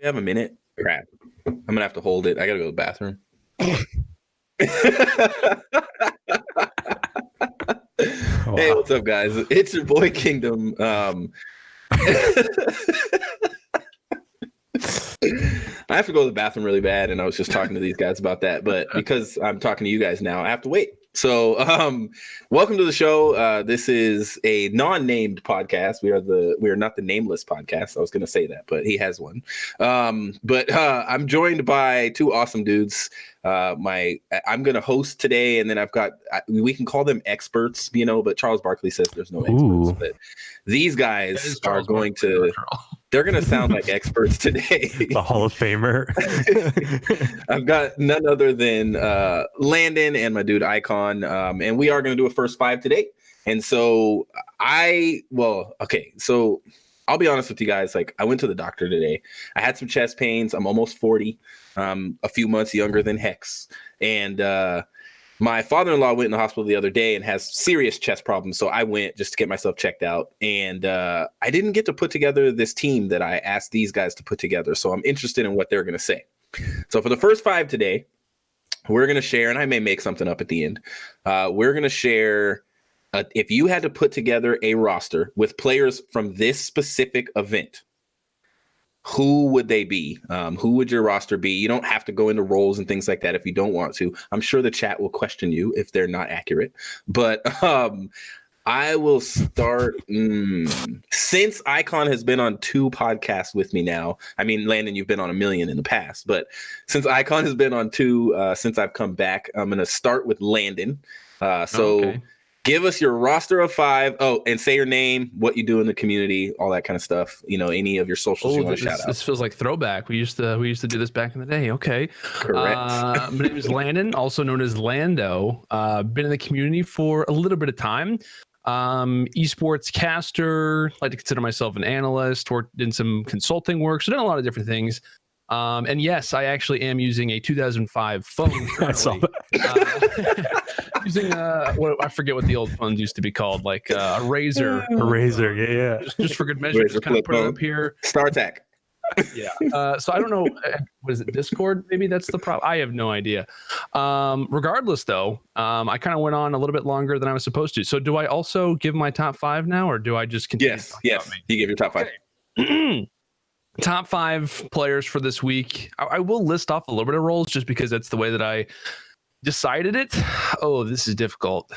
We have a minute. Crap. I'm gonna have to hold it. I gotta go to the bathroom. Wow. Hey, what's up, guys? It's your boy Kingdom. I have to go to the bathroom really bad, and I was just talking to these guys about that. But because I'm talking to you guys now, I have to wait. So, welcome to the show. This is a non-named podcast. We are not the nameless podcast. I was going to say that, but he has one. But I'm joined by two awesome dudes. I'm going to host today, and then we can call them experts, but Charles Barkley says there's no experts. But these guys are going to. They're going to sound like experts today. The Hall of Famer. I've got none other than Landon and my dude Icon. And we are going to do a first five today. And so so I'll be honest with you guys. Like, I went to the doctor today. I had some chest pains. I'm almost 40, a few months younger than Hex. And my father-in-law went in the hospital the other day and has serious chest problems. So I went just to get myself checked out. And I didn't get to put together this team that I asked these guys to put together. So I'm interested in what they're going to say. So for the first five today, we're going to share, and I may make something up at the end. We're going to share if you had to put together a roster with players from this specific event, who would they be? Who would your roster be? You don't have to go into roles and things like that if you don't want to. I'm sure the chat will question you if they're not accurate. But I will start. Since Icon has been on 2 podcasts with me now, I mean, Landon, you've been on 1 million in the past. But since Icon has been on 2 since I've come back, I'm going to start with Landon. Okay. Give us your roster of 5. Oh, and say your name, what you do in the community, all that kind of stuff. Any of your socials you want to shout out. This feels like throwback. We used to do this back in the day. Okay. Correct. My name is Landon, also known as Lando. Been in the community for a little bit of time. Esports caster. Like to consider myself an analyst. Worked in some consulting work. So done a lot of different things. And yes, I actually am using a 2005 phone currently. Using I forget what the old phones used to be called, like a Razor. A Razor, yeah. Just for good measure, just kind of put it up here. StarTech. Yeah. So I don't know. What is it? Discord? Maybe that's the problem. I have no idea. Regardless, though, I kind of went on a little bit longer than I was supposed to. So do I also give my top 5 now, or do I just continue? Yes. You give your top 5. Okay. Top 5 players for this week. I will list off a little bit of roles just because that's the way that I decided it. Oh, this is difficult.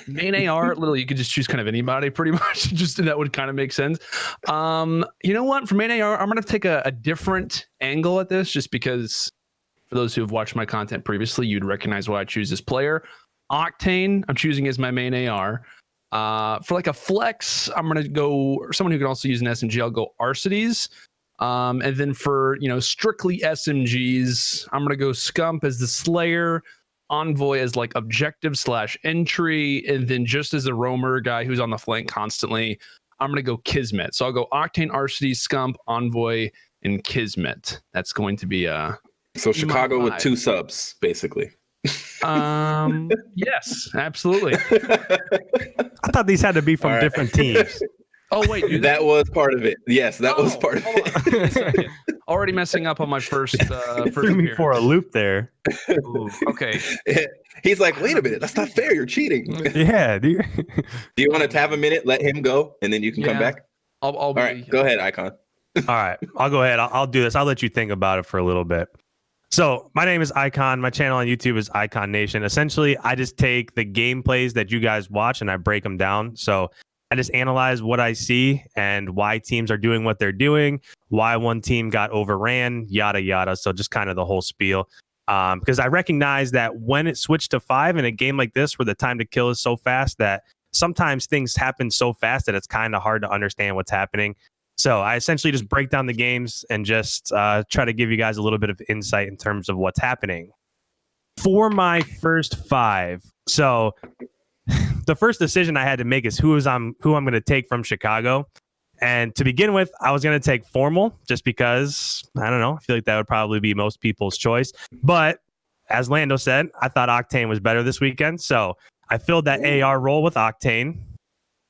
Main AR, you could just choose kind of anybody pretty much. Just that would kind of make sense. You know what? For main AR, I'm going to take a different angle at this just because for those who have watched my content previously, you'd recognize why I choose this player. Octane, I'm choosing as my main AR. For like a flex, I'm going to go someone who can also use an SMG. I'll go Arcides. And then for, strictly SMGs, I'm going to go Scump as the Slayer, Envoy as like objective/entry. And then just as a roamer guy who's on the flank constantly, I'm going to go Kismet. So I'll go Octane, Arcides, Scump, Envoy, and Kismet. That's going to be so Chicago with 2 subs, basically. Yes, absolutely. I thought these had to be from different teams. Oh wait, that was part of it. Yes, that was part of it. Already messing up on my first threw me for a loop there. Ooh, okay. He's like, wait a minute, that's not fair. You're cheating. Yeah. Do you want to have a minute? Let him go, and then you can come back. All right, go ahead, Icon. All right, I'll go ahead. I'll do this. I'll let you think about it for a little bit. So my name is Icon. My channel on YouTube is Icon Nation. Essentially, I just take the gameplays that you guys watch and I break them down. So I just analyze what I see and why teams are doing what they're doing, why one team got overran, yada, yada. So just kind of the whole spiel. Because I recognize that when it switched to 5 in a game like this, where the time to kill is so fast that sometimes things happen so fast that it's kind of hard to understand what's happening. So I essentially just break down the games and just try to give you guys a little bit of insight in terms of what's happening. For my first 5, so the first decision I had to make is who I'm going to take from Chicago. And to begin with, I was going to take Formal just because, I don't know, I feel like that would probably be most people's choice. But as Lando said, I thought Octane was better this weekend. So I filled that AR role with Octane.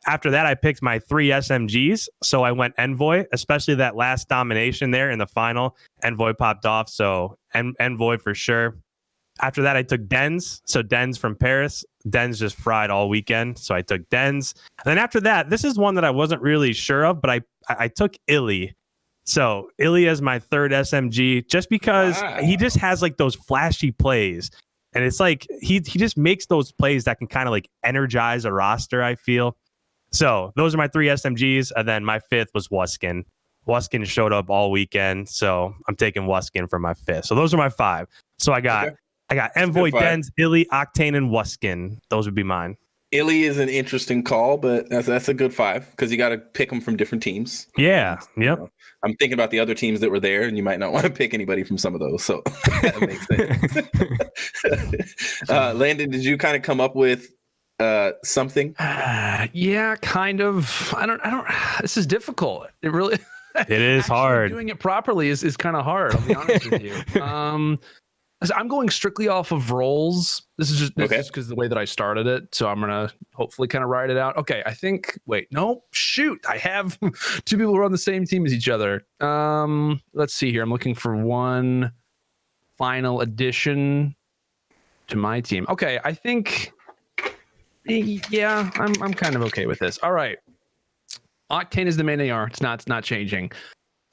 after that, I picked my 3 SMGs. So I went Envoy, especially that last domination there in the final. Envoy popped off. So Envoy for sure. After that, I took Dens. So Dens from Paris. Dens just fried all weekend. So I took Dens. And then after that, this is one that I wasn't really sure of, but I took Illy. So Illy as my 3rd SMG, just because he just has like those flashy plays. And it's like he just makes those plays that can kind of like energize a roster, I feel. So those are my 3 SMGs. And then my 5th was Wuskin. Wuskin showed up all weekend. So I'm taking Wuskin for my 5th. So those are my 5. So I got Envoy, Dens, Illy, Octane, and Wuskin. Those would be mine. Illy is an interesting call, but that's a good 5 because you got to pick them from different teams. Yeah. Yep. You know, I'm thinking about the other teams that were there, and you might not want to pick anybody from some of those. So that makes sense. Landon, did you kind of come up with something? Yeah, kind of. I don't. This is difficult. It really. It is hard. Doing it properly is kind of hard. I'll be honest with you. I'm going strictly off of roles. This is just because the way that I started it. So I'm gonna hopefully kind of ride it out. Okay, I think. Wait, no, shoot! I have 2 people who are on the same team as each other. Let's see here. I'm looking for one final addition to my team. Okay, I think. Yeah, I'm kind of okay with this. All right, Octane is the main AR. It's not changing.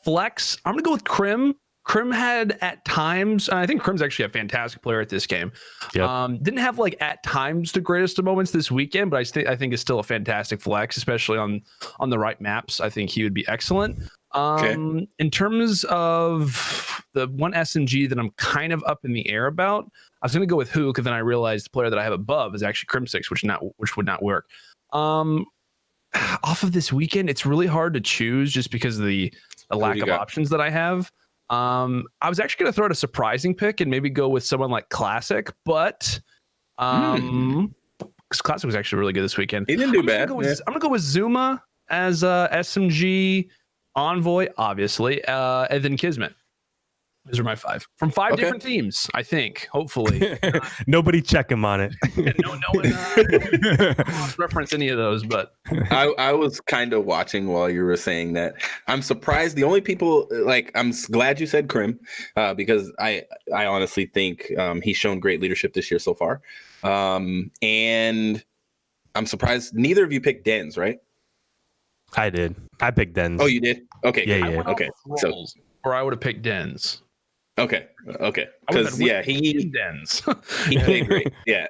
Flex. I'm gonna go with Crim. Crim had at times, I think Crim's actually a fantastic player at this game. Yep. Didn't have like at times the greatest of moments this weekend, but I think is still a fantastic flex, especially on the right maps. I think he would be excellent. In terms of the one SMG that I'm kind of up in the air about, I was going to go with Hook, and then I realized the player that I have above is actually Crim6, which would not work. Off of this weekend, it's really hard to choose just because of the lack of options that I have. I was actually going to throw out a surprising pick and maybe go with someone like Classic, but Classic was actually really good this weekend. He didn't do bad. I'm going to go with Zuma as SMG, Envoy, obviously, and then Kismet. Those are my 5 from 5 different teams, I think. Hopefully, nobody check him on it. no one reference any of those. But I was kind of watching while you were saying that. I'm surprised. The only people I'm glad you said Crim because I honestly think he's shown great leadership this year so far, and I'm surprised neither of you picked Dens, right? I did. I picked Dens. Oh, you did? Okay. Yeah. Okay. So, or I would have picked Dens. Okay. Because he Dens. He played great. Yeah.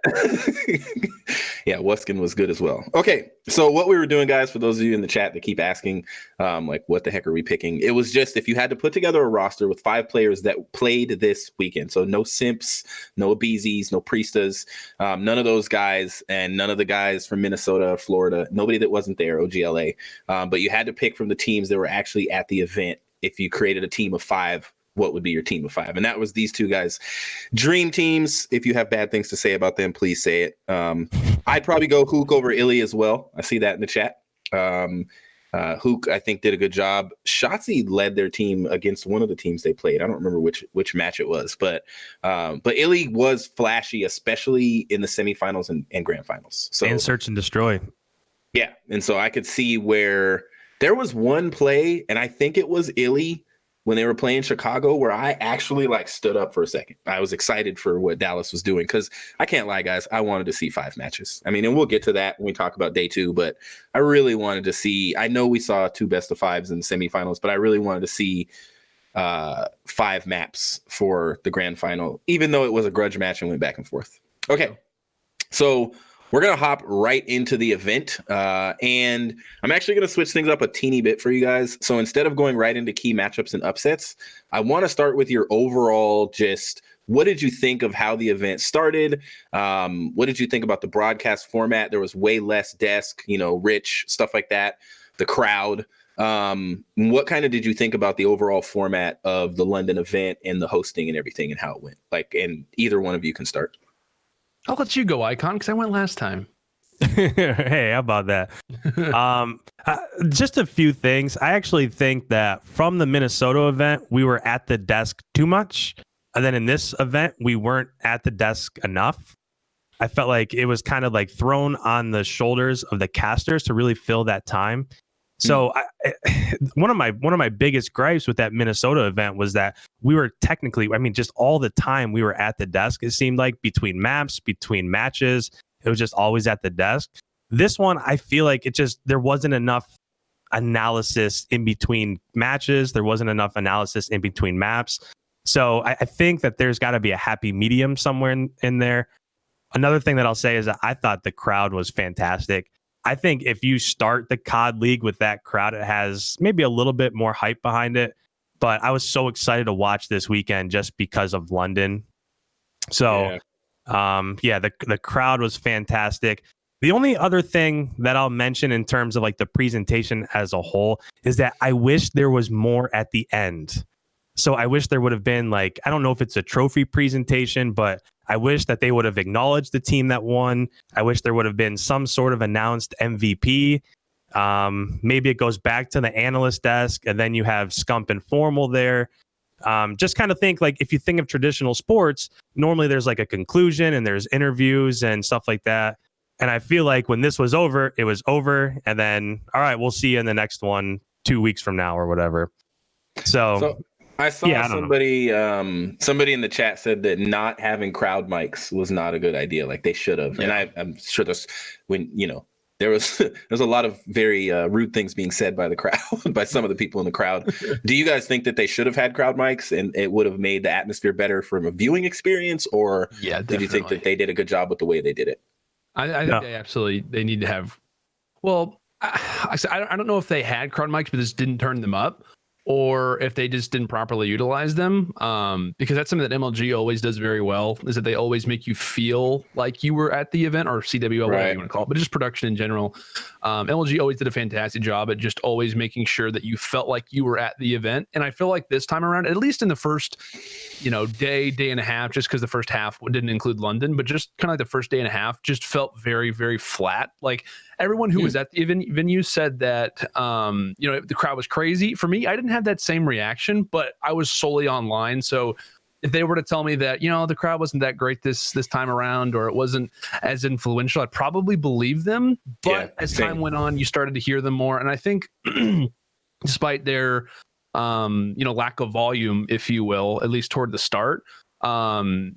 Yeah, Wuskin was good as well. Okay. So what we were doing, guys, for those of you in the chat that keep asking, what the heck are we picking? It was just if you had to put together a roster with 5 players that played this weekend. So no Simps, no Abeezys, no Priestas, none of those guys, and none of the guys from Minnesota, Florida, nobody that wasn't there, OGLA. But you had to pick from the teams that were actually at the event. If you created a team of 5, what would be your team of 5? And that was these 2 guys. Dream teams. If you have bad things to say about them, please say it. I'd probably go Hook over Illy as well. I see that in the chat. Hook, I think, did a good job. Shotzi led their team against one of the teams they played. I don't remember which match it was, but Illy was flashy, especially in the semifinals and grand finals. So and search and destroy. Yeah, and so I could see where there was one play, and I think it was Illy when they were playing Chicago, where I actually stood up for a second. I was excited for what Dallas was doing because I can't lie, guys. I wanted to see 5 matches. I mean, and we'll get to that when we talk about day 2, but I really wanted to see. I know we saw 2 best of 5s in the semifinals, but I really wanted to see 5 maps for the grand final, even though it was a grudge match and went back and forth. Okay, so we're going to hop right into the event, and I'm actually going to switch things up a teeny bit for you guys. So instead of going right into key matchups and upsets, I want to start with your overall just what did you think of how the event started? What did you think about the broadcast format? There was way less desk, rich, stuff like that, the crowd. What kind of did you think about the overall format of the London event and the hosting and everything and how it went? And either one of you can start. I'll let you go, Icon, because I went last time. Hey, how about that? Just a few things. I actually think that from the Minnesota event, we were at the desk too much. And then in this event, we weren't at the desk enough. I felt like it was kind of like thrown on the shoulders of the casters to really fill that time. So one of my biggest gripes with that Minnesota event was that we were technically, I mean, just all the time we were at the desk. It seemed like between maps, between matches, it was just always at the desk. This one, I feel like there wasn't enough analysis in between matches. There wasn't enough analysis in between maps. So I think that there's got to be a happy medium somewhere in there. Another thing that I'll say is that I thought the crowd was fantastic. I think if you start the COD League with that crowd, it has maybe a little bit more hype behind it. But I was so excited to watch this weekend just because of London. So, the crowd was fantastic. The only other thing that I'll mention in terms of like the presentation as a whole is that I wish there was more at the end. So I wish there would have been like, I don't know if it's a trophy presentation, but I wish that they would have acknowledged the team that won. I wish there would have been some sort of announced MVP. Maybe it goes back to the analyst desk and then you have Scump and Formal there. Just kind of think like if you think of traditional sports, normally there's like a conclusion and there's interviews and stuff like that. And I feel like when this was over, it was over. And then, all right, we'll see you in the next one 2 weeks from now or whatever. So I saw somebody in the chat said that not having crowd mics was not a good idea. Like they should have. Yeah. And I'm sure there's a lot of very rude things being said by the crowd, by some of the people in the crowd. Do you guys think that they should have had crowd mics and it would have made the atmosphere better from a viewing experience? Or did you think that they did a good job with the way they did it? I think they need to have. Well, I don't know if they had crowd mics, but just didn't turn them up, or if they just didn't properly utilize them. Because that's something that MLG always does very well, is that they always make you feel like you were at the event, or CWL, whatever you want to call it, but just production in general. MLG always did a fantastic job at just always making sure that you felt like you were at the event. And I feel like this time around, at least in the first, day and a half, just because the first half didn't include London, but just kind of like the first day and a half just felt very, very flat. Like everyone who was at the venue said that, the crowd was crazy. For me, I didn't have that same reaction, but I was solely online. So if they were to tell me that, the crowd wasn't that great this time around, or it wasn't as influential, I'd probably believe them. But as time went on, you started to hear them more. And I think despite their, lack of volume, if you will, at least toward the start, I'm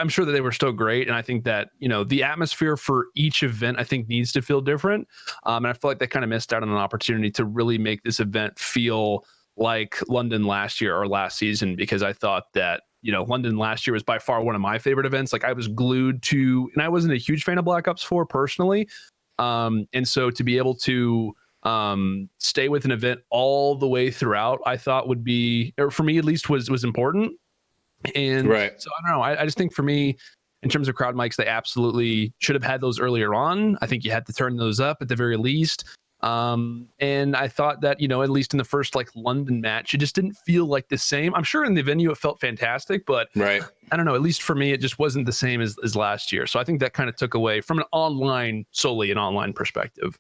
sure that they were still great. And I think that, the atmosphere for each event, I think, needs to feel different. And I feel like they kind of missed out on an opportunity to really make this event feel like London last year or last season, because I thought that, London last year was by far one of my favorite events. Like I was glued to, and I wasn't a huge fan of Black Ops 4 personally. And so to be able to stay with an event all the way throughout, I thought would be, or for me at least, was important. And so I don't know. I just think for me, in terms of crowd mics, they absolutely should have had those earlier on. I think you had to turn those up at the very least. And I thought that, at least in the first London match, it just didn't feel like the same. I'm sure in the venue it felt fantastic, but I don't know, at least for me, it just wasn't the same as last year. So I think that kind of took away from solely an online perspective.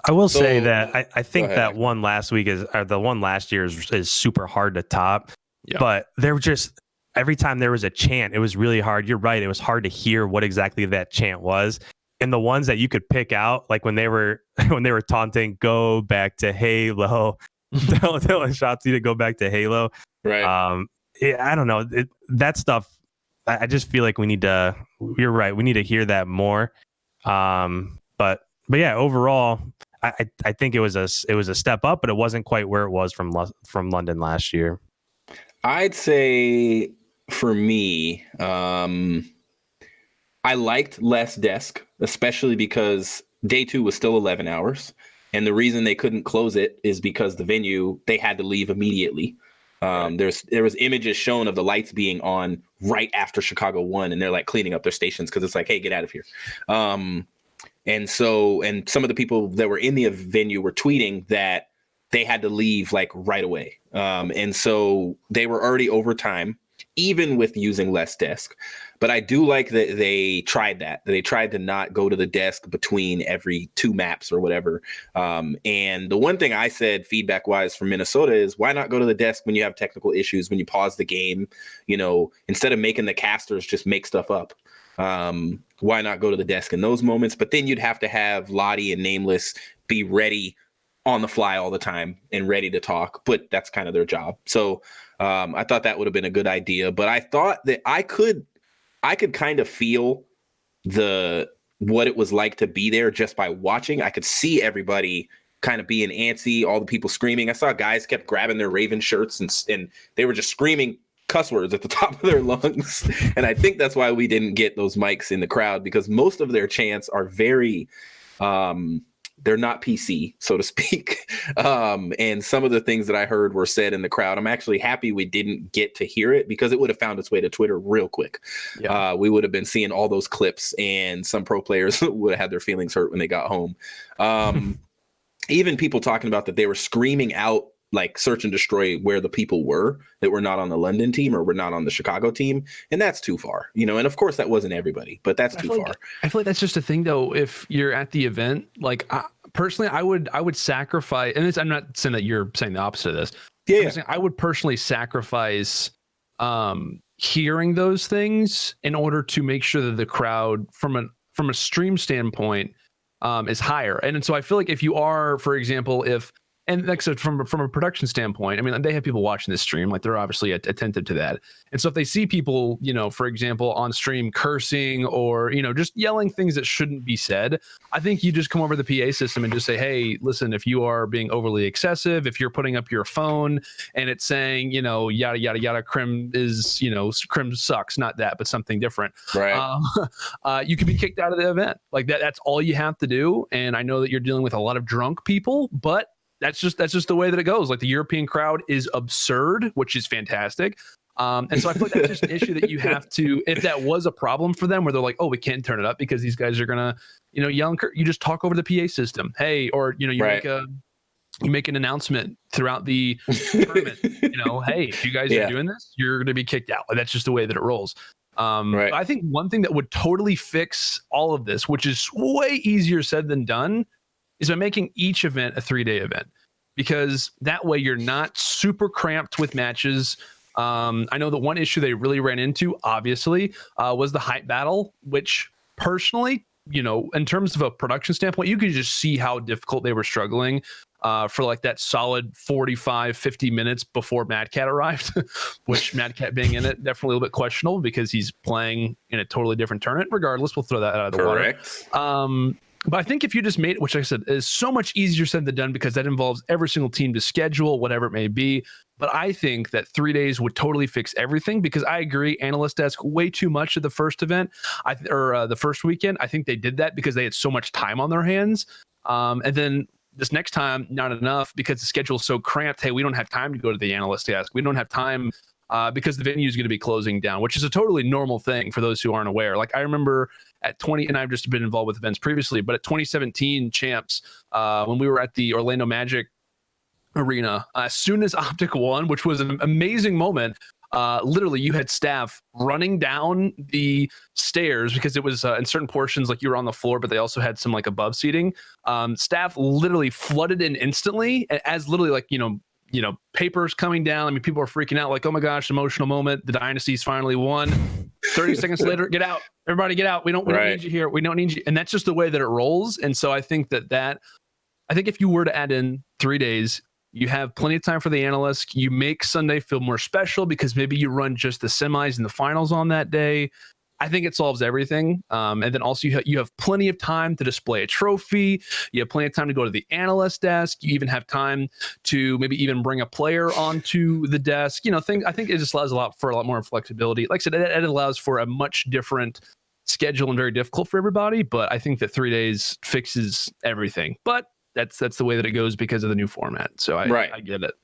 I will say that I think that one last week the one last year is super hard to top, but they were just, every time there was a chant, it was really hard. You're right. It was hard to hear what exactly that chant was. And the ones that you could pick out, like when they were taunting, go back to Halo, telling Shotzi to go back to Halo. Right. I don't know. That stuff, I just feel like you're right. We need to hear that more. But yeah, overall, I think it was a step up, but it wasn't quite where it was from London last year. I'd say for me, I liked less desk, especially because day 2 was still 11 hours. And the reason they couldn't close it is because the venue, they had to leave immediately. There was images shown of the lights being on right after Chicago won, and they're like cleaning up their stations because it's like, hey, get out of here. And some of the people that were in the venue were tweeting that they had to leave right away. And so they were already over time, even with using less desk. But I do like that they tried that. They tried to not go to the desk between every 2 maps or whatever. And the one thing I said feedback-wise from Minnesota is, why not go to the desk when you have technical issues, when you pause the game, instead of making the casters just make stuff up. Why not go to the desk in those moments? But then you'd have to have Lottie and Nameless be ready on the fly all the time and ready to talk, but that's kind of their job. So I thought that would have been a good idea, but I thought that I could kind of feel what it was like to be there just by watching. I could see everybody kind of being antsy, all the people screaming. I saw guys kept grabbing their Raven shirts and they were just screaming cuss words at the top of their lungs. And I think that's why we didn't get those mics in the crowd, because most of their chants are very, they're not PC, so to speak. And some of the things that I heard were said in the crowd. I'm actually happy we didn't get to hear it, because it would have found its way to Twitter real quick. Yeah. We would have been seeing all those clips, and some pro players would have had their feelings hurt when they got home. Even people talking about that they were screaming out like search and destroy where the people were that were not on the London team or were not on the Chicago team. And that's too far, and of course that wasn't everybody, but that's too far. I feel like that's just a thing though. If you're at the event, like personally, I would sacrifice, and I'm not saying that you're saying the opposite of this. Yeah. I would personally sacrifice hearing those things in order to make sure that the crowd from a stream standpoint is higher. And so I feel like if you are, for example, and like, so from a production standpoint, I mean, they have people watching this stream, like they're obviously attentive to that. And so if they see people, for example, on stream cursing or, just yelling things that shouldn't be said, I think you just come over the PA system and just say, hey, listen, if you are being overly excessive, if you're putting up your phone and it's saying, yada, yada, yada, Crim is, Crim sucks, not that, but something different. Right. You could be kicked out of the event. Like that's all you have to do. And I know that you're dealing with a lot of drunk people, but that's just the way that it goes. Like the European crowd is absurd, which is fantastic. And so I feel like that's just an issue that you have to, if that was a problem for them where they're like, oh, we can't turn it up because these guys are going to, yell, you just talk over the PA system. Hey, or, you make an announcement throughout the tournament, hey, if you guys are doing this, you're going to be kicked out. Like, that's just the way that it rolls. Right. I think one thing that would totally fix all of this, which is way easier said than done, is by making each event a 3-day event, because that way you're not super cramped with matches. I know the one issue they really ran into, obviously, was the hype battle, which personally, in terms of a production standpoint, you could just see how difficult they were struggling for like that solid 45, 50 minutes before Mad Cat arrived, which Mad Cat being in it, definitely a little bit questionable because he's playing in a totally different tournament. Regardless, we'll throw that out of the water. But I think if you just made it, which like I said, is so much easier said than done, because that involves every single team to schedule, whatever it may be. But I think that 3 days would totally fix everything, because I agree, analyst desk way too much at the first event, or the first weekend. I think they did that because they had so much time on their hands. And then this next time, not enough, because the schedule is so cramped. Hey, we don't have time to go to the analyst desk. We don't have time because the venue is going to be closing down, which is a totally normal thing for those who aren't aware. Like I remember at 20, and I've just been involved with events previously, but at 2017 champs, when we were at the Orlando Magic arena, as soon as Optic won, which was an amazing moment, literally you had staff running down the stairs, because it was in certain portions, like you were on the floor, but they also had some like above seating. Staff literally flooded in instantly, as literally like, papers coming down. I mean, people are freaking out like, oh my gosh, emotional moment. The Dynasty's finally won. 30 seconds later, get out. Everybody get out. We don't need you here. We don't need you. And that's just the way that it rolls. And so I think I think if you were to add in 3 days, you have plenty of time for the analysts. You make Sunday feel more special because maybe you run just the semis and the finals on that day. I think it solves everything. And then also you have plenty of time to display a trophy. You have plenty of time to go to the analyst desk. You even have time to maybe even bring a player onto the desk. I think it just allows a lot more flexibility. Like I said, it allows for a much different schedule and very difficult for everybody. But I think that 3 days fixes everything. But that's the way that it goes because of the new format. So I get it.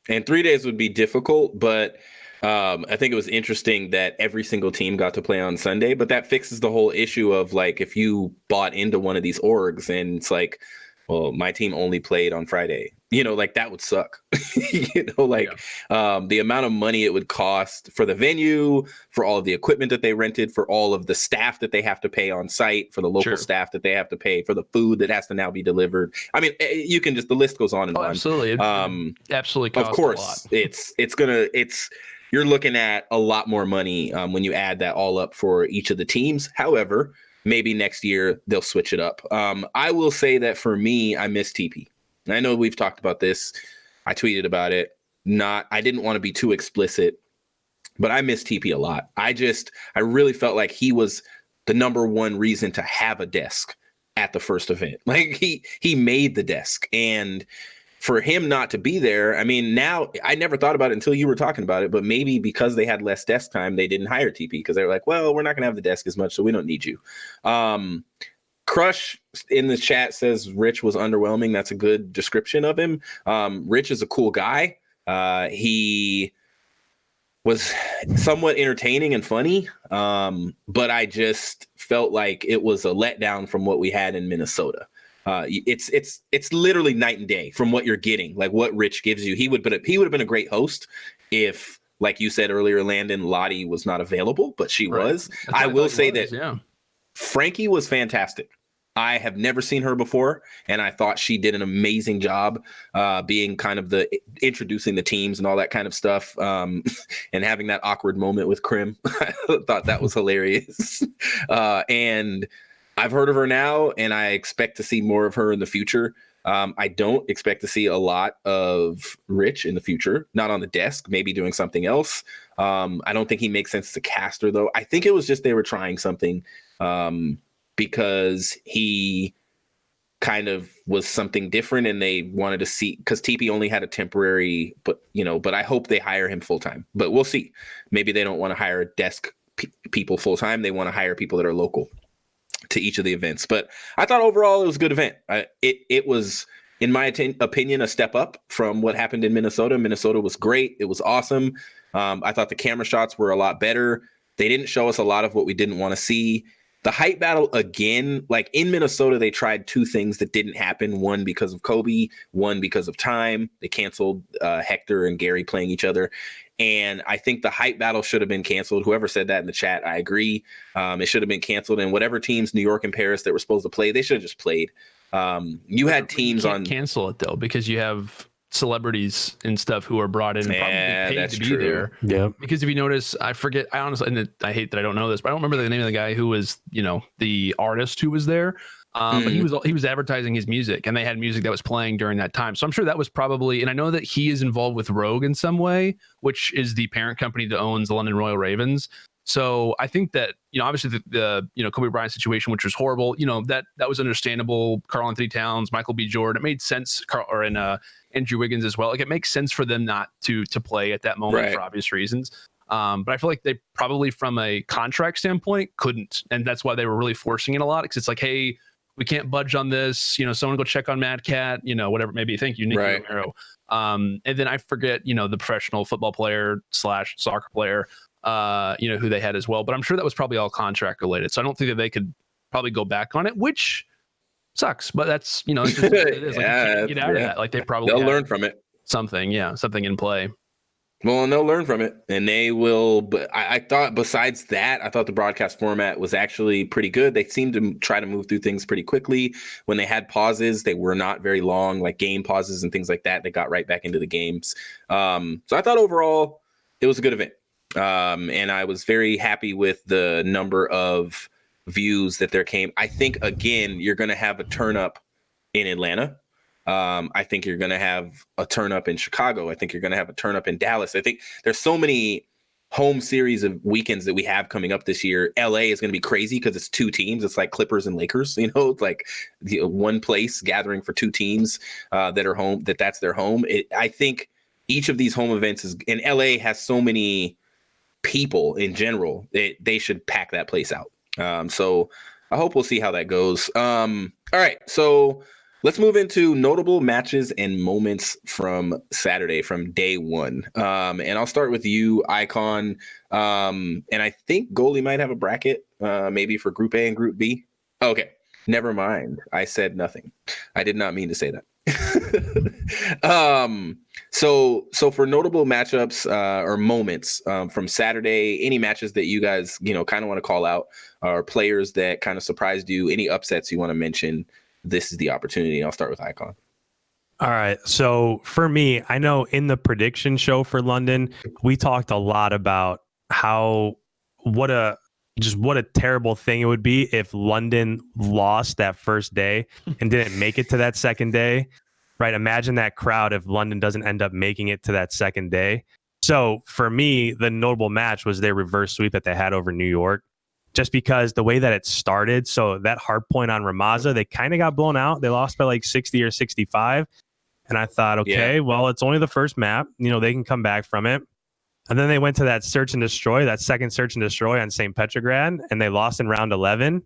And 3 days would be difficult, but I think it was interesting that every single team got to play on Sunday, but that fixes the whole issue of like, if you bought into one of these orgs and it's like, well, my team only played on Friday, like that would suck. The amount of money it would cost for the venue, for all of the equipment that they rented, for all of the staff that they have to pay on site, for the local staff that they have to pay, for the food that has to now be delivered. I mean, you can just, the list goes on and on. Absolutely. Absolutely. Of course, it's you're looking at a lot more money when you add that all up for each of the teams. However, maybe next year they'll switch it up. I will say that for me, I miss TP. I know we've talked about this. I tweeted about it. I didn't want to be too explicit, but I miss TP a lot. I really felt like he was the number one reason to have a desk at the first event. Like he made the desk, and for him not to be there, I mean, now I never thought about it until you were talking about it, but maybe because they had less desk time, they didn't hire TP because they were like, well, we're not going to have the desk as much, so we don't need you. Crush in the chat says Rich was underwhelming. That's a good description of him. Rich is a cool guy. He was somewhat entertaining and funny, but I just felt like it was a letdown from what we had in Minnesota. It's literally night and day from what you're getting, like what Rich gives you. He would have been a great host if, like you said earlier, Landon, Lottie was not available, but she was. I will say that Frankie was fantastic. I have never seen her before, and I thought she did an amazing job being kind of introducing the teams and all that kind of stuff, and having that awkward moment with Krim. I thought that was hilarious. And I've heard of her now, and I expect to see more of her in the future. I don't expect to see a lot of Rich in the future, not on the desk, maybe doing something else. I don't think he makes sense to cast her, though. I think it was just they were trying something because he kind of was something different, and they wanted to see, because TP only had a temporary, but I hope they hire him full time. But we'll see. Maybe they don't want to hire desk people full time. They want to hire people that are local to each of the events. But I thought overall it was a good event. It was, in my opinion, a step up from what happened in Minnesota. Minnesota was great. It was awesome. I thought the camera shots were a lot better. They didn't show us a lot of what we didn't want to see. The hype battle, again, like in Minnesota, they tried two things that didn't happen. One because of Kobe, one because of time. They canceled Hector and Gary playing each other. And I think the hype battle should have been canceled. Whoever said that in the chat, I agree. It should have been canceled. And whatever teams, New York and Paris, that were supposed to play, they should have just played. You had teams on. Cancel it, though, because you have celebrities and stuff who are brought in and probably paid to be there. Yeah. Because if you notice, I forget, I honestly, and I hate that I don't know this, but I don't remember the name of the guy who was, the artist who was there. But he was advertising his music, and they had music that was playing during that time. So I'm sure that was probably, and I know that he is involved with Rogue in some way, which is the parent company that owns the London Royal Ravens. So I think that, obviously the Kobe Bryant situation, which was horrible, that was understandable. Karl Anthony Towns, Michael B. Jordan, it made sense, and Andrew Wiggins as well. Like, it makes sense for them not to play at that moment for obvious reasons. But I feel like they probably, from a contract standpoint, couldn't. And that's why they were really forcing it a lot, because it's like, hey, we can't budge on this. Someone go check on Mad Cat, whatever it may be. Thank you, Nicky Romero. And then I forget, the professional football player / soccer player, who they had as well. But I'm sure that was probably all contract related. So I don't think that they could probably go back on it, which sucks. But that's, it's just what it is. Like, you can't get out of that. Like, they'll learn from it. Something in play. Well, and they'll learn from it, and they will. But I thought, besides that, I thought the broadcast format was actually pretty good. They seemed to try to move through things pretty quickly. When they had pauses, they were not very long, like game pauses and things like that. They got right back into the games. So I thought overall it was a good event, and I was very happy with the number of views that there came. I think, again, you're going to have a turn up in Atlanta. I think you're going to have a turn up in Chicago. I think you're going to have a turn up in Dallas. I think there's so many home series of weekends that we have coming up this year. LA is going to be crazy because it's two teams. It's like Clippers and Lakers, it's like one place gathering for two teams that are home, that's their home. I think each of these home events and LA has so many people in general, they should pack that place out. So I hope we'll see how that goes. All right. So let's move into notable matches and moments from Saturday, from day one. And I'll start with you, Icon. And I think Goalie might have a bracket, maybe for Group A and Group B. Okay, never mind. I said nothing. I did not mean to say that. So for notable matchups or moments from Saturday, any matches that you guys, kind of want to call out, or players that kind of surprised you, any upsets you want to mention, this is the opportunity. I'll start with Icon. All right. So for me, I know in the prediction show for London, we talked a lot about how what a what a terrible thing it would be if London lost that first day and didn't make it to that second day. Right. Imagine that crowd if London doesn't end up making it to that second day. So for me, the notable match was their reverse sweep that they had over New York. Just because the way that it started, so that hard point on Ramaza, they kind of got blown out. They lost by like 60 or 65. And I thought, okay, well, it's only the first map. They can come back from it. And then they went to that search and destroy, that second search and destroy on St. Petrograd, and they lost in round 11.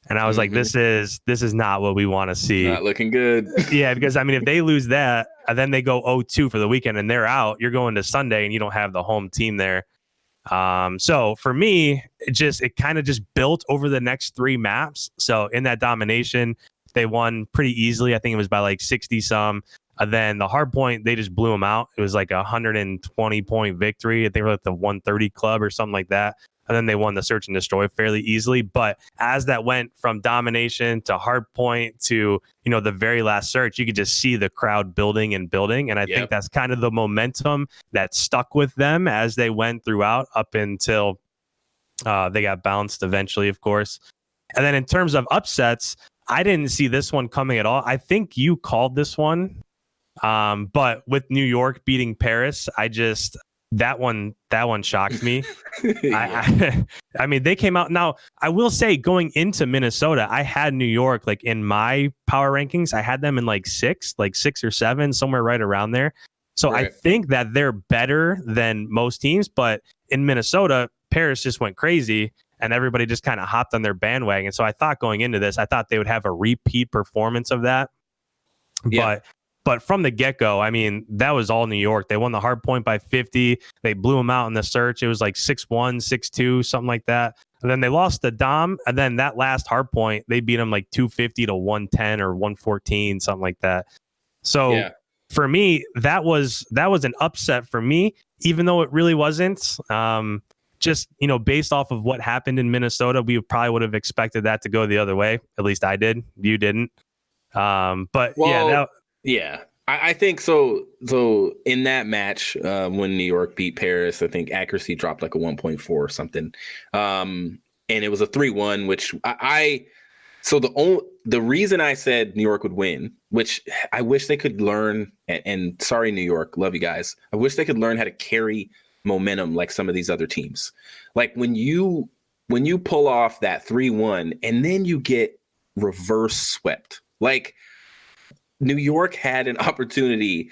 And I was like, this is not what we want to see. Not looking good. Yeah, because if they lose that, and then they go 0-2 for the weekend and they're out, you're going to Sunday and you don't have the home team there. So for me, it kind of just built over the next 3 maps. So in that domination, they won pretty easily. I think it was by like 60 some. And then the hard point, they just blew them out. It was like a 120 point victory. They were like the 130 club or something like that. And then they won the search and destroy fairly easily. But as that went from domination to hard point to, the very last search, you could just see the crowd building and building. And I think that's kind of the momentum that stuck with them as they went throughout up until they got bounced eventually, of course. And then in terms of upsets, I didn't see this one coming at all. I think you called this one. But with New York beating Paris, that one shocked me. I mean, they came out. Now, I will say going into Minnesota, I had New York like in my power rankings. I had them in like 6 or 7, somewhere right around there. So right. I think that they're better than most teams. But in Minnesota, Paris just went crazy and everybody just kind of hopped on their bandwagon. So I thought going into this, I thought they would have a repeat performance of that. Yeah. But from the get-go, I mean, that was all New York. They won the hard point by 50. They blew them out in the search. It was like 6-1, 6-2, something like that. And then they lost the Dom. And then that last hard point, they beat them like 250 to 110 or 114, something like that. So for me, that was an upset for me, even though it really wasn't. Just, based off of what happened in Minnesota, we probably would have expected that to go the other way. At least I did. You didn't. I think so. So in that match, when New York beat Paris, I think accuracy dropped like a 1.4 or something. And it was a 3-1, which the reason I said New York would win, which I wish they could learn, and sorry, New York, love you guys. I wish they could learn how to carry momentum like some of these other teams. Like when you pull off that 3-1 and then you get reverse swept, like New York had an opportunity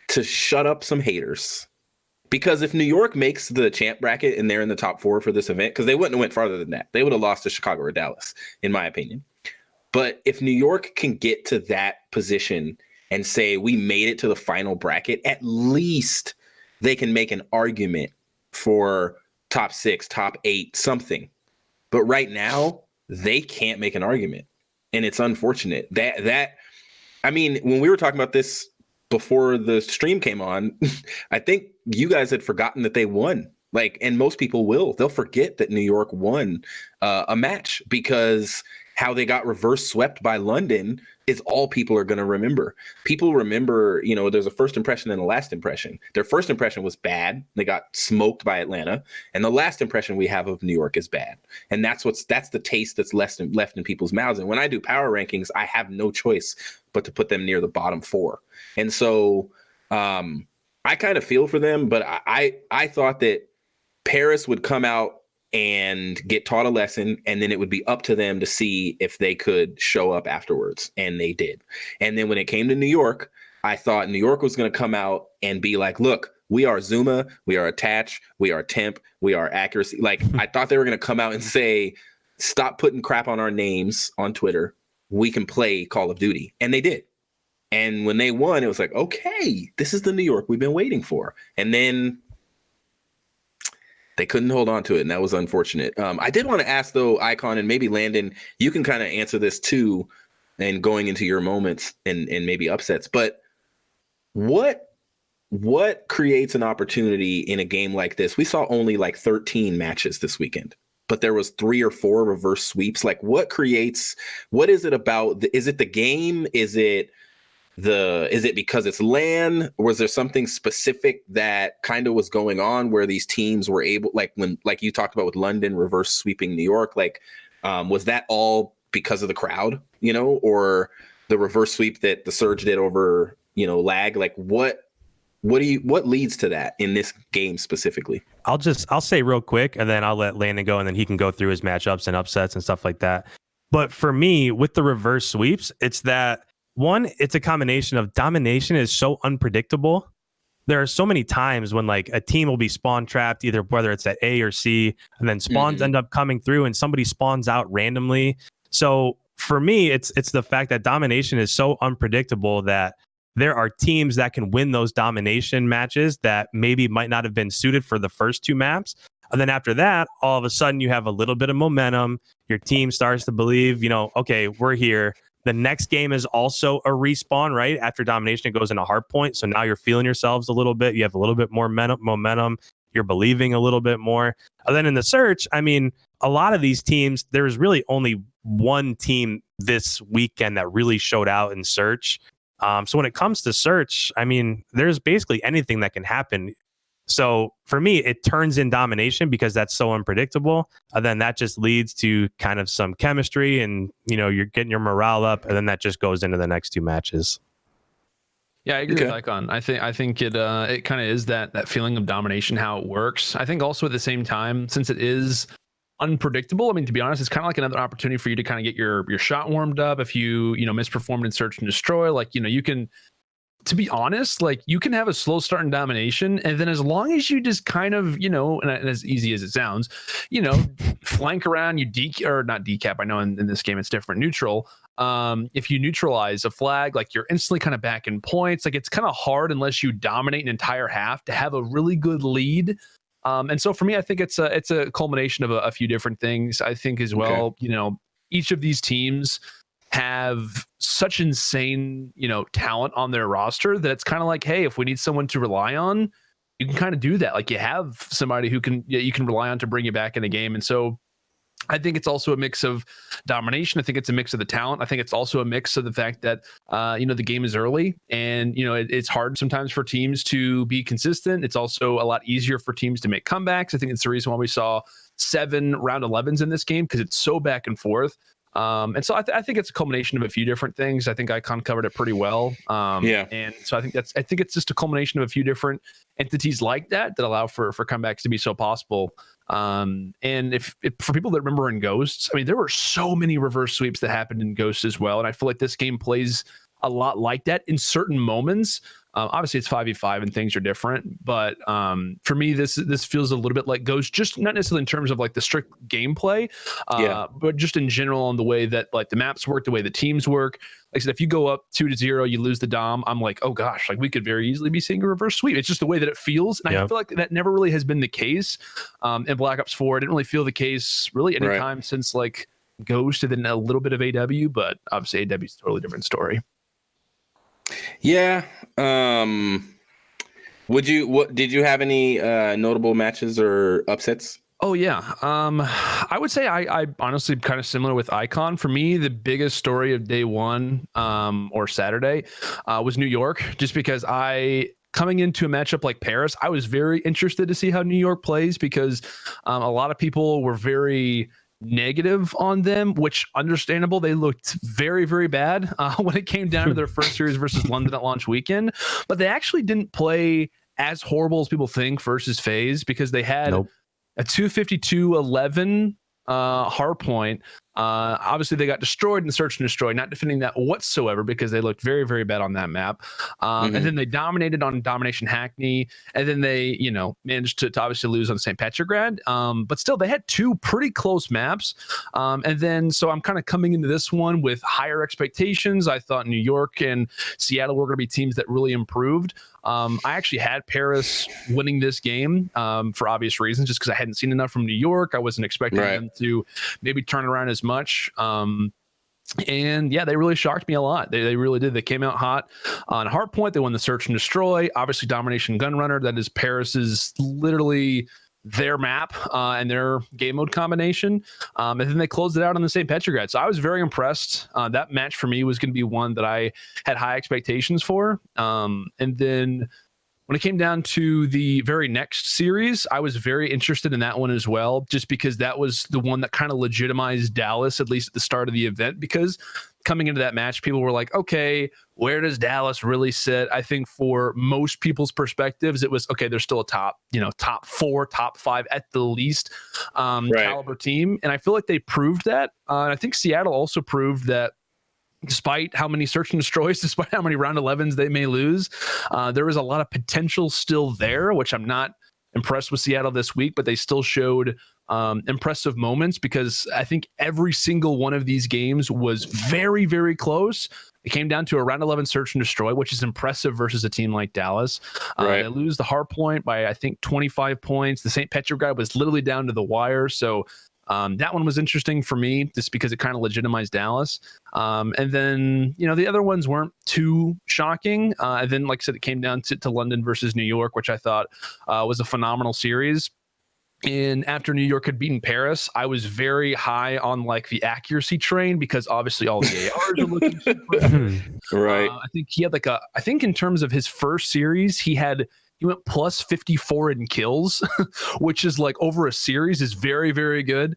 to shut up some haters, because if New York makes the champ bracket and they're in the top 4 for this event, because they wouldn't have went farther than that. They would have lost to Chicago or Dallas, in my opinion. But if New York can get to that position and say we made it to the final bracket, at least they can make an argument for top 6, top 8, something. But right now, they can't make an argument. And it's unfortunate that I mean, when we were talking about this before the stream came on, I think you guys had forgotten that they won. Like, and most people will. They'll forget that New York won a match, because how they got reverse swept by London is all people are going to remember. People remember, there's a first impression and a last impression. Their first impression was bad. They got smoked by Atlanta. And the last impression we have of New York is bad. And that's the taste that's left in people's mouths. And when I do power rankings, I have no choice but to put them near the bottom 4. And so I kind of feel for them, but I thought that Paris would come out and get taught a lesson, and then it would be up to them to see if they could show up afterwards. And they did. And then when it came to New York, I thought New York was going to come out and be like, look, we are Zuma, we are attach, we are temp, we are accuracy. Like, I thought they were going to come out and say, stop putting crap on our names on Twitter. We can play Call of Duty. And they did. And when they won, it was like, okay, this is the New York we've been waiting for. And then they couldn't hold on to it, and that was unfortunate. I did want to ask, though, Icon, and maybe Landon, you can kind of answer this too, and going into your moments and maybe upsets. But what creates an opportunity in a game like this? We saw only like 13 matches this weekend, but there was 3 or 4 reverse sweeps. Like, what is it about? Is it the game? Is it is it because it's LAN? Was there something specific that kind of was going on where these teams were able, like you talked about with London reverse sweeping New York, like was that all because of the crowd, or the reverse sweep that the Surge did over, lag? Like what leads to that in this game specifically? I'll say real quick, and then I'll let Landon go, and then he can go through his matchups and upsets and stuff like that. But for me, with the reverse sweeps, it's that one, it's a combination of domination is so unpredictable. There are so many times when like a team will be spawn trapped, either whether it's at A or C, and then spawns end up coming through and somebody spawns out randomly. So for me, it's the fact that domination is so unpredictable that there are teams that can win those domination matches that maybe might not have been suited for the first two maps. And then after that, all of a sudden you have a little bit of momentum. Your team starts to believe, okay, we're here. The next game is also a respawn, right? After domination, it goes into hard point. So now you're feeling yourselves a little bit. You have a little bit more momentum. You're believing a little bit more. And then in the search, I mean, a lot of these teams, there's really only one team this weekend that really showed out in search. So when it comes to search, I mean, there's basically anything that can happen. So for me, it turns in domination because that's so unpredictable. And then that just leads to kind of some chemistry and, you're getting your morale up. And then that just goes into the next two matches. Yeah, I agree with Icon. I think it kind of is that feeling of domination, how it works. I think also at the same time, since it is unpredictable, I mean, to be honest, it's kind of like another opportunity for you to kind of get your shot warmed up. If you misperformed in search and destroy, like, you can, to be honest, like you can have a slow start in domination, and then as long as you just kind of, and as easy as it sounds, flank around, you not decap. I know in this game it's different. Neutral. If you neutralize a flag, like you're instantly kind of back in points. Like it's kind of hard unless you dominate an entire half to have a really good lead. And so for me, I think it's a culmination of a few different things. I think as well, each of these teams have such insane, talent on their roster that it's kind of like, hey, if we need someone to rely on, you can kind of do that. Like you have somebody who you can rely on to bring you back in the game. And so I think it's also a mix of domination. I think it's a mix of the talent. I think it's also a mix of the fact that, the game is early and, it's hard sometimes for teams to be consistent. It's also a lot easier for teams to make comebacks. I think it's the reason why we saw 7 round 11s in this game, because it's so back and forth. And so I think it's a culmination of a few different things. I think Icon covered it pretty well. And so I think it's just a culmination of a few different entities like that allow for comebacks to be so possible. And if for people that remember in Ghosts, I mean, there were so many reverse sweeps that happened in Ghosts as well. And I feel like this game plays a lot like that in certain moments. Obviously, it's 5v5 and things are different, but for me, this feels a little bit like Ghost, just not necessarily in terms of like the strict gameplay, but just in general on the way that like the maps work, the way the teams work. Like I said, if you go up 2-0, you lose the dom. I'm like, oh gosh, like we could very easily be seeing a reverse sweep. It's just the way that it feels, and I feel like that never really has been the case in Black Ops 4. It didn't really feel the case really anytime since like Ghost and then a little bit of AW, but obviously AW is a totally different story. Yeah. Did you have any notable matches or upsets? Oh yeah. I would say I honestly kind of similar with Icon. For me, the biggest story of day one or Saturday was New York, just because coming into a matchup like Paris, I was very interested to see how New York plays, because a lot of people were very negative on them, which understandable. They looked very, very bad when it came down to their first series versus London at launch weekend, but they actually didn't play as horrible as people think versus FaZe, because they had a 252-11 hard point. Obviously they got destroyed in Search and Destroy, not defending that whatsoever because they looked very, very bad on that map. And then they dominated on Domination Hackney, and then they, managed to obviously lose on St. Petrograd. But still, they had 2 pretty close maps. And then, so I'm kind of coming into this one with higher expectations. I thought New York and Seattle were going to be teams that really improved. I actually had Paris winning this game for obvious reasons, just because I hadn't seen enough from New York. I wasn't expecting them to maybe turn around as much. And yeah, they really shocked me a lot. They really did. They came out hot on Hardpoint. They won the Search and Destroy. Obviously, Domination Gunrunner. That is Paris's literally their map and their game mode combination. And then they closed it out on the St. Petrograd. So I was very impressed. That match for me was going to be one that I had high expectations for. And then when it came down to the very next series, I was very interested in that one as well, just because that was the one that kind of legitimized Dallas, at least at the start of the event, because coming into that match, people were like, okay, where does Dallas really sit? I think for most people's perspectives, it was, okay, they're still a top 4, top 5 at the least caliber team. And I feel like they proved that. And I think Seattle also proved that despite how many search and destroys, despite how many round 11s they may lose, there is a lot of potential still there, which I'm not impressed with Seattle this week, but they still showed impressive moments, because I think every single one of these games was very, very close. It came down to a round 11 search and destroy, which is impressive versus a team like Dallas. They lose the hard point by, I think, 25 points. The St. Petrograd was literally down to the wire. So that one was interesting for me, just because it kind of legitimized Dallas. And then, the other ones weren't too shocking. And then, like I said, it came down to London versus New York, which I thought was a phenomenal series. And after New York had beaten Paris, I was very high on like the accuracy train, because obviously all the ARs are looking super good. Right. I think he had I think in terms of his first series, he went plus 54 in kills, which is like over a series is very, very good,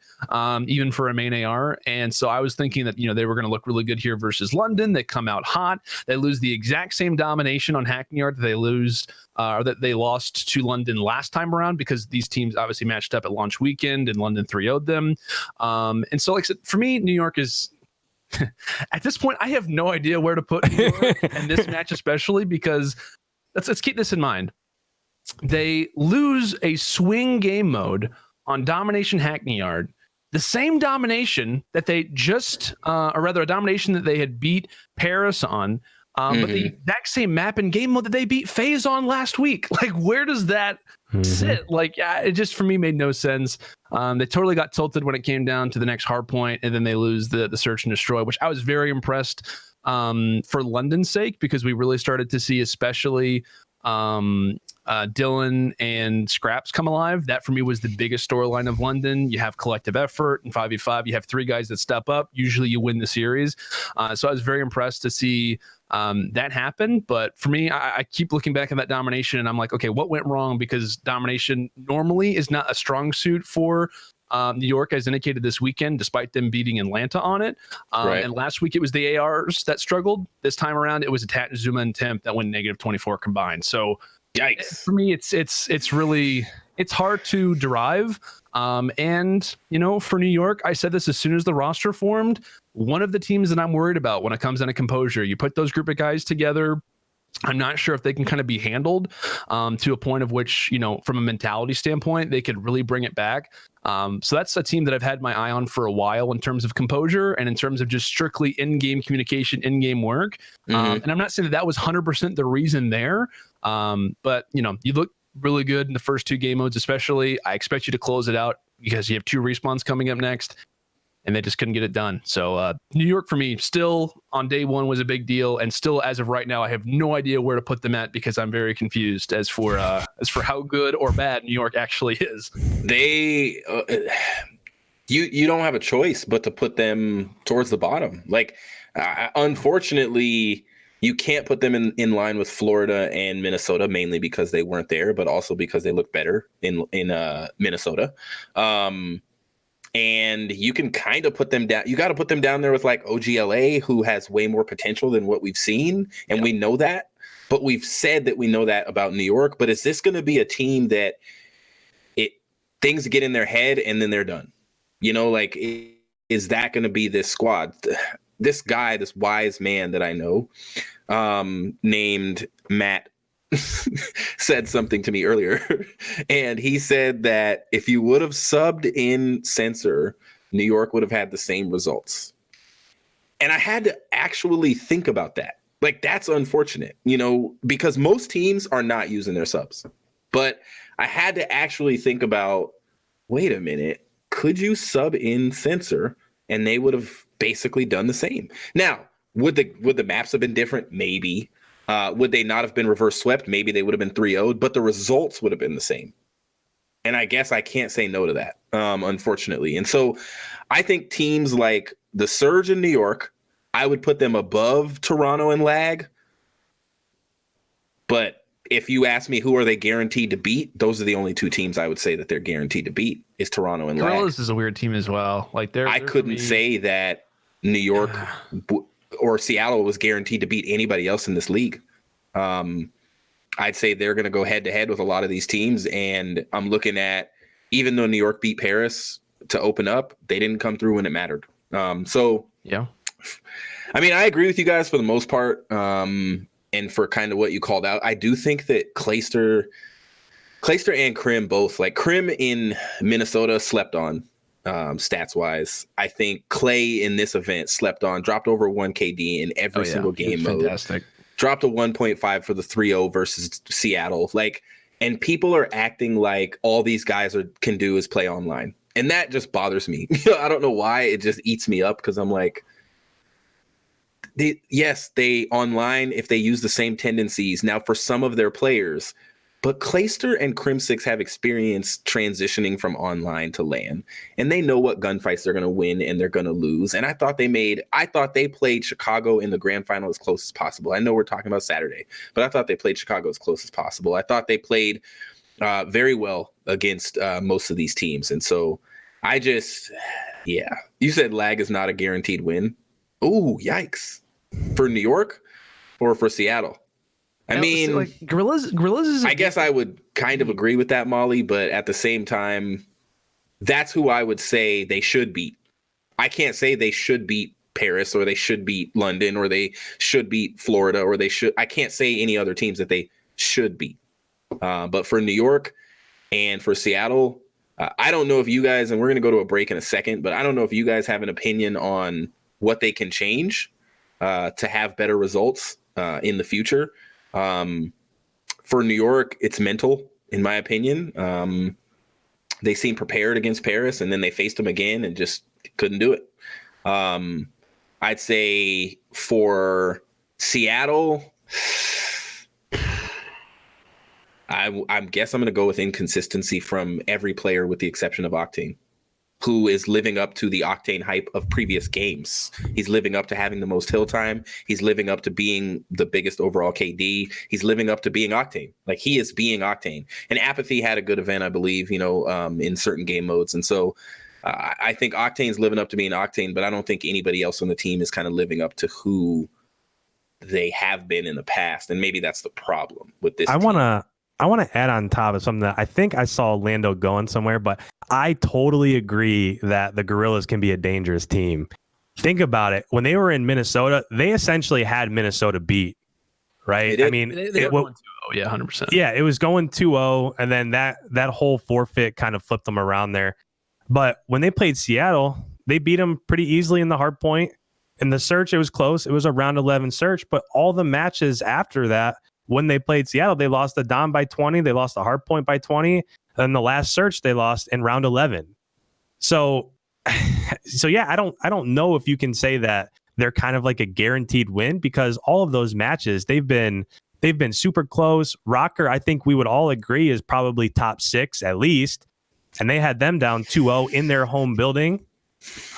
even for a main AR. And so I was thinking that, they were going to look really good here versus London. They come out hot. They lose the exact same domination on Hacking Yard that they lost to London last time around, because these teams obviously matched up at launch weekend and London 3-0'd them. And so, like I said, for me, New York is... at this point, I have no idea where to put New York in this match, especially because let's keep this in mind. They lose a swing game mode on Domination Hackney Yard, the same domination that they a domination that they had beat Paris on, but the exact same map and game mode that they beat FaZe on last week. Like, where does that sit? Like, it just for me made no sense. They totally got tilted when it came down to the next hard point, and then they lose the search and destroy, which I was very impressed for London's sake, because we really started to see, especially Dylan and Scraps come alive. That for me was the biggest storyline of London. You have collective effort and 5v5. You have 3 guys that step up. Usually you win the series. So I was very impressed to see that happen. But for me, I keep looking back at that domination and I'm like, okay, what went wrong? Because domination normally is not a strong suit for New York, as indicated this weekend, despite them beating Atlanta on it. And last week it was the ARs that struggled. This time around, it was Atat, Zuma, and Temp that went negative 24 combined. So yikes. For me, it's really hard to derive. And for New York, I said this as soon as the roster formed, one of the teams that I'm worried about when it comes down to composure. You put those group of guys together, I'm not sure if they can kind of be handled to a point of which, from a mentality standpoint, they could really bring it back. So that's a team that I've had my eye on for a while in terms of composure and in terms of just strictly in-game communication, in-game work. And I'm not saying that was 100% the reason there. But, you look really good in the first 2 game modes, especially. I expect you to close it out because you have 2 respawns coming up next. And they just couldn't get it done. So New York for me still on day 1 was a big deal, and still as of right now I have no idea where to put them at, because I'm very confused as for how good or bad New York actually is. They you don't have a choice but to put them towards the bottom. Like unfortunately, you can't put them in line with Florida and Minnesota, mainly because they weren't there, but also because they look better in Minnesota. And you can kind of put them down. You got to put them down there with like OGLA, who has way more potential than what we've seen. And we know that, but we've said that we know that about New York. But is this going to be a team that things get in their head and then they're done? Is that going to be this squad? This guy, this wise man that I know, named Matt, said something to me earlier, and he said that if you would have subbed in Censor, New York would have had the same results. And I had to actually think about that. Like, that's unfortunate, because most teams are not using their subs. But I had to actually think about, wait a minute, could you sub in Censor and they would have basically done the same? Now, would the maps have been different? Maybe. Would they not have been reverse swept? Maybe they would have been 3-0'd, but the results would have been the same. And I guess I can't say no to that, unfortunately. And so I think teams like the Surge in New York, I would put them above Toronto and Lag. But if you ask me who are they guaranteed to beat, those are the only two teams I would say that they're guaranteed to beat is Toronto and Lag. Gorillas is a weird team as well. Like I couldn't say that New York or Seattle was guaranteed to beat anybody else in this league. I'd say they're going to go head to head with a lot of these teams. And I'm looking at, even though New York beat Paris to open up, they didn't come through when it mattered. So, yeah, I mean, I agree with you guys for the most part. And for kind of what you called out, I do think that Clayster and Krim both, like Krim in Minnesota slept on stats wise. I think Clay in this event slept on, dropped over 1 KD in every single game mode. Fantastic. Dropped a 1.5 for the 3-0 versus Seattle. Like, and people are acting like all these guys can do is play online. And that just bothers me. I don't know why. It just eats me up because I'm like, they online, if they use the same tendencies now for some of their players, but Clayster and Crimsix have experience transitioning from online to LAN, and they know what gunfights they're going to win and they're going to lose. And I thought they played Chicago in the grand final as close as possible. I know we're talking about Saturday, but I thought they played Chicago as close as possible. I thought they played very well against most of these teams. And so you said Lag is not a guaranteed win. Ooh, yikes. For New York or for Seattle? I mean, like Gorillas is. I guess I would kind of agree with that, Molly, but at the same time, that's who I would say they should beat. I can't say they should beat Paris or they should beat London or they should beat Florida or I can't say any other teams that they should beat. But for New York and for Seattle, I don't know if you guys, and we're going to go to a break in a second, but I don't know if you guys have an opinion on what they can change to have better results in the future. For New York, it's mental, in my opinion. They seemed prepared against Paris, and then they faced them again and just couldn't do it. I'd say for Seattle, I guess I'm going to go with inconsistency from every player with the exception of Octane, who is living up to the Octane hype of previous games. He's living up to having the most hill time. He's living up to being the biggest overall KD. He's living up to being Octane. Like, he is being Octane. And Apathy had a good event, I believe, in certain game modes. And so I think Octane's living up to being Octane, but I don't think anybody else on the team is kind of living up to who they have been in the past. And maybe that's the problem with this team. I want to add on top of something that I think I saw Lando going somewhere, but I totally agree that the Gorillas can be a dangerous team. Think about it. When they were in Minnesota, they essentially had Minnesota beat, right? I mean, they were going 2-0. Yeah, 100%. Yeah, it was going 2-0, and then that whole forfeit kind of flipped them around there. But when they played Seattle, they beat them pretty easily in the hard point. In the search, it was close. It was a round 11 search, but all the matches after that, when they played Seattle, they lost the Dom by 20. They lost the hard point by 20. And the last search they lost in round 11. So yeah, I don't know if you can say that they're kind of like a guaranteed win, because all of those matches, they've been super close. Rocker, I think we would all agree, is probably top 6 at least. And they had them down 2-0 in their home building.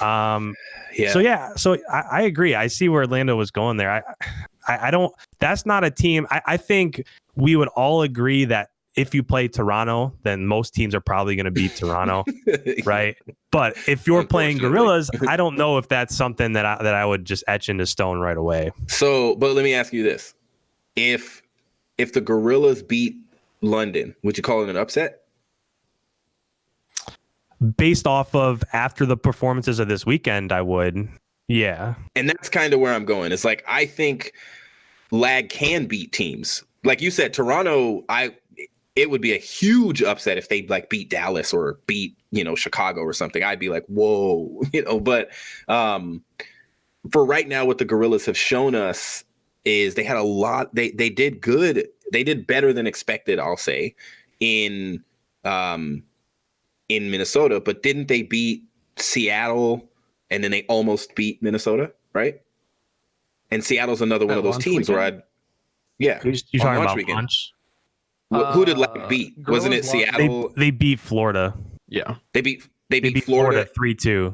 Yeah. So I agree. I see where Orlando was going there. I don't, that's not a team. I think we would all agree that if you play Toronto, then most teams are probably going to beat Toronto, right? But if you're playing Gorillas, I don't know if that's something that I would just etch into stone right away. So, but let me ask you this. If the Gorillas beat London, would you call it an upset? Based off of after the performances of this weekend, I would. Yeah. And that's kind of where I'm going. It's like, I think Lag can beat teams. Like you said, Toronto, it would be a huge upset if they like beat Dallas or beat, Chicago or something. I'd be like, whoa, but for right now, what the Gorillas have shown us is they had a lot, they did good. They did better than expected, I'll say, in Minnesota, but didn't they beat Seattle and then they almost beat Minnesota, right? And Seattle's another one of those teams weekend? You're talking about launch? Who did Lake beat? Wasn't it Seattle? They beat Florida. Yeah. They beat Florida 3-2.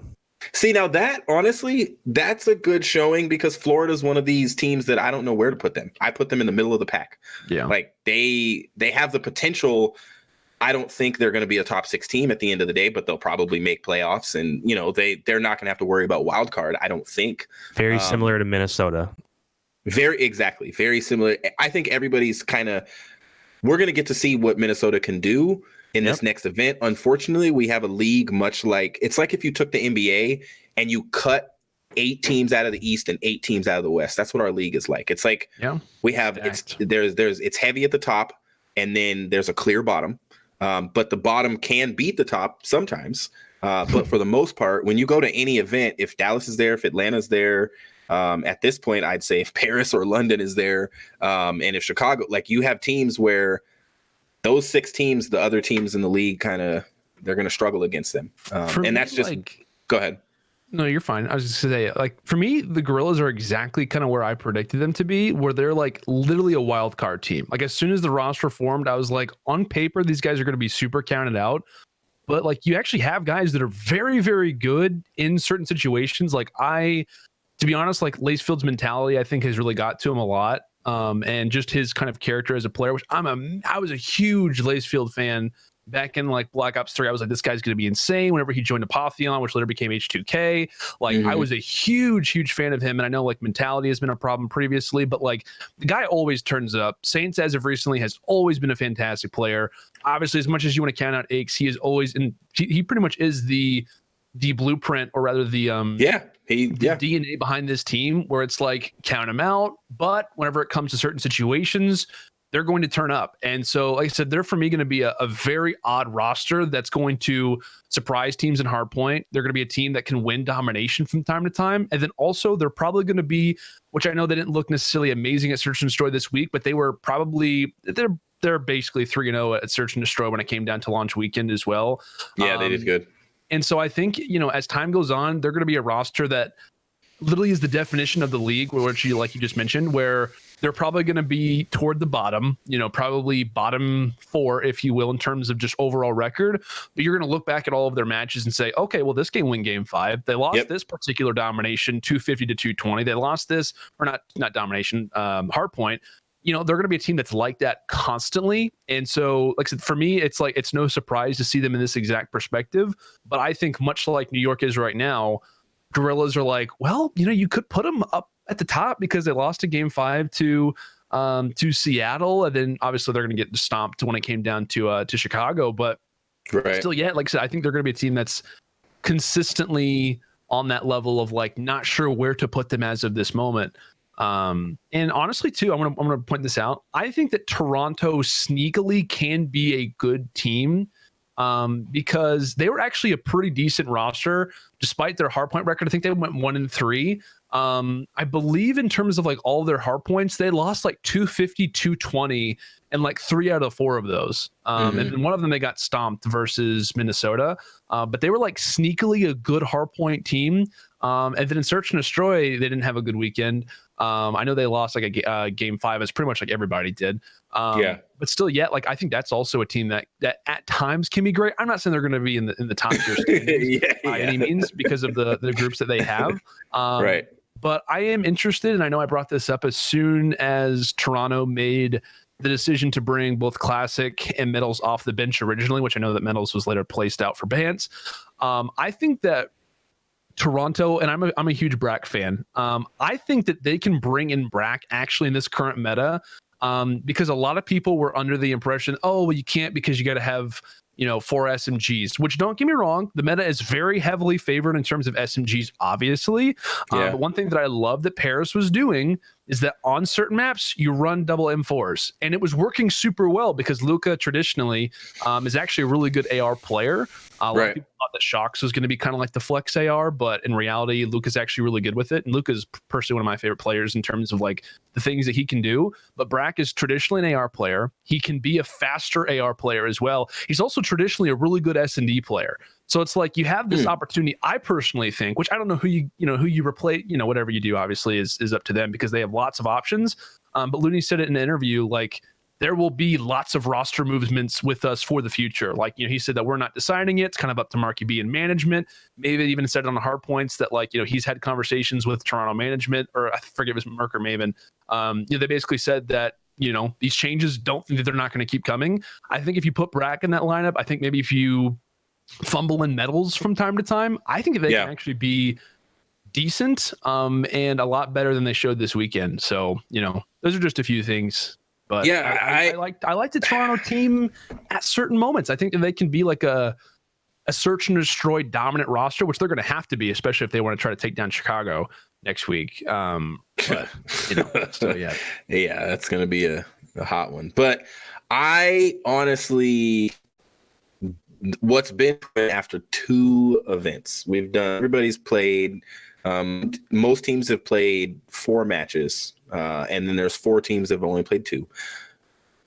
See, now that, honestly, that's a good showing because Florida's one of these teams that I don't know where to put them. I put them in the middle of the pack. Yeah. Like, they have the potential. I don't think they're going to be a top 6 team at the end of the day, but they'll probably make playoffs. And, they're not going to have to worry about wild card, I don't think. Very similar to Minnesota. Very similar. I think everybody's we're going to get to see what Minnesota can do in this next event. Unfortunately, we have a league it's like if you took the NBA and you cut 8 teams out of the East and 8 teams out of the West. That's what our league is like. It's like we have it's heavy at the top and then there's a clear bottom. But the bottom can beat the top sometimes. But for the most part, when you go to any event, if Dallas is there, if Atlanta's there, at this point, I'd say if Paris or London is there, and if Chicago, you have teams where those 6 teams, the other teams in the league, they're going to struggle against them. And that's just go ahead. No, you're fine. I was just going to say, for me, the Gorillas are exactly kind of where I predicted them to be, where they're literally a wild card team. As soon as the roster formed, I was like, on paper, these guys are going to be super counted out. But you actually have guys that are very, very good in certain situations. To be honest, Lacefield's mentality, I think, has really got to him a lot. And just his kind of character as a player, which I was a huge Lacefield fan back in Black Ops 3. I was like, this guy's going to be insane. Whenever he joined Apotheon, which later became H2K, I was a huge fan of him. And I know mentality has been a problem previously, but the guy always turns up. Saints, as of recently, has always been a fantastic player. Obviously, as much as you want to count out Aches, he is always he pretty much is the blueprint, or rather the DNA behind this team, where it's count him out, but whenever it comes to certain situations, they're going to turn up. And so, like I said, they're for me going to be a very odd roster that's going to surprise teams in hardpoint. They're going to be a team that can win domination from time to time. And then also they're probably going to be, which I know they didn't look necessarily amazing at Search and Destroy this week, but they were probably, they're basically 3-0 at Search and Destroy when it came down to launch weekend as well. Yeah, they did good. And so I think, as time goes on, they're going to be a roster that literally is the definition of the league, which you just mentioned, where they're probably going to be toward the bottom, probably bottom 4, if you will, in terms of just overall record. But you're going to look back at all of their matches and say, okay, well, this game win game 5. They lost this particular domination 250 to 220. They lost this, or not domination, hardpoint. They're going to be a team that's like that constantly. And so, like I said, for me, it's no surprise to see them in this exact perspective. But I think much like New York is right now, Gorillas are well, you could put them up at the top because they lost a game 5 to Seattle. And then obviously they're going to get stomped when it came down to Chicago. But still, like I said, I think they're going to be a team that's consistently on that level of not sure where to put them as of this moment. And honestly, too, I'm gonna point this out. I think that Toronto sneakily can be a good team, because they were actually a pretty decent roster despite their hardpoint record. I think they went 1-3. I believe in terms of all of their hardpoints, they lost 250, 220, and 3 out of 4 of those. And then one of them they got stomped versus Minnesota. But they were sneakily a good hardpoint team. And then in Search and Destroy, they didn't have a good weekend. I know they lost a game 5, as pretty much everybody did. But still, I think that's also a team that at times can be great. I'm not saying they're going to be in the top tier standings by any means because of the groups that they have. Right. But I am interested, and I know I brought this up as soon as Toronto made the decision to bring both Classic and Metals off the bench originally, which I know that Metals was later placed out for bans. I think that Toronto, and I'm a huge Brack fan. I think that they can bring in Brack actually in this current meta, because a lot of people were under the impression, oh, well, you can't because you got to have 4 SMGs, which, don't get me wrong, the meta is very heavily favored in terms of SMGs, obviously. But one thing that I love that Paris was doing is that on certain maps, you run double M4s. And it was working super well because Luca traditionally is actually a really good AR player. A lot of people thought that Shox was going to be kind of like the flex AR, but in reality, Luca's actually really good with it. And Luca's personally one of my favorite players in terms of the things that he can do. But Brack is traditionally an AR player. He can be a faster AR player as well. He's also traditionally a really good S&D player. So it's you have this opportunity, I personally think, which I don't know who you replace, whatever you do, obviously is up to them because they have lots of options. But Looney said it in an interview, there will be lots of roster movements with us for the future. Like, he said that we're not deciding it. It's kind of up to Marky B and management. Maybe even said on the hard points that, like, he's had conversations with Toronto management, or I forget if it was Merck or Maven. They basically said that, these changes don't think that they're not going to keep coming. I think if you put Brack in that lineup, I think maybe if you fumble in medals from time to time, I think they can actually be decent and a lot better than they showed this weekend. So, those are just a few things. But I like the Toronto team at certain moments. I think that they can be like a search and destroy dominant roster, which they're going to have to be, especially if they want to try to take down Chicago next week. But still, yeah, that's going to be a hot one. But I honestly, what's been after 2 events, everybody's played. Most teams have played 4 matches, and then there's 4 teams that have only played 2.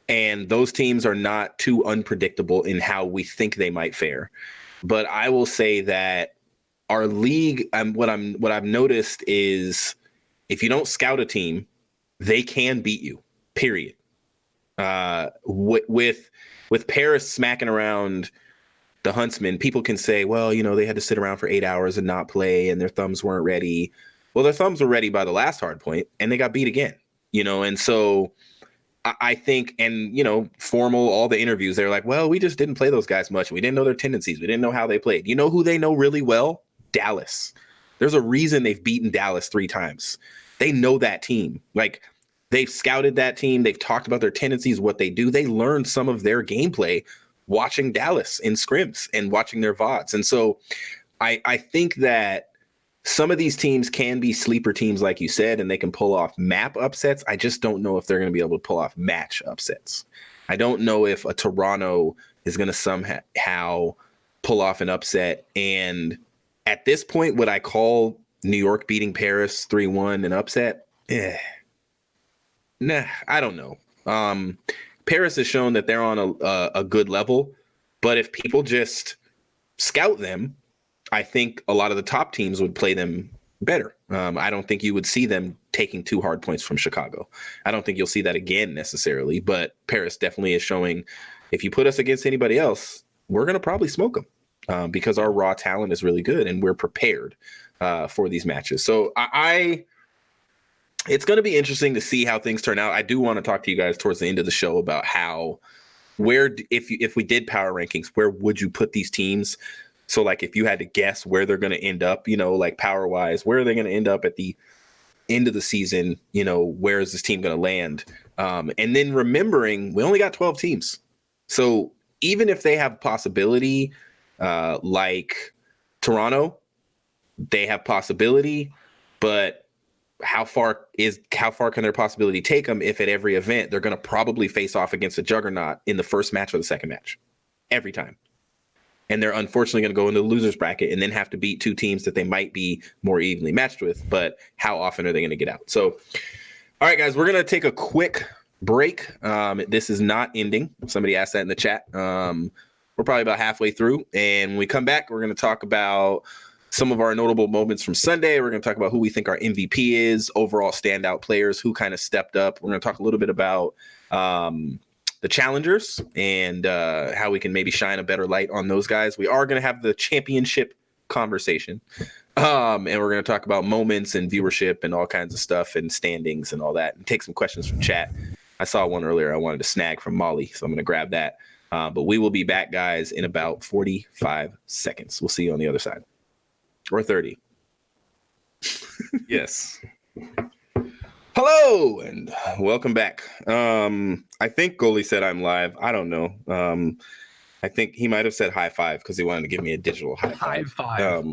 And those teams are not too unpredictable in how we think they might fare. But I will say that our league, what I've noticed is if you don't scout a team, they can beat you, period. With Paris smacking around the Huntsmen, people can say, well, they had to sit around for 8 hours and not play and their thumbs weren't ready. Well, their thumbs were ready by the last hard point and they got beat again, and so I think, and, Formal, all the interviews, they're like, well, we just didn't play those guys much. We didn't know their tendencies. We didn't know how they played. You know who they know really well? Dallas. There's a reason they've beaten Dallas 3 times. They know that team. Like, they've scouted that team. They've talked about their tendencies, what they do. They learned some of their gameplay watching Dallas in scrims and watching their VODs. And so I think that some of these teams can be sleeper teams, like you said, and they can pull off map upsets. I just don't know if they're going to be able to pull off match upsets. I don't know if a Toronto is going to somehow pull off an upset. And at this point, would I call New York beating Paris 3-1 an upset? Nah, I don't know. Paris has shown that they're on a good level, but if people just scout them, I think a lot of the top teams would play them better. I don't think you would see them taking 2 hard points from Chicago. I don't think you'll see that again necessarily, but Paris definitely is showing if you put us against anybody else, we're going to probably smoke them because our raw talent is really good and we're prepared for these matches. So it's going to be interesting to see how things turn out. I do want to talk to you guys towards the end of the show about if we did power rankings, where would you put these teams? So, like, if you had to guess where they're going to end up, like power wise, where are they going to end up at the end of the season? Where is this team going to land? And then remembering we only got 12 teams. So even if they have possibility, like Toronto, they have possibility, but how far can their possibility take them if at every event they're going to probably face off against a juggernaut in the first match or the second match every time? And they're unfortunately going to go into the loser's bracket and then have to beat 2 teams that they might be more evenly matched with. But how often are they going to get out? So, all right, guys, we're going to take a quick break. This is not ending. Somebody asked that in the chat. We're probably about halfway through. And when we come back, we're going to talk about some of our notable moments from Sunday. We're going to talk about who we think our MVP is, overall standout players, who kind of stepped up. We're going to talk a little bit about the challengers and how we can maybe shine a better light on those guys. We are going to have the championship conversation. And we're going to talk about moments and viewership and all kinds of stuff and standings and all that, and take some questions from chat. I saw one earlier I wanted to snag from Molly, so I'm going to grab that. But we will be back, guys, in about 45 seconds. We'll see you on the other side. Or 30. Yes. Hello and welcome back. I think Goalie said I'm live. I don't know. I think he might have said high five because he wanted to give me a digital high five.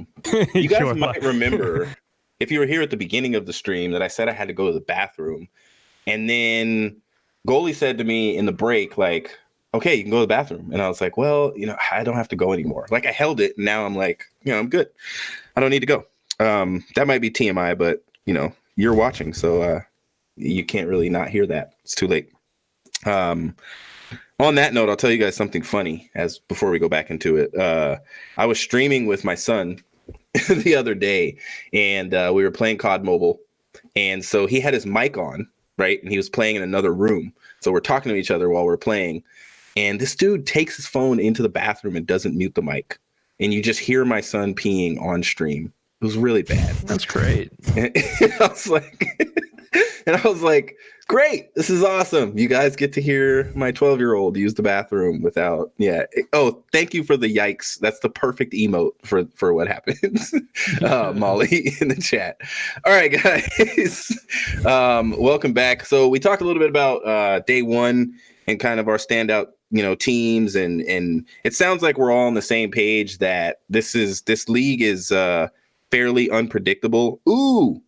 You guys might remember, if you were here at the beginning of the stream, that I said I had to go to the bathroom. And then Goalie said to me in the break, like, okay, you can go to the bathroom. And I was like, well, I don't have to go anymore. Like, I held it. And now I'm like, I'm good. I don't need to go. That might be TMI, but, you're watching. So you can't really not hear that. It's too late. On that note, I'll tell you guys something funny before we go back into it. I was streaming with my son the other day, and we were playing COD Mobile. And so he had his mic on, right? And he was playing in another room. So we're talking to each other while we're playing. And this dude takes his phone into the bathroom and doesn't mute the mic. And you just hear my son peeing on stream. It was really bad. That's great. And I was like, great. This is awesome. You guys get to hear my 12-year-old use the bathroom without. Yeah. Oh, thank you for the yikes. That's the perfect emote for what happens. Molly in the chat. All right, guys. Welcome back. So we talked a little bit about day one and kind of our standout, teams. And it sounds like we're all on the same page that this league is fairly unpredictable. Ooh.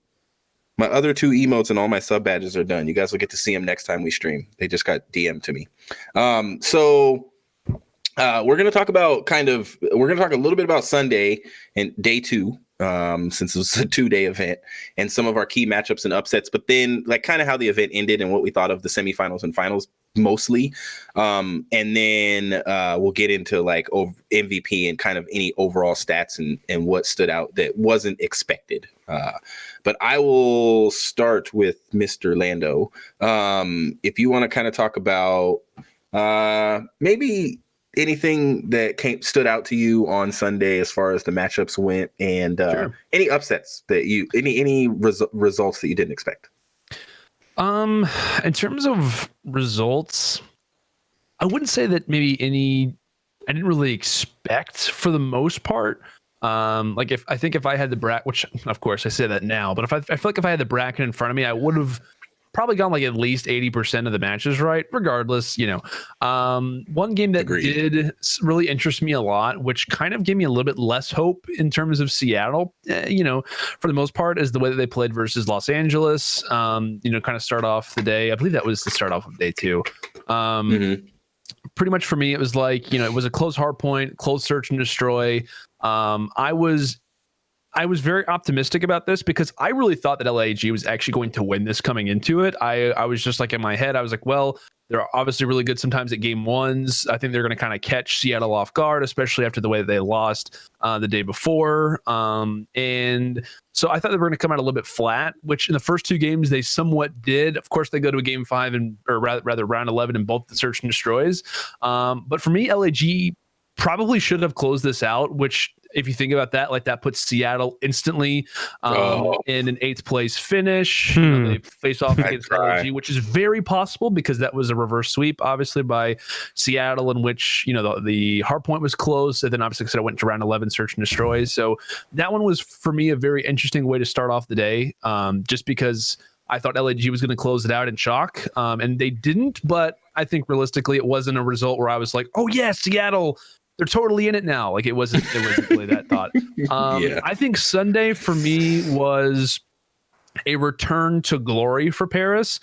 My other 2 emotes and all my sub badges are done. You guys will get to see them next time we stream. They just got DM'd to me. So we're going to talk a little bit about Sunday and day 2, since it was a 2-day event, and some of our key matchups and upsets, but then like kind of how the event ended and what we thought of the semifinals and finals mostly. And then we'll get into like MVP and kind of any overall stats and what stood out that wasn't expected. But I will start with Mr. Lando. If you want to kind of talk about maybe anything that stood out to you on Sunday as far as the matchups went, and Sure. any upsets that any results that you didn't expect. In terms of results, I wouldn't say that maybe I didn't really expect for the most part. Like if I had the bracket, which of course I say that now, but I feel like if I had the bracket in front of me, I would have probably gone like at least 80% of the matches right. Regardless, one game that Agreed. did really interest me a lot, which kind of gave me a little bit less hope in terms of Seattle, for the most part, is the way that they played versus Los Angeles. Kind of start off the day. I believe that was the start off of day 2. Pretty much for me, it was like, it was a close hard point, close search and destroy. I was very optimistic about this because I really thought that LAG was actually going to win this coming into it. I was just like in my head, I was like, well, they're obviously really good sometimes at game ones. I think they're going to kind of catch Seattle off guard, especially after the way that they lost the day before. And so I thought they were going to come out a little bit flat, which in the first 2 games they somewhat did. Of course, they go to a game 5 or rather round 11 in both the search and destroys. But for me, LAG probably should have closed this out, which if you think about that, like that puts Seattle instantly in an 8th place finish. They face off against LAG, which is very possible because that was a reverse sweep, obviously, by Seattle, in which, the hard point was close. And then obviously, because I went to round 11 search and destroy. So that one was, for me, a very interesting way to start off the day, just because I thought LAG was going to close it out in shock. And they didn't. But I think realistically, it wasn't a result where I was like, oh, yeah, Seattle, they're totally in it now. Like it wasn't really that thought. I think Sunday for me was a return to glory for Paris.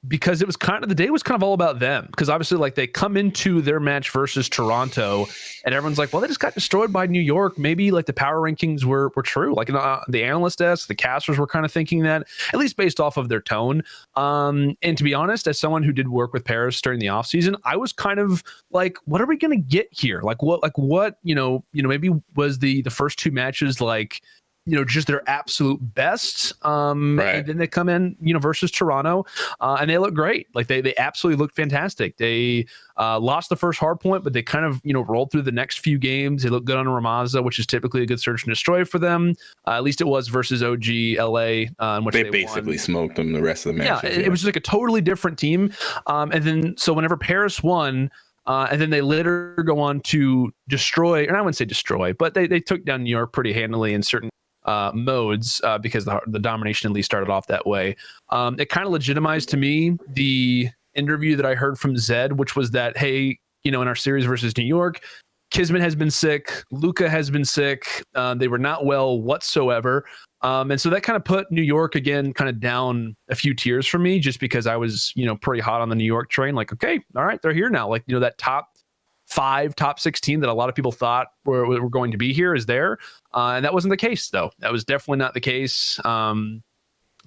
Because it was the day was kind of all about them. Because obviously, like they come into their match versus Toronto, and everyone's like, well, they just got destroyed by New York. Maybe like the power rankings were true. Like the analyst desks, the casters were kind of thinking that, at least based off of their tone. And to be honest, as someone who did work with Paris during the offseason, I was kind of like, what are we gonna get here? Like what, maybe was the first 2 matches like, just their absolute best. And then they come in, versus Toronto, and they look great. Like they absolutely look fantastic. They lost the first hard point, but they kind of, rolled through the next few games. They look good on Ramaza, which is typically a good search and destroy for them. At least it was versus OG LA, in which they basically won. Smoked them the rest of the match. Yeah, it was just like a totally different team. And then, so whenever Paris won, and then they later go on to destroy, and I wouldn't say destroy, but they took down New York pretty handily in certain modes, because the domination at least started off that way. It kind of legitimized to me the interview that I heard from Zed, which was that, hey, in our series versus New York, Kismet has been sick, Luka has been sick, they were not well whatsoever. And so that kind of put New York again kind of down a few tiers for me, just because I was, pretty hot on the New York train. Like, okay, all right, they're here now. Like, that top 5, top 16 that a lot of people thought were going to be here is there. And that wasn't the case, though. That was definitely not the case.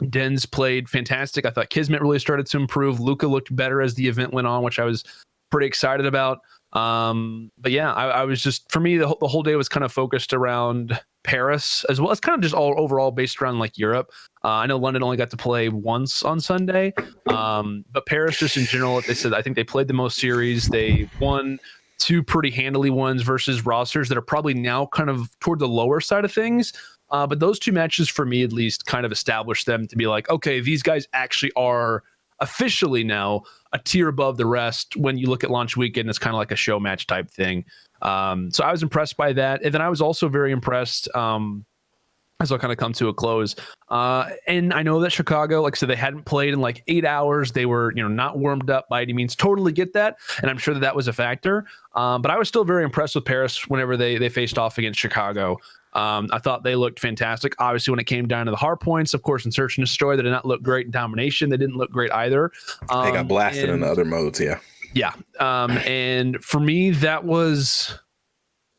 Dens played fantastic. I thought Kismet really started to improve. Luka looked better as the event went on, which I was pretty excited about. But yeah, I was just, for me, the whole day was kind of focused around Paris, as well as kind of just all overall based around like Europe. I know London only got to play once on Sunday, but Paris just in general, they said I think they played the most series. They won 2 pretty handily ones versus rosters that are probably now kind of toward the lower side of things. But those 2 matches, for me at least, kind of established them to be like, okay, these guys actually are officially now a tier above the rest. When you look at launch weekend, it's kind of like a show match type thing. So I was impressed by that. And then I was also very impressed, as I'll kind of come to a close. And I know that Chicago, like I said, they hadn't played in like 8 hours. They were, not warmed up by any means. Totally get that. And I'm sure that was a factor. But I was still very impressed with Paris whenever they faced off against Chicago. I thought they looked fantastic. Obviously, when it came down to the hard points, of course, in Search and Destroy, they did not look great in Domination. They didn't look great either. They got blasted in the other modes, yeah. Yeah. And for me, that was,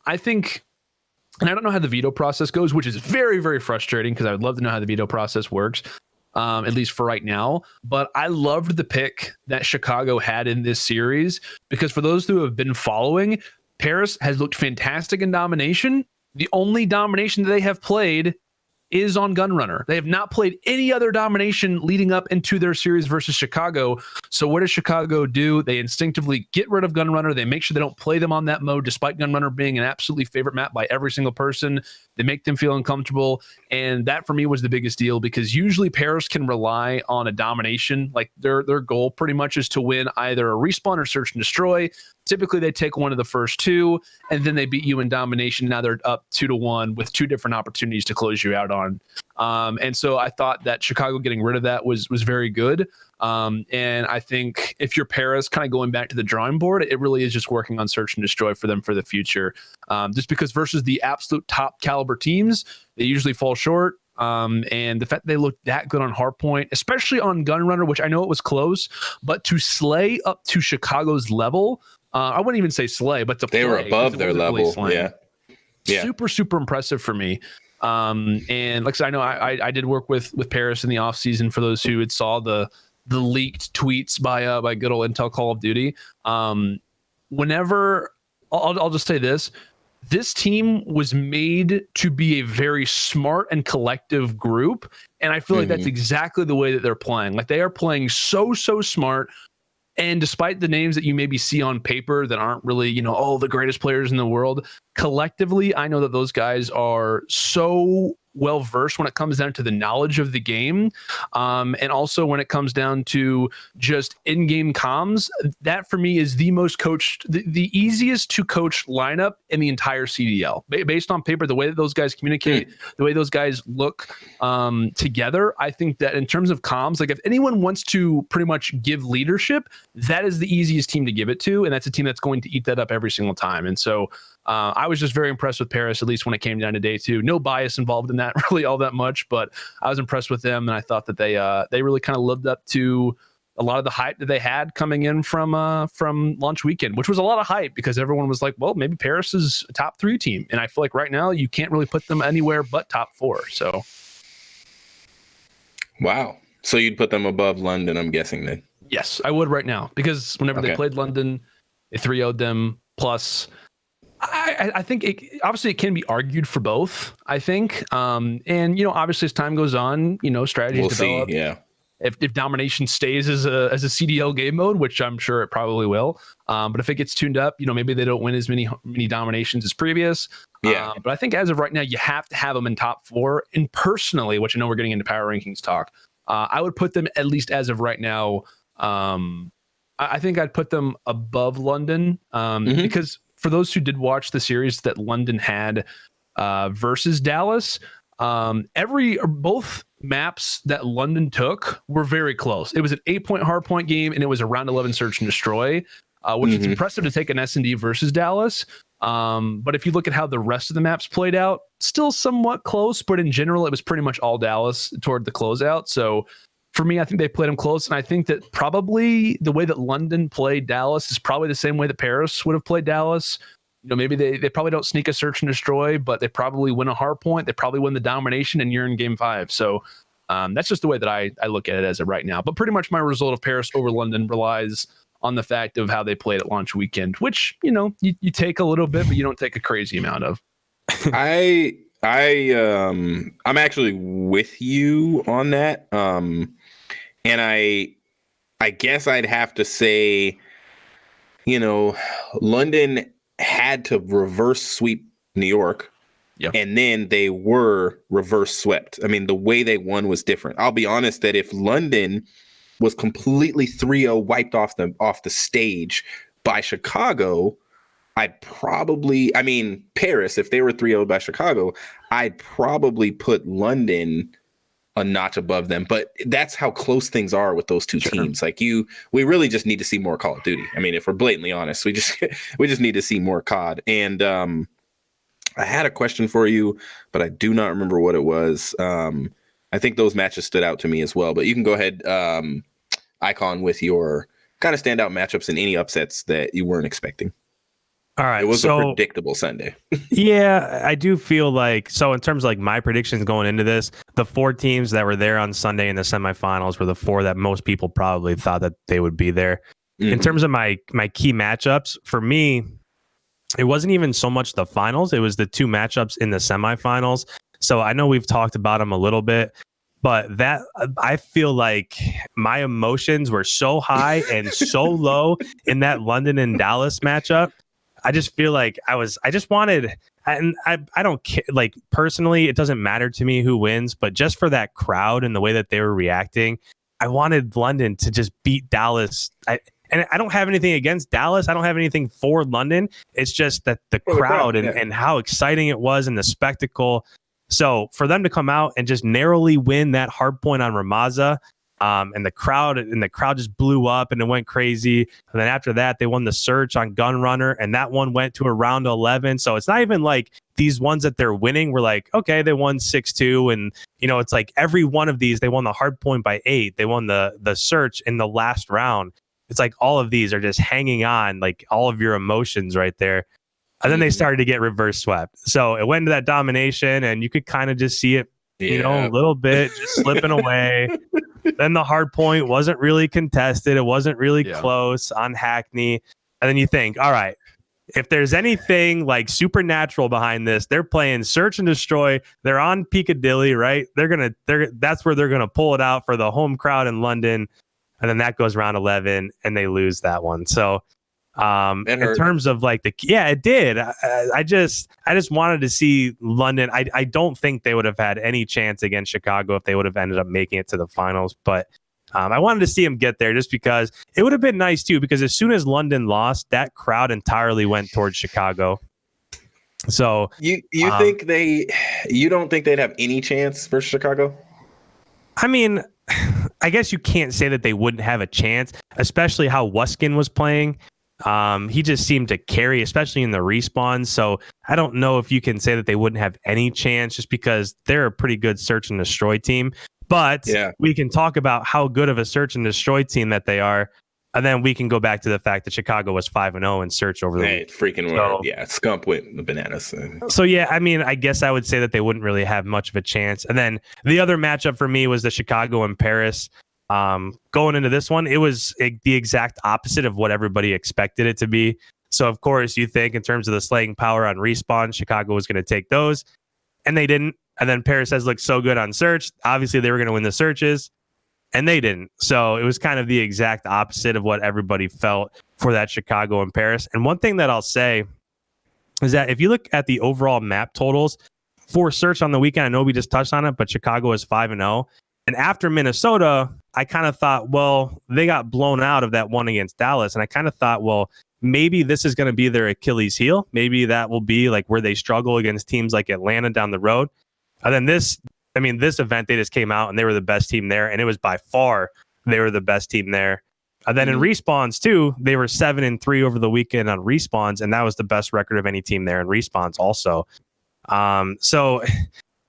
I think, and I don't know how the veto process goes, which is very, very frustrating because I would love to know how the veto process works, at least for right now. But I loved the pick that Chicago had in this series because for those who have been following, Paris has looked fantastic in Domination. The only Domination that they have played is on Gunrunner. They have not played any other Domination leading up into their series versus Chicago. So what does Chicago do? They instinctively get rid of Gunrunner. They make sure they don't play them on that mode, despite Gunrunner being an absolutely favorite map by every single person. They make them feel uncomfortable. And that for me was the biggest deal because usually Paris can rely on a Domination. Like their goal pretty much is to win either a respawn or Search and Destroy. Typically, they take one of the first 2, and then they beat you in Domination. Now they're up 2-1 with 2 different opportunities to close you out on. And so I thought that Chicago getting rid of that was very good. And I think if you're Paris, kind of going back to the drawing board, it really is just working on Search and Destroy for them for the future. Just because versus the absolute top caliber teams, they usually fall short. And the fact they looked that good on Hardpoint, especially on Gunrunner, which I know it was close, but to slay up to Chicago's level, I wouldn't even say slay, but they were above their level. Yeah. Super, super impressive for me. And like I said, I know I did work with Paris in the off season. For those who had saw the leaked tweets by good old Intel Call of Duty. Whenever I'll just say this team was made to be a very smart and collective group. And I feel like that's exactly the way that they're playing. Like they are playing so smart. And despite the names that you maybe see on paper that aren't really, the greatest players in the world, collectively, I know that those guys are so well versed when it comes down to the knowledge of the game, and also when it comes down to just in-game comms. That for me is the most coached, the easiest to coach lineup in the entire CDL. Based on paper, the way that those guys communicate, the way those guys look together, I think that in terms of comms, like if anyone wants to pretty much give leadership, that is the easiest team to give it to, and that's a team that's going to eat that up every single time. And so I was just very impressed with Paris, at least when it came down to day 2. No bias involved in that really all that much, but I was impressed with them, and I thought that they really kind of lived up to a lot of the hype that they had coming in from launch weekend, which was a lot of hype because everyone was like, well, maybe Paris is a top 3 team, and I feel like right now you can't really put them anywhere but top 4. So, wow. So you'd put them above London, I'm guessing then? Yes, I would right now because whenever they played London, they 3-0'd them. Plus, I think obviously it can be argued for both, I think. And, obviously as time goes on, strategies develop. See, yeah. If Domination stays as a CDL game mode, which I'm sure it probably will. But if it gets tuned up, maybe they don't win as many Dominations as previous. Yeah. But I think as of right now, you have to have them in top 4. And personally, which I know we're getting into power rankings talk, I would put them at least as of right now. I think I'd put them above London because for those who did watch the series that London had versus Dallas, both maps that London took were very close. It was an 8-point hardpoint game, and it was a round 11 Search and Destroy, which is impressive to take an S&D versus Dallas. But if you look at how the rest of the maps played out, still somewhat close, but in general, it was pretty much all Dallas toward the closeout. So for me, I think they played them close, and I think that probably the way that London played Dallas is probably the same way that Paris would have played Dallas. Maybe they probably don't sneak a Search and Destroy, but they probably win a hard point. They probably win the Domination, and you're in game 5. So that's just the way that I look at it as of right now. But pretty much my result of Paris over London relies on the fact of how they played at launch weekend, which, you take a little bit, but you don't take a crazy amount of. I'm actually with you on that. And I guess I'd have to say, London had to reverse sweep New York. Yep. And then they were reverse swept. I mean, the way they won was different. I'll be honest that if London was completely 3-0 wiped off the stage by Chicago, Paris, if they were 3-0 by Chicago, I'd probably put London a notch above them. But that's how close things are with those two teams. Like we really just need to see more Call of Duty. I mean, if we're blatantly honest, we just need to see more COD. And I had a question for you, but I do not remember what it was. I think those matches stood out to me as well, but you can go ahead, Icon, with your kind of standout matchups and any upsets that you weren't expecting. All right. It was a predictable Sunday. Yeah, I do feel like, so in terms of like my predictions going into this, the 4 teams that were there on Sunday in the semifinals were the 4 that most people probably thought that they would be there. Mm-hmm. In terms of my key matchups, for me, it wasn't even so much the finals. It was the 2 matchups in the semifinals. So I know we've talked about them a little bit, but that I feel like my emotions were so high and so low in that London and Dallas matchup. I just feel like I just wanted, and I don't care, like personally, it doesn't matter to me who wins, but just for that crowd and the way that they were reacting, I wanted London to just beat Dallas. And I don't have anything against Dallas. I don't have anything for London. It's just that the crowd and how exciting it was and the spectacle. So for them to come out and just narrowly win that hard point on Ramaza, and the crowd just blew up and it went crazy. And then after that, they won the search on Gunrunner, and that one went to a round 11. So it's not even like these ones that they're winning were like, okay, they won 6-2. And, it's like every one of these, they won the hard point by 8. They won the search in the last round. It's like all of these are just hanging on, like all of your emotions right there. And then they started to get reverse swept. So it went to that domination, and you could kind of just see it, a little bit just slipping away. Then the hard point wasn't really contested. It wasn't really close on Hackney. And then you think, all right, if there's anything like supernatural behind this, they're playing search and destroy. They're on Piccadilly, right? That's where they're gonna pull it out for the home crowd in London. And then that goes round 11 and they lose that one. So in terms of like it did. I just wanted to see London. I don't think they would have had any chance against Chicago if they would have ended up making it to the finals. But I wanted to see them get there just because it would have been nice too, because as soon as London lost, that crowd entirely went towards Chicago. So you don't think they'd have any chance versus Chicago? I mean, I guess you can't say that they wouldn't have a chance, especially how Wuskin was playing. He just seemed to carry, especially in the respawn. So I don't know if you can say that they wouldn't have any chance just because they're a pretty good search and destroy team. But we can talk about how good of a search and destroy team that they are. And then we can go back to the fact that Chicago was 5-0 in search over the week. Scump went the bananas. So I mean, I guess I would say that they wouldn't really have much of a chance. And then the other matchup for me was the Chicago and Paris. Going into this one, it was the exact opposite of what everybody expected it to be. So of course, you think in terms of the slaying power on respawn, Chicago was going to take those, and they didn't. And then Paris has looked so good on search. Obviously, they were going to win the searches, and they didn't. So it was kind of the exact opposite of what everybody felt for that Chicago and Paris. And one thing that I'll say is that if you look at the overall map totals for search on the weekend, I know we just touched on it, but Chicago is 5-0. And after Minnesota, I kind of thought, well, they got blown out of that one against Dallas. And I kind of thought, well, maybe this is going to be their Achilles heel. Maybe that will be like where they struggle against teams like Atlanta down the road. And then this event, they just came out and they were the best team there. And it was by far, they were the best teim there. And then in respawns too, they were 7-3 over the weekend on respawns. And that was the best record of any team there in respawns also. So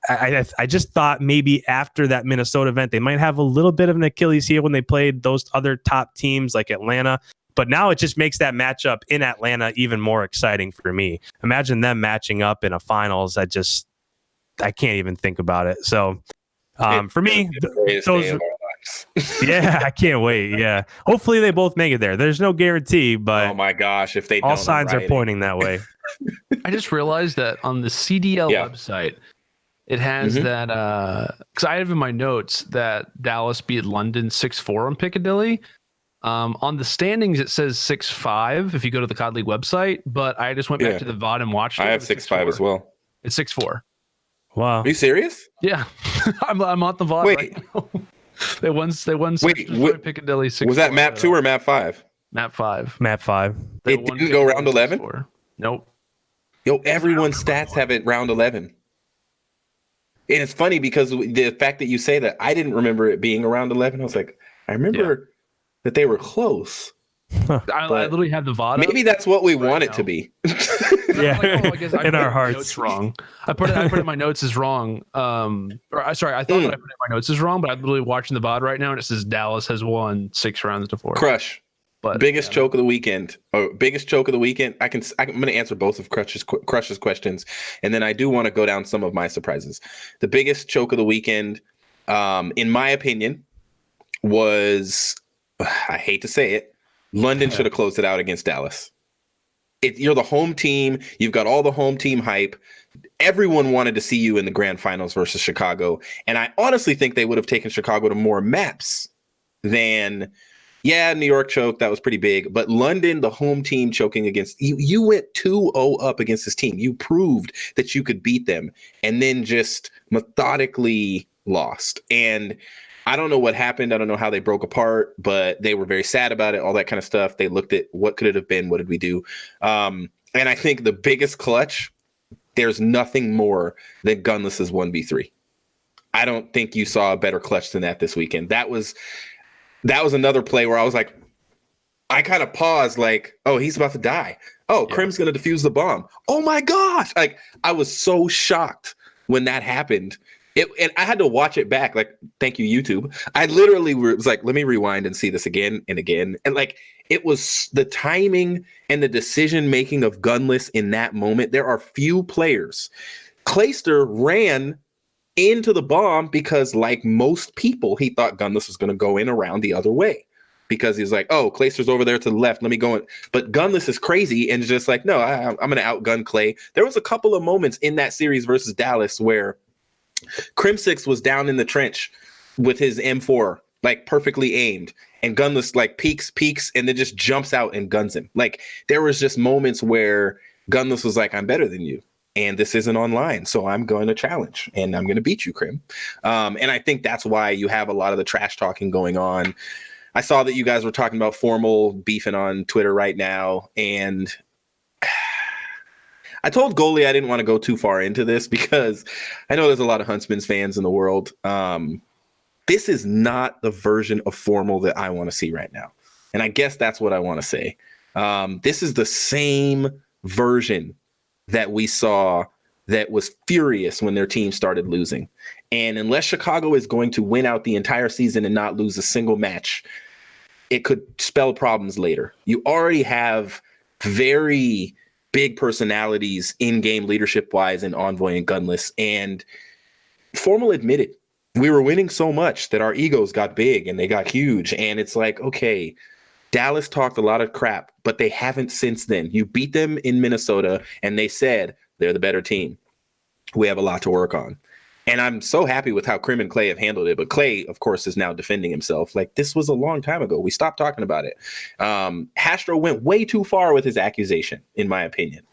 I just thought maybe after that Minnesota event, they might have a little bit of an Achilles heel when they played those other top teams like Atlanta. But now it just makes that matchup in Atlanta even more exciting for me. Imagine them matching up in a finals. I can't even think about it. So for me, Rams. Yeah, I can't wait. Yeah. Hopefully they both make it there. There's no guarantee, but Oh my gosh, if they all don't, signs are pointing that way. I just realized that on the CDL Yeah. website, it has that because I have in my notes that Dallas beat London 6-4 on Piccadilly. On the standings, it says 6-5 if you go to the COD League website, but I just went back to the VOD and watched it. I have 6-5 as well. It's 6-4. Wow. Are you serious? Yeah. I'm on the VOD right now. They won Wait, Piccadilly 6-4. Was that map 2 or map 5? Map 5. Map 5. They It won didn't go round Piccadilly 11? 6-4. Nope. Yo, everyone's stats have it round 11. And it's funny because the fact that you say that, I didn't remember it being around 11. I was like, I remember that they were close. I literally have the VOD. Maybe that's what we want it to be. Yeah. I guess I In put our my hearts. notes wrong. I put it in my notes as wrong. I thought that I put it in my notes as wrong, but I'm literally watching the VOD right now and it says Dallas has won 6-4. Crush. But Biggest choke of the weekend. Biggest choke of the weekend. I'm going to answer both of Crush's questions, and then I do want to go down some of my surprises. The biggest choke of the weekend, in my opinion, was, I hate to say it, London should have closed it out against Dallas. You're the home team. You've got all the home team hype. Everyone wanted to see you in the grand finals versus Chicago, and I honestly think they would have taken Chicago to more maps than. Yeah, New York choked. That was pretty big. But London, the home team choking against you, you went 2-0 up against this team. You proved that you could beat them and then just methodically lost. And I don't know what happened. I don't know how they broke apart, but they were very sad about it, all that kind of stuff. They looked at what could it have been? What did we do? And I think the biggest clutch, there's nothing more than Gunless's 1v3. I don't think you saw a better clutch than that this weekend. That was another play where I was like, I kind of paused like, oh, he's about to die. Oh, yeah. Krim's going to defuse the bomb. Oh my gosh. Like, I was so shocked when that happened. And I had to watch it back. Like, thank you, YouTube. I literally was like, let me rewind and see this again and again. And like, it was the timing and the decision-making of Gunless in that moment. There are few players. Clayster ran into the bomb because, like most people, he thought Gunless was going to go in around the other way because he's like, oh, Clayster's over there to the left. Let me go in. But Gunless is crazy and just like, no, I'm going to outgun Clay. There was a couple of moments in that series versus Dallas where Crimsix was down in the trench with his M4, like perfectly aimed. And Gunless like peeks, and then just jumps out and guns him. Like there was just moments where Gunless was like, I'm better than you. And this isn't online, so I'm going to challenge, and I'm going to beat you, Krim. And I think that's why you have a lot of the trash talking going on. I saw that you guys were talking about Formal beefing on Twitter right now, and I told Goalie I didn't want to go too far into this because I know there's a lot of Huntsmen's fans in the world. This is not the version of Formal that I want to see right now, and I guess that's what I want to say. This is the same version that we saw that was furious when their team started losing. And unless Chicago is going to win out the entire season and not lose a single match, it could spell problems later. You already have very big personalities in-game leadership-wise in Envoy and Gunless. And Formal admitted we were winning so much that our egos got big and they got huge. And it's like, okay, Dallas talked a lot of crap, but they haven't since then. You beat them in Minnesota, and they said they're the better team. We have a lot to work on. And I'm so happy with how Krim and Clay have handled it. But Clay, of course, is now defending himself. Like, this was a long time ago. We stopped talking about it. Hastro went way too far with his accusation, in my opinion.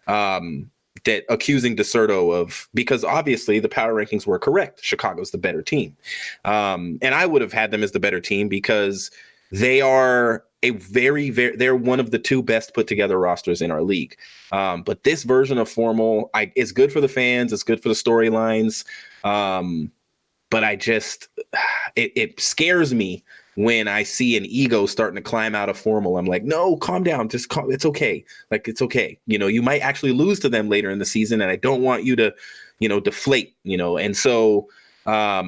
That accusing DeSerto of, because obviously the power rankings were correct. Chicago's the better team. And I would have had them as the better team because they are they're one of the two best put together rosters in our league. But this version of Formal is good for the fans. It's good for the storylines. But it scares me when I see an ego starting to climb out of Formal. I'm like, no, calm down. It's okay. Like, it's okay. You might actually lose to them later in the season. And I don't want you to, deflate, and so I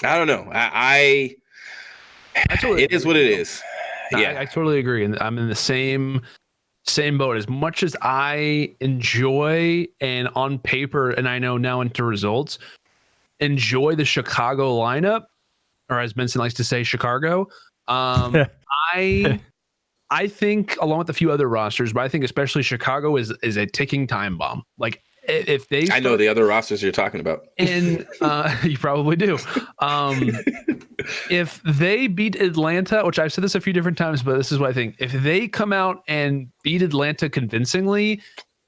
don't know. It is what it is. Yeah, I totally agree, and I'm in the same boat. As much as I enjoy and on paper, and I know now into results, enjoy the Chicago lineup, or as Benson likes to say, Chicago. I think, along with a few other rosters, but I think especially Chicago is a ticking time bomb. Like if they, I know the other rosters you're talking about, and you probably do. If they beat Atlanta, which I've said this a few different times, but this is what I think: if they come out and beat Atlanta convincingly,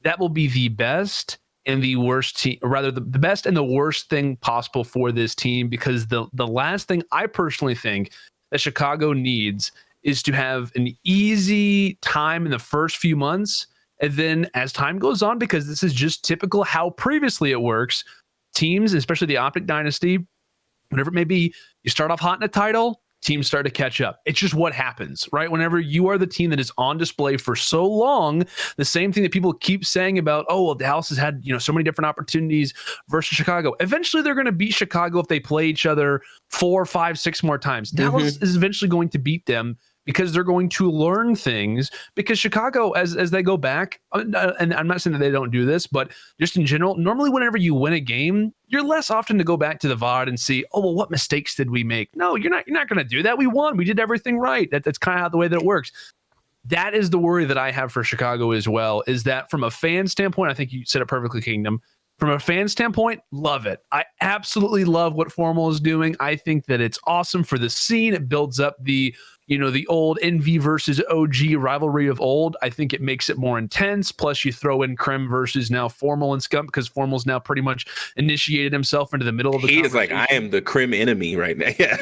that will be the best and the worst team, or rather the best and the worst thing possible for this team. Because the last thing I personally think that Chicago needs is to have an easy time in the first few months. And then as time goes on, because this is just typical how previously it works, teams, especially the Optic Dynasty, whatever it may be, you start off hot in a title, teams start to catch up. It's just what happens, right? Whenever you are the team that is on display for so long, the same thing that people keep saying about, oh, well, Dallas has had, so many different opportunities versus Chicago. Eventually, they're going to beat Chicago if they play each other 4, 5, 6 more times. Dallas is eventually going to beat them because they're going to learn things. Because Chicago, as they go back, and I'm not saying that they don't do this, but just in general, normally whenever you win a game, you're less often to go back to the VOD and see, oh, well, what mistakes did we make? No, you're not going to do that. We won. We did everything right. That's kind of how the way that it works. That is the worry that I have for Chicago as well, is that from a fan standpoint, I think you said it perfectly, Kingdom. From a fan standpoint, love it. I absolutely love what Formal is doing. I think that it's awesome for the scene. It builds up the old NV versus OG rivalry of old. I think it makes it more intense. Plus, you throw in Krem versus now Formal and Scump, because Formal's now pretty much initiated himself into the middle of the He is like, I am the Krem enemy right now. Yeah.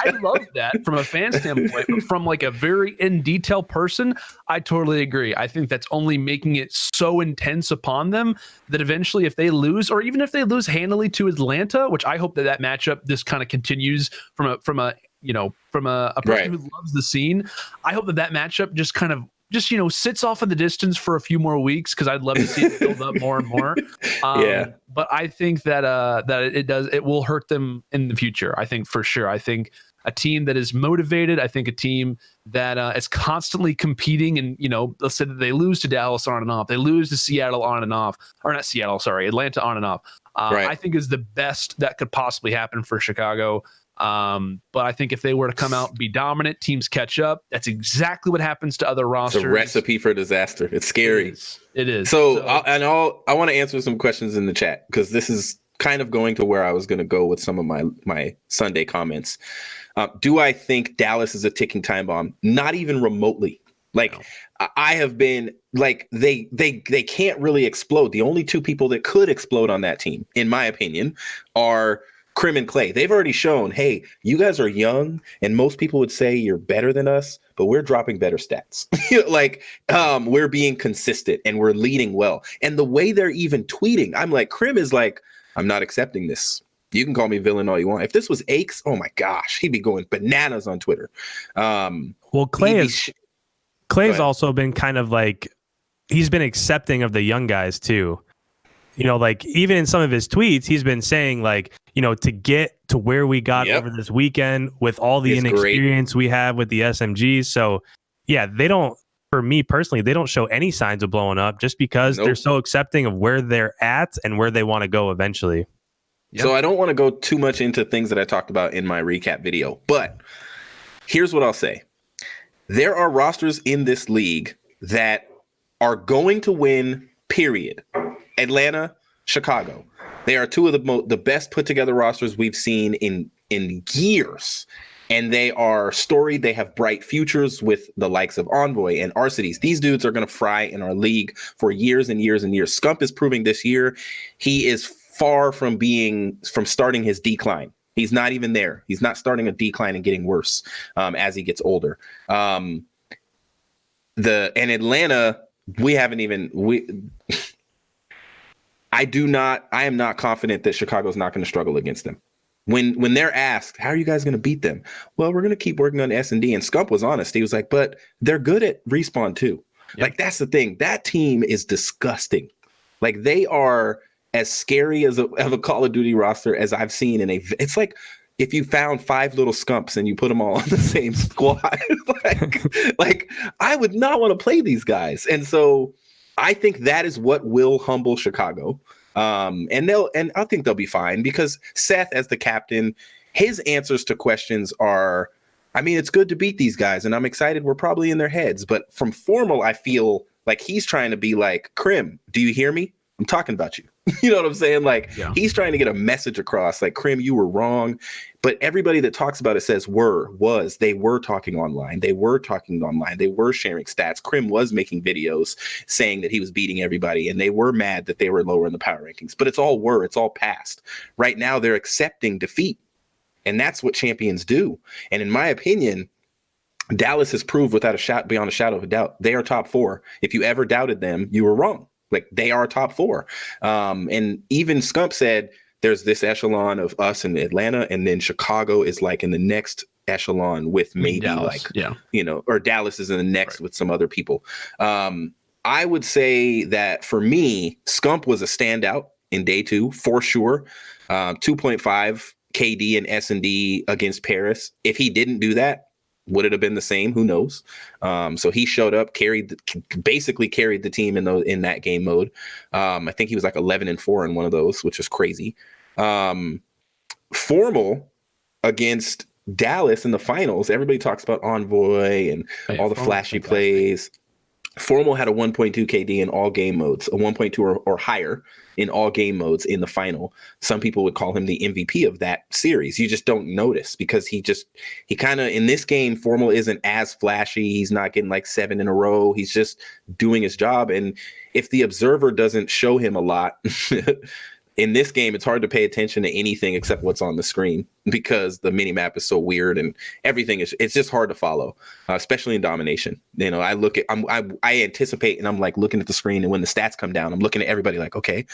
I love that from a fan standpoint, but from like a very in detail person, I totally agree. I think that's only making it so intense upon them that eventually, if they lose, or even if they lose handily to Atlanta, which I hope that matchup this kind of continues from a person right. who loves the scene. I hope that matchup just kind of sits off in the distance for a few more weeks, because I'd love to see it build up more and more. But I think that it will hurt them in the future. I think for sure. I think a team that is motivated. I think a team that is constantly competing, and let's say that they lose to Dallas on and off, they lose to Seattle on and off, or not Seattle, sorry, Atlanta on and off. Right. I think is the best that could possibly happen for Chicago. But I think if they were to come out and be dominant, teams catch up. That's exactly what happens to other rosters. It's a recipe for disaster. It's scary. It is. So I want to answer some questions in the chat, because this is kind of going to where I was going to go with some of my Sunday comments. Do I think Dallas is a ticking time bomb? Not even remotely. Like, no. I have been like, they can't really explode. The only two people that could explode on that team, in my opinion, are Krim and Clay. They've already shown, hey, you guys are young, and most people would say you're better than us, but we're dropping better stats. We're being consistent and we're leading well. And the way they're even tweeting, I'm like, Krim is like, I'm not accepting this. You can call me villain all you want. If this was Akes, oh my gosh, he'd be going bananas on Twitter. Well, Clay's also been kind of like, he's been accepting of the young guys too. Like even in some of his tweets, he's been saying like, to get to where we got over this weekend with all the inexperience we have with the SMGs. So yeah, for me personally, they don't show any signs of blowing up, just because they're so accepting of where they're at and where they want to go eventually. Yep. So I don't want to go too much into things that I talked about in my recap video, but here's what I'll say. There are rosters in this league that are going to win, period. Atlanta, Chicago. They are two of the best put together rosters we've seen in years. And they are storied. They have bright futures with the likes of Envoy and Arcides. These dudes are going to fry in our league for years and years and years. Scump is proving this year he is far from starting his decline. He's not even there. He's not starting a decline and getting worse as he gets older. And Atlanta, I am not confident that Chicago's not going to struggle against them. When they're asked, how are you guys going to beat them? Well, we're going to keep working on S&D. And Scump was honest. He was like, but they're good at respawn too. Yep. Like, that's the thing. That team is disgusting. Like, they are as scary of a Call of Duty roster as I've seen it's like if you found 5 little Scumps and you put them all on the same squad. like I would not want to play these guys. And so I think that is what will humble Chicago. And I think they'll be fine, because Seth, as the captain, his answers to questions are, I mean, it's good to beat these guys, and I'm excited. We're probably in their heads. But from Formal, I feel like he's trying to be like, Krim, do you hear me? I'm talking about you. You know what I'm saying? Like, he's trying to get a message across, like, Krim, you were wrong. But everybody that talks about it says they were talking online. They were talking online. They were sharing stats. Krim was making videos saying that he was beating everybody, and they were mad that they were lower in the power rankings. But it's all past. Right now, they're accepting defeat. And that's what champions do. And in my opinion, Dallas has proved beyond a shadow of a doubt, they are top 4. If you ever doubted them, you were wrong. Like, they are top 4. And even Scump said there's this echelon of us in Atlanta, and then Chicago is like in the next echelon with maybe Dallas, or Dallas is in the next with some other people. I would say that for me, Scump was a standout in day 2 for sure. 2.5 KD and S&D against Paris. If he didn't do that, would it have been the same? Who knows? So he showed up, basically carried the team in that game mode. I think he was like 11-4 in one of those, which is crazy. Formal against Dallas in the finals. Everybody talks about Envoy and all the flashy plays. Formal had a 1.2 KD in all game modes, a 1.2 or higher in all game modes in the final. Some people would call him the MVP of that series. You just don't notice because he kind of, in this game, Formal isn't as flashy. He's not getting like 7 in a row. He's just doing his job. And if the observer doesn't show him a lot, in this game, it's hard to pay attention to anything except what's on the screen because the mini map is so weird and everything it's just hard to follow, especially in domination. You know, I anticipate and I'm like looking at the screen, and when the stats come down, I'm looking at everybody like, okay,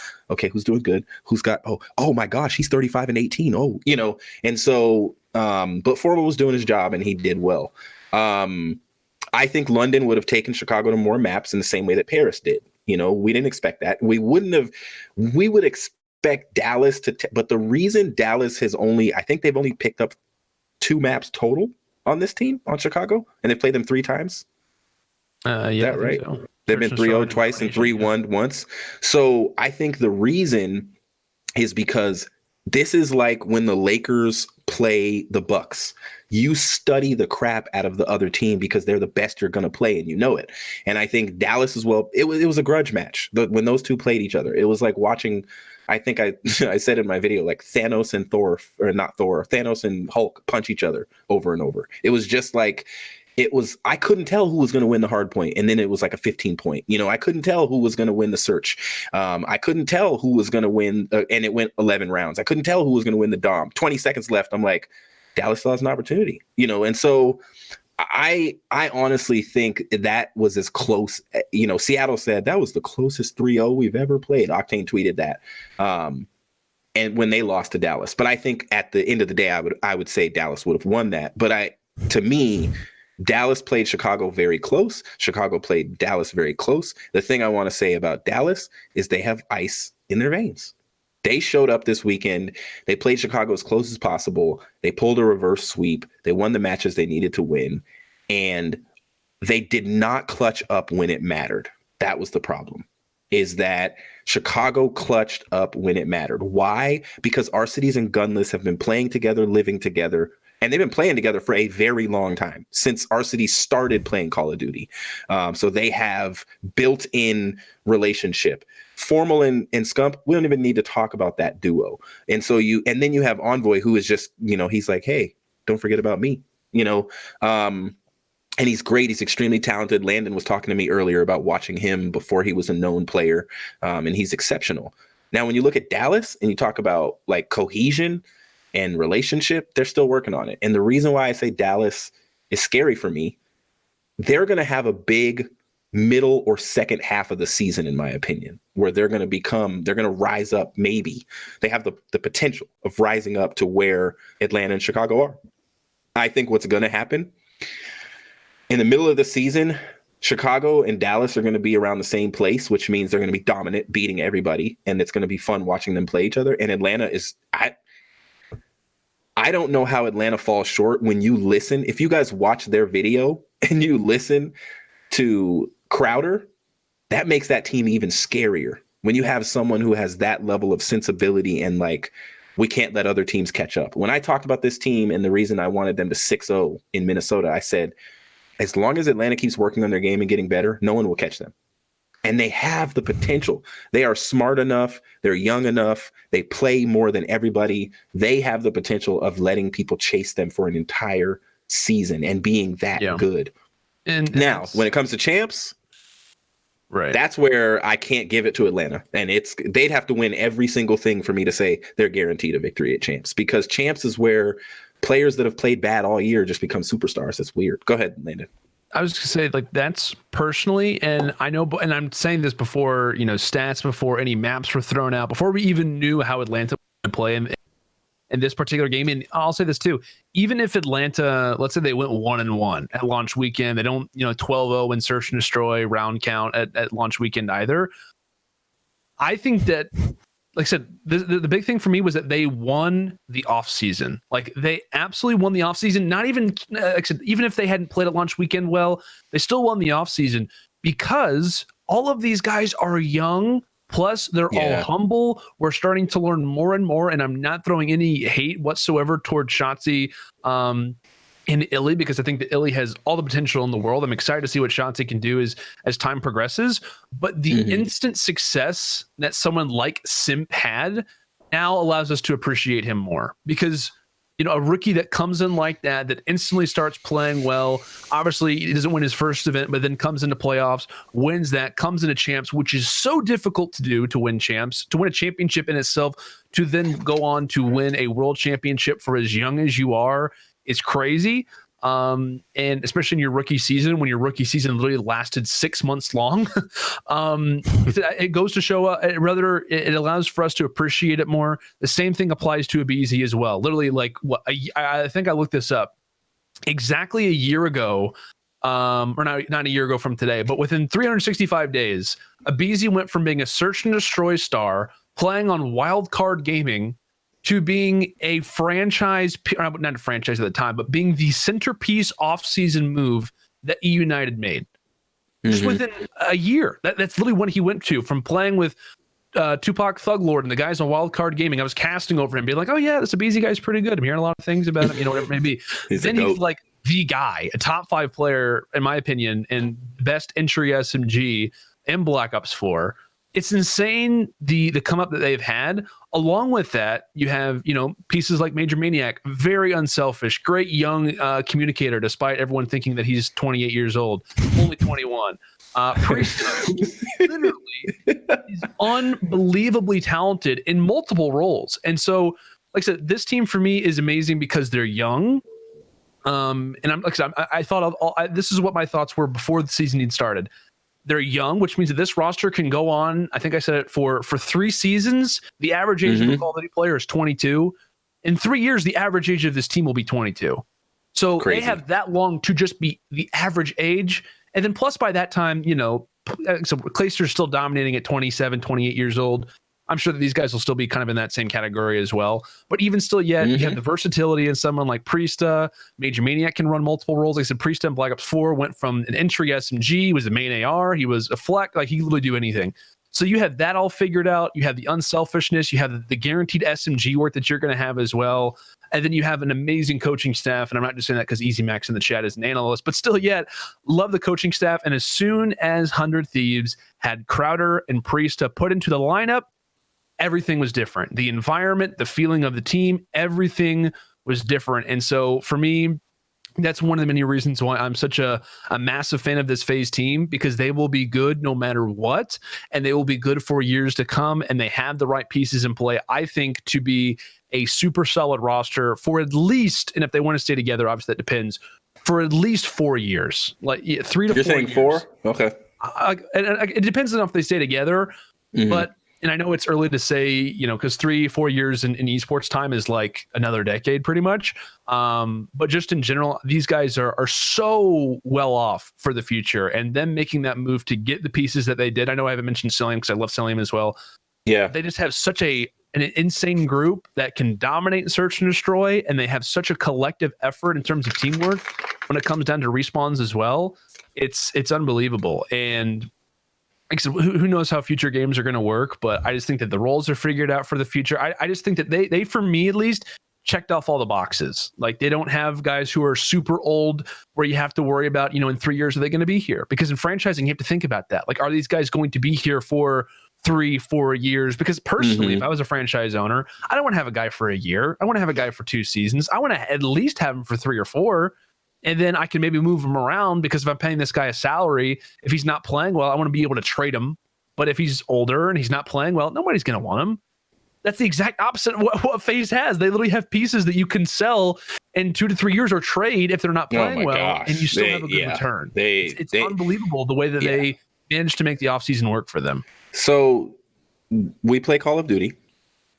who's doing good? Who's got, oh my gosh, he's 35-18. Oh, you know, and so, but Formal was doing his job and he did well. I think London would have taken Chicago to more maps in the same way that Paris did. You know, we didn't expect that. We would expect Dallas but the reason Dallas I think they've only picked up 2 maps total on this team, on Chicago, and they've played them 3 times. Is that right? So. They've been 3-0 twice and 3-1 once. So I think the reason is because this is like when the Lakers play the Bucks. You study the crap out of the other team because they're the best you're going to play, and you know it. And I think Dallas as well. It was a grudge match when those two played each other. It was like watching. I think I said in my video, like Thanos and Hulk punch each other over and over. It was just like, I couldn't tell who was going to win the hard point. And then it was like a 15 point, you know, I couldn't tell who was going to win the search. I couldn't tell who was going to win. And it went 11 rounds. I couldn't tell who was going to win the Dom. 20 seconds left. I'm like, Dallas still has an opportunity, you know? And so I honestly think that was as close, you know, Seattle said that was the closest 3-0 we've ever played. Octane tweeted that. And when they lost to Dallas, but I think at the end of the day, I would say Dallas would have won that. But to me, Dallas played Chicago very close. Chicago played Dallas very close. The thing I want to say about Dallas is they have ice in their veins. They showed up this weekend. They played Chicago as close as possible. They pulled a reverse sweep. They won the matches they needed to win. And they did not clutch up when it mattered. That was the problem, is that Chicago clutched up when it mattered. Why? Because Arcides and Gunless have been playing together, living together, and they've been playing together for a very long time, since Arcides started playing Call of Duty. So they have built-in relationship. Formal and Scump, we don't even need to talk about that duo. And so then you have Envoy, who is just, you know, he's like, hey, don't forget about me, you know? And he's great. He's extremely talented. Landon was talking to me earlier about watching him before he was a known player. And he's exceptional. Now, when you look at Dallas and you talk about like cohesion and relationship, they're still working on it. And the reason why I say Dallas is scary for me, they're going to have a big middle or second half of the season, in my opinion, where they're going to rise up. Maybe they have the potential of rising up to where Atlanta and Chicago are. I think what's going to happen in the middle of the season, Chicago and Dallas are going to be around the same place, which means they're going to be dominant, beating everybody. And it's going to be fun watching them play each other. And Atlanta is, I don't know how Atlanta falls short when you listen. If you guys watch their video and you listen to Crowder, that makes that team even scarier. When you have someone who has that level of sensibility and like we can't let other teams catch up. When I talked about this team and the reason I wanted them to 6-0 in Minnesota, I said, as long as Atlanta keeps working on their game and getting better, no one will catch them. And they have the potential. They are smart enough. They're young enough. They play more than everybody. They have the potential of letting people chase them for an entire season and being that good. And now, when it comes to champs, right, that's where I can't give it to Atlanta. And they'd have to win every single thing for me to say they're guaranteed a victory at champs, because champs is where players that have played bad all year just become superstars. That's weird. Go ahead, Landon. I was going to say, like, that's personally, and I know, and I'm saying this before, stats, before any maps were thrown out, before we even knew how Atlanta would play in this particular game. And I'll say this too, even if Atlanta, let's say they went 1-1 at launch weekend, they don't, 12-0 in search and destroy round count at launch weekend either. I think that, like I said, the big thing for me was that they won the offseason. Like, they absolutely won the offseason. Not even, like I said, even if they hadn't played at launch weekend well, they still won the offseason because all of these guys are young. Plus, they're all humble. We're starting to learn more and more, and I'm not throwing any hate whatsoever toward Shotzi in Illy, because I think that Illy has all the potential in the world. I'm excited to see what Shotzi can do as time progresses. But the instant success that someone like Simp had now allows us to appreciate him more, because a rookie that comes in like that instantly starts playing well. Obviously, he doesn't win his first event, but then comes into playoffs, wins that, comes into champs, which is so difficult to do, to win champs, to win a championship in itself, to then go on to win a world championship for as young as you are. It's crazy. And especially in your rookie season, when your rookie season literally lasted 6 months long, it goes to show it allows for us to appreciate it more. The same thing applies to Abizi as well. Literally, like, I think I looked this up exactly a year ago, or not a year ago from today, but within 365 days, Abizi went from being a search and destroy star playing on Wildcard Gaming to being a franchise, not a franchise at the time, but being the centerpiece off-season move that E United made. Just within a year. That's literally when he went to, from playing with Tupac Thug Lord and the guys on Wildcard Gaming. I was casting over him, being like, oh yeah, this Abizi guy's pretty good. I'm hearing a lot of things about him, whatever it may be. He's like the guy, a top 5 player, in my opinion, and best entry SMG in Black Ops 4. It's insane the come up that they've had. Along with that, you have pieces like Major Maniac, very unselfish, great young communicator, despite everyone thinking that he's 28 years old, only 21. Priest literally is unbelievably talented in multiple roles, and so, like I said, this team for me is amazing because they're young. And I thought this is what my thoughts were before the season even started. They're young, which means that this roster can go on. I think I said it for 3 seasons. The average age of a Call of Duty player is 22. In 3 years, the average age of this team will be 22. So Crazy. They have that long to just be the average age. And then plus by that time, so Clayster's still dominating at 27, 28 years old. I'm sure that these guys will still be kind of in that same category as well. But even still yet, you have the versatility in someone like Priesta. Major Maniac can run multiple roles. Like I said, Priesta in Black Ops 4 went from an entry SMG, was a main AR, he was a fleck, like he could literally do anything. So you have that all figured out. You have the unselfishness. You have the guaranteed SMG work that you're going to have as well. And then you have an amazing coaching staff. And I'm not just saying that because Easy Max in the chat is an analyst, but still yet, love the coaching staff. And as soon as 100 Thieves had Crowder and Priesta put into the lineup, everything was different. The environment, the feeling of the team, everything was different. And so for me, that's one of the many reasons why I'm such a massive fan of this FaZe team, because they will be good no matter what, and they will be good for years to come, and they have the right pieces in play, I think, to be a super solid roster for at least, and if they want to stay together, obviously that depends, for at least 4 years. Like 3 to 4 years. You're saying 4? Okay. It depends on if they stay together, but and I know it's early to say, because 3-4 years in esports time is like another decade pretty much. But just in general, these guys are so well off for the future, and them making that move to get the pieces that they did. I know I haven't mentioned Cillian because I love Cillian as well. Yeah. They just have such an insane group that can dominate and search and destroy, and they have such a collective effort in terms of teamwork when it comes down to respawns as well. It's unbelievable. And like I said, who knows how future games are going to work, but I just think that the roles are figured out for the future. I just think that they, for me at least, checked off all the boxes. Like, they don't have guys who are super old where you have to worry about, in 3 years, are they going to be here? Because in franchising, you have to think about that. Like, are these guys going to be here for 3-4 years? Because personally, if I was a franchise owner, I don't want to have a guy for a year. I want to have a guy for 2 seasons. I want to at least have him for 3 or 4. And then I can maybe move him around, because if I'm paying this guy a salary, if he's not playing well, I want to be able to trade him. But if he's older and he's not playing well, nobody's going to want him. That's the exact opposite of what FaZe has. They literally have pieces that you can sell in 2 to 3 years or trade if they're not playing well, and you still have a good return. It's unbelievable the way that they managed to make the offseason work for them. So we play Call of Duty.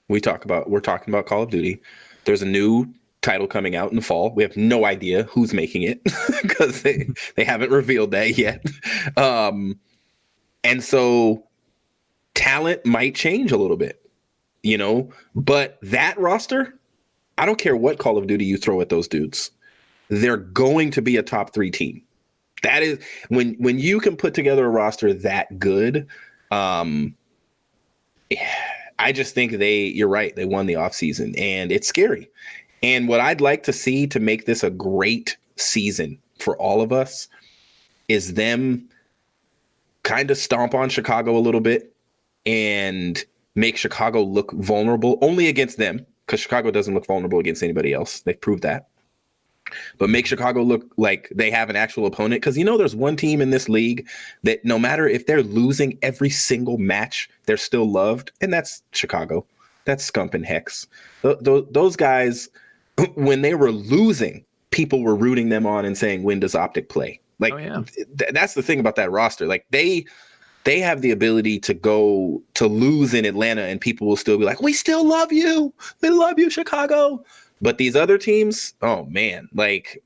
We're talking about Call of Duty. There's a new title coming out in the fall. We have no idea who's making it because they haven't revealed that yet. And so talent might change a little bit, but that roster, I don't care what Call of Duty you throw at those dudes, they're going to be a top 3 team. That is when you can put together a roster that good. I just think you're right. They won the offseason, and it's scary. And what I'd like to see to make this a great season for all of us is them kind of stomp on Chicago a little bit and make Chicago look vulnerable only against them, because Chicago doesn't look vulnerable against anybody else. They've proved that. But make Chicago look like they have an actual opponent, because there's one team in this league that no matter if they're losing every single match, they're still loved, and that's Chicago. That's Scump and Hex. Those guys, when they were losing, people were rooting them on and saying, when does Optic play? Like, that's the thing about that roster. Like, they have the ability to go to lose in Atlanta and people will still be like, we still love you. We love you, Chicago. But these other teams, oh man, like,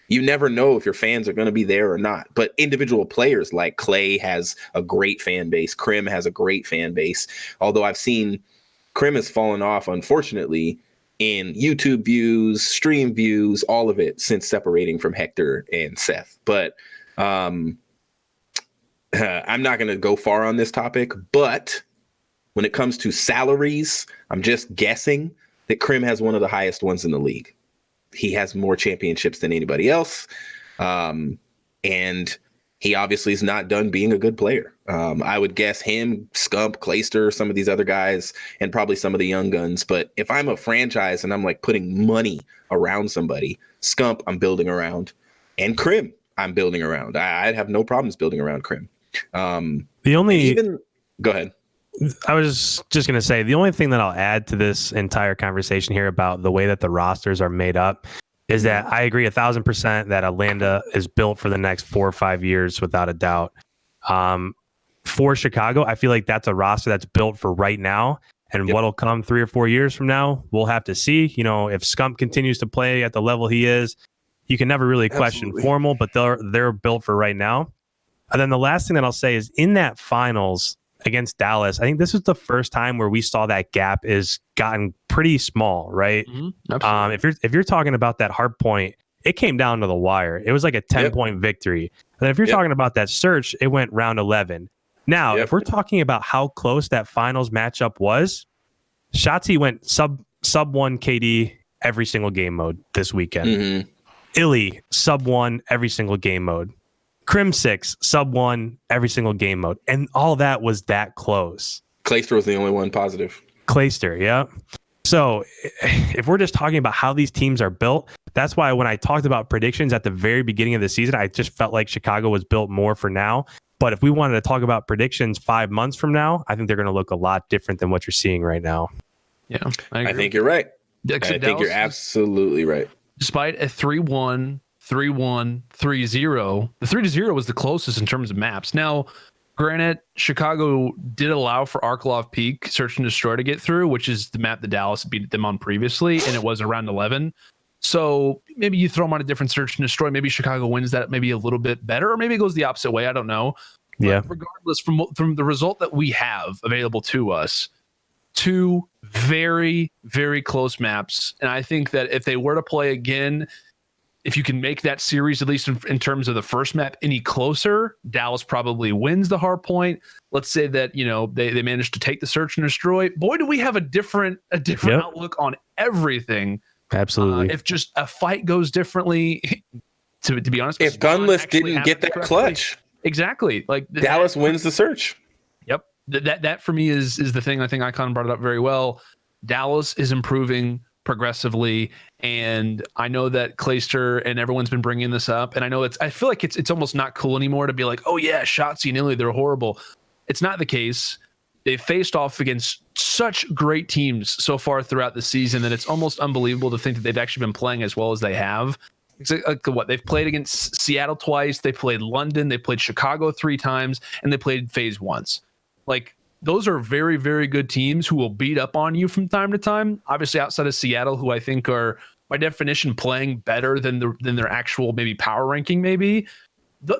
you never know if your fans are going to be there or not. But individual players like Clay has a great fan base. Krim has a great fan base. Although I've seen Krim has fallen off, unfortunately, in YouTube views, stream views, all of it since separating from Hector and Seth. But I'm not going to go far on this topic. But when it comes to salaries, I'm just guessing that Krim has one of the highest ones in the league. He has more championships than anybody else. And he obviously is not done being a good player. I would guess him, Scump, Clayster, some of these other guys, and probably some of the young guns. But if I'm a franchise and I'm like putting money around somebody, Scump, I'm building around. And Krim, I'm building around. I'd have no problems building around Krim. Go ahead. I was just going to say, the only thing that I'll add to this entire conversation here about the way that the rosters are made up is that I agree 1,000% that Atlanta is built for the next 4 or 5 years, without a doubt. For Chicago, I feel like that's a roster that's built for right now, and what'll come 3 or 4 years from now, we'll have to see. If Scump continues to play at the level he is, you can never really question Formal, but they're built for right now. And then the last thing that I'll say is, in that finals against Dallas, I think this is the first time where we saw that gap is gotten pretty small, right? If you're talking about that hard point, it came down to the wire. It was like a 10-point victory. And then if you're talking about that search, it went round 11. Now, if we're talking about how close that finals matchup was, Shotzi went sub 1 KD every single game mode this weekend. Illy sub 1 every single game mode. Krim 6 sub 1 every single game mode, and all that was that close. Clayster was the only one positive. Clayster, yeah. So if we're just talking about how these teams are built, that's why when I talked about predictions at the very beginning of the season, I just felt like Chicago was built more for now. But if we wanted to talk about predictions 5 months from now, I think they're going to look a lot different than what you're seeing right now. Yeah, I think you're right. I think you're absolutely right. Despite a 3-1, 3-1, 3-0. The 3-0 was the closest in terms of maps. Now, granted, Chicago did allow for Arklov Peak, Search and Destroy to get through, which is the map that Dallas beat them on previously, and it was around 11. So maybe you throw them on a different Search and Destroy. Maybe Chicago wins that maybe a little bit better, or maybe it goes the opposite way. I don't know. But regardless, from the result that we have available to us, 2 very, very close maps. And I think that if they were to play again, if you can make that series, at least in terms of the first map, any closer, Dallas probably wins the hard point. Let's say that, they managed to take the search and destroy. Boy, do we have a different outlook on everything. Absolutely. If just a fight goes differently, to be honest, if Gunless didn't get that clutch, exactly, like Dallas wins the search. Yep, that for me is the thing. I think Icon brought it up very well. Dallas is improving progressively, and I know that Clayster and everyone's been bringing this up, and I feel like it's almost not cool anymore to be like, oh yeah, Shotzi and Illy, they're horrible. It's not the case. They've faced off against such great teams so far throughout the season that it's almost unbelievable to think that they've actually been playing as well as they have. It's like what they've played against Seattle twice, they played London, they played Chicago 3 times, and they played FaZe once. Like, those are very, very good teams who will beat up on you from time to time. Obviously, outside of Seattle, who I think are, by definition, playing better than their actual maybe power ranking, maybe.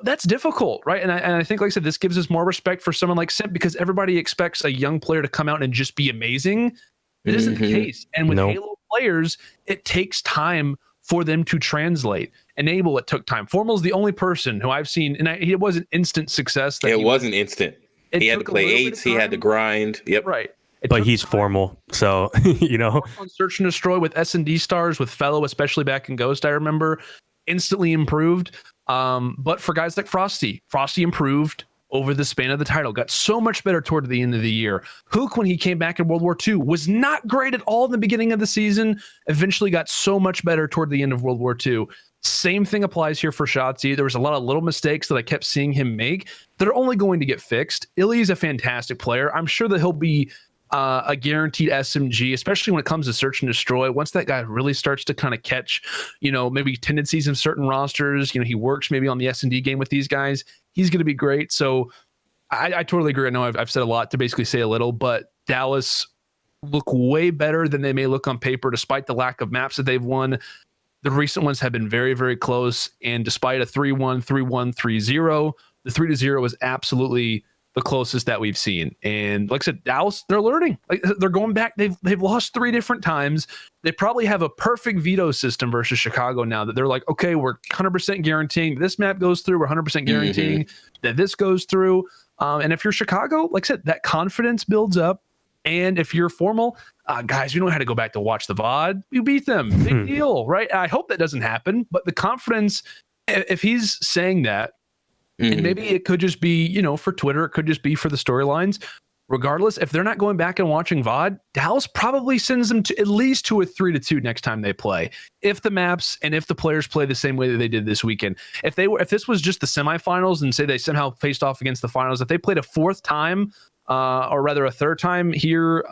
That's difficult, right? And I think, like I said, this gives us more respect for someone like Simp, because everybody expects a young player to come out and just be amazing. It isn't the case. And with Halo players, it takes time for them to translate. Enable, it took time. Formal's the only person who I've seen, and it wasn't instant success. It wasn't instant. He had to play 8s. He had to grind. Yep. Right. But he's Formal, so on Search and Destroy with S&D stars, with Fellow, especially back in Ghost, I remember, instantly improved. But for guys like Frosty improved over the span of the title, got so much better toward the end of the year. Hook, when he came back in World War II, was not great at all in the beginning of the season, eventually got so much better toward the end of World War II. Same thing applies here for Shotzi. There was a lot of little mistakes that I kept seeing him make that are only going to get fixed. Illy is a fantastic player. I'm sure that he'll be a guaranteed SMG, especially when it comes to Search and Destroy. Once that guy really starts to kind of catch, maybe tendencies in certain rosters, he works maybe on the S&D game with these guys, he's going to be great. So I totally agree. I know I've said a lot to basically say a little, but Dallas look way better than they may look on paper, despite the lack of maps that they've won. The recent ones have been very, very close. And despite a 3-1, 3-1, 3-0, the 3-0 is absolutely the closest that we've seen. And like I said, Dallas, they're learning. Like, they're going back. They've lost 3 different times. They probably have a perfect veto system versus Chicago now, that they're like, okay, we're 100% guaranteeing this map goes through. We're 100% guaranteeing that this goes through. And if you're Chicago, like I said, that confidence builds up. And if you're Formal, guys, you don't have to go back to watch the VOD. You beat them. Big deal, right? I hope that doesn't happen. But the confidence, if he's saying that, and maybe it could just be, for Twitter, it could just be for the storylines. Regardless, if they're not going back and watching VOD, Dallas probably sends them to at least to a 3-2 next time they play. If the maps and if the players play the same way that they did this weekend. If this was just the semifinals and say they somehow faced off against the finals, if they played a 4th time, or rather a 3rd time here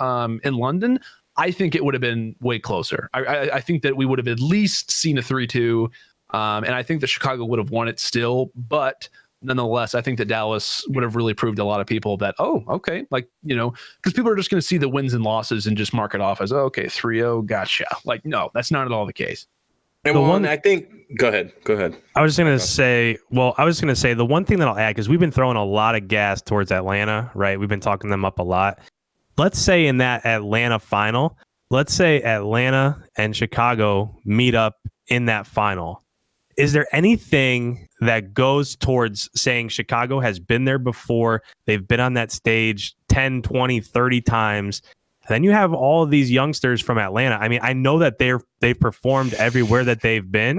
in London, I think it would have been way closer. I think that we would have at least seen a 3-2, and I think that Chicago would have won it still. But nonetheless, I think that Dallas would have really proved to a lot of people that, oh, okay, like, because people are just going to see the wins and losses and just mark it off as, oh, okay, 3-0, gotcha. Like, no, that's not at all the case. And I think, go ahead. I was going to say the one thing that I'll add, because we've been throwing a lot of gas towards Atlanta, right? We've been talking them up a lot. Let's say in that Atlanta final, let's say Atlanta and Chicago meet up in that final. Is there anything that goes towards saying Chicago has been there before? They've been on that stage 10, 20, 30 times. And then you have all of these youngsters from Atlanta. I mean, I know that they've performed everywhere that they've been,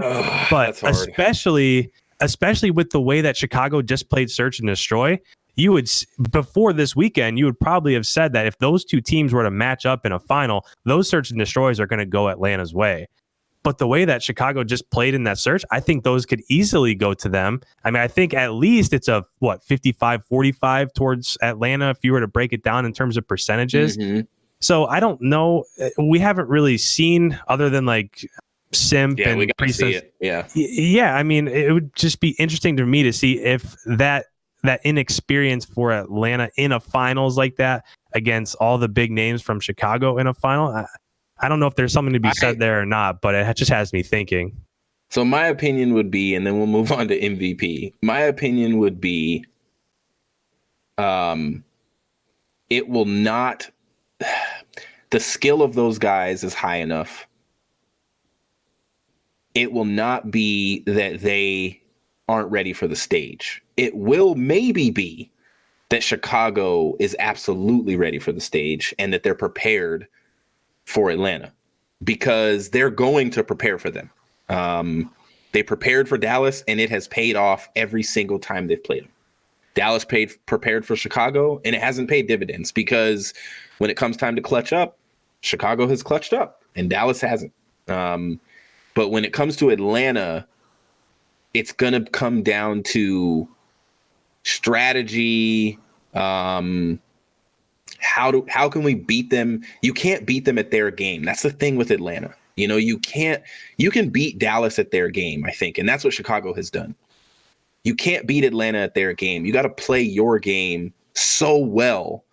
but especially with the way that Chicago just played Search and Destroy, before this weekend, you would probably have said that if those 2 teams were to match up in a final, those Search and Destroys are going to go Atlanta's way. But the way that Chicago just played in that search, I think those could easily go to them. I mean, I think at least it's a 55-45 towards Atlanta if you were to break it down in terms of percentages. So I don't know. We haven't really seen, other than like Simp and we got to see it. Yeah. I mean, it would just be interesting to me to see if that inexperience for Atlanta in a finals like that against all the big names from Chicago in a final. I don't know if there's something to be said there or not, but it just has me thinking. So my opinion would be, and then we'll move on to MVP. My opinion would be, it will not. The skill of those guys is high enough. it will not be that they aren't ready for the stage. It will maybe be that Chicago is absolutely ready for the stage and that they're prepared for Atlanta, because they're going to prepare for them. They prepared for Dallas, and it has paid off every single time they've played them. Dallas prepared for Chicago, and it hasn't paid dividends, because when it comes time to clutch up, Chicago has clutched up and Dallas hasn't. But when it comes to Atlanta, it's going to come down to strategy. How can we beat them? You can't beat them at their game. That's the thing with Atlanta. You can beat Dallas at their game, I think. And that's what Chicago has done. You can't beat Atlanta at their game. You got to play your game so well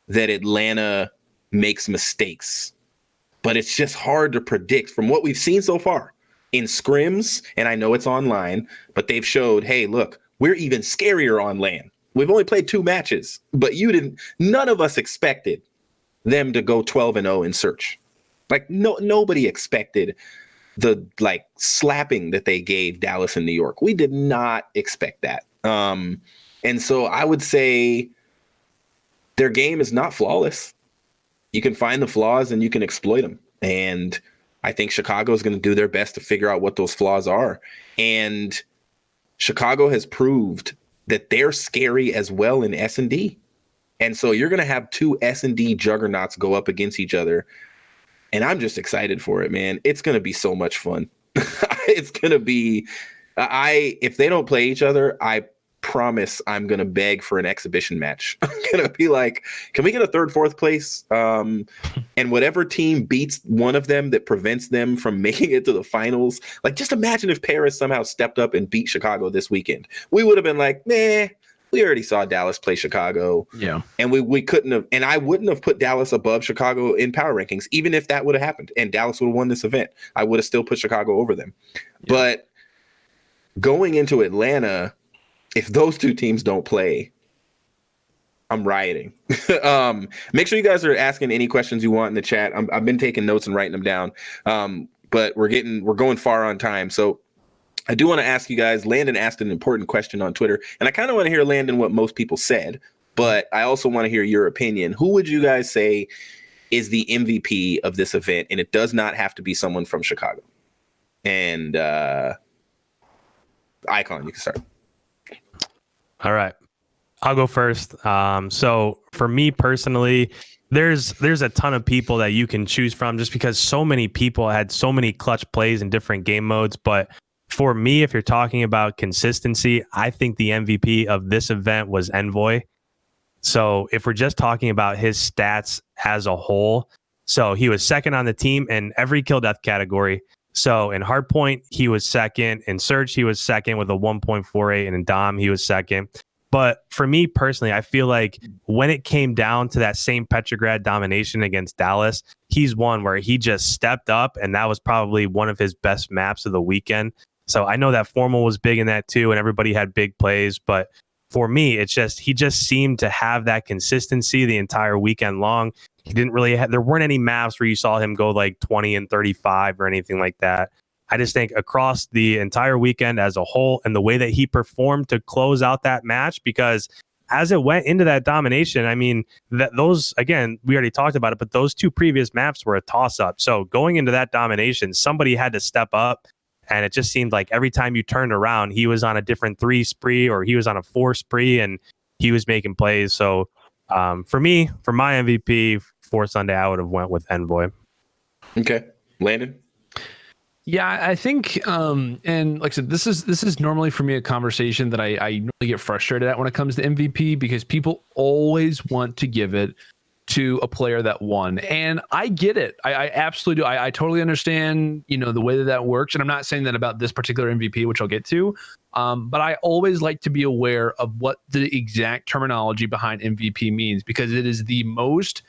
that Atlanta makes mistakes. But it's just hard to predict from what we've seen so far in scrims. And I know it's online, but they've showed, hey, look, we're even scarier on land. We've only played 2 matches, but none of us expected them to go 12-0 in search. Like nobody expected the slapping that they gave Dallas and New York. We did not expect that. And so I would say their game is not flawless. You can find the flaws and you can exploit them. And I think Chicago is going to do their best to figure out what those flaws are. And Chicago has proved that they're scary as well in S&D. And so you're going to have 2 S&D juggernauts go up against each other. And I'm just excited for it, man. It's going to be so much fun. It's going to be, if they don't play each other, I promise I'm going to beg for an exhibition match. I'm going to be like, can we get a 3rd, 4th place? And whatever team beats one of them that prevents them from making it to the finals. Like, just imagine if Paris somehow stepped up and beat Chicago this weekend. We would have been like, nah. We already saw Dallas play Chicago. Yeah. And we couldn't have, and I wouldn't have put Dallas above Chicago in power rankings, even if that would have happened and Dallas would have won this event. I would have still put Chicago over them. Yeah. But going into Atlanta, if those 2 teams don't play, I'm rioting. Make sure you guys are asking any questions you want in the chat. I've been taking notes and writing them down. But we're going far on time. So I do want to ask you guys, Landon asked an important question on Twitter, and I kind of want to hear, Landon, what most people said, but I also want to hear your opinion. Who would you guys say is the MVP of this event? And it does not have to be someone from Chicago. And Icon, you can start. All right. I'll go first. So for me personally, there's a ton of people that you can choose from just because so many people had so many clutch plays in different game modes. But for me, if you're talking about consistency, I think the MVP of this event was Envoy. So if we're just talking about his stats as a whole, so he was 2nd on the team in every kill death category. So in hardpoint, he was 2nd. In search, he was 2nd with a 1.48, and in dom, he was 2nd. But for me personally, I feel like when it came down to that same Petrograd domination against Dallas, he's one where he just stepped up, and that was probably one of his best maps of the weekend. So I know that Formal was big in that too, and everybody had big plays. But for me, it's just he just seemed to have that consistency the entire weekend long. He didn't really there weren't any maps where you saw him go like 20 and 35 or anything like that. I just think across the entire weekend as a whole and the way that he performed to close out that match, because as it went into that domination, I mean, those, again, we already talked about it, but those 2 previous maps were a toss-up. So going into that domination, somebody had to step up. And it just seemed like every time you turned around, he was on a different 3 spree or he was on a 4 spree and he was making plays. So for me, for my MVP for Sunday, I would have went with Envoy. Okay. Landon? Yeah, I think, and like I said, this is normally for me a conversation that I normally get frustrated at when it comes to MVP, because people always want to give it to a player that won. And I get it. I absolutely do. I totally understand, the way that works. And I'm not saying that about this particular MVP, which I'll get to. But I always like to be aware of what the exact terminology behind MVP means, because it is the most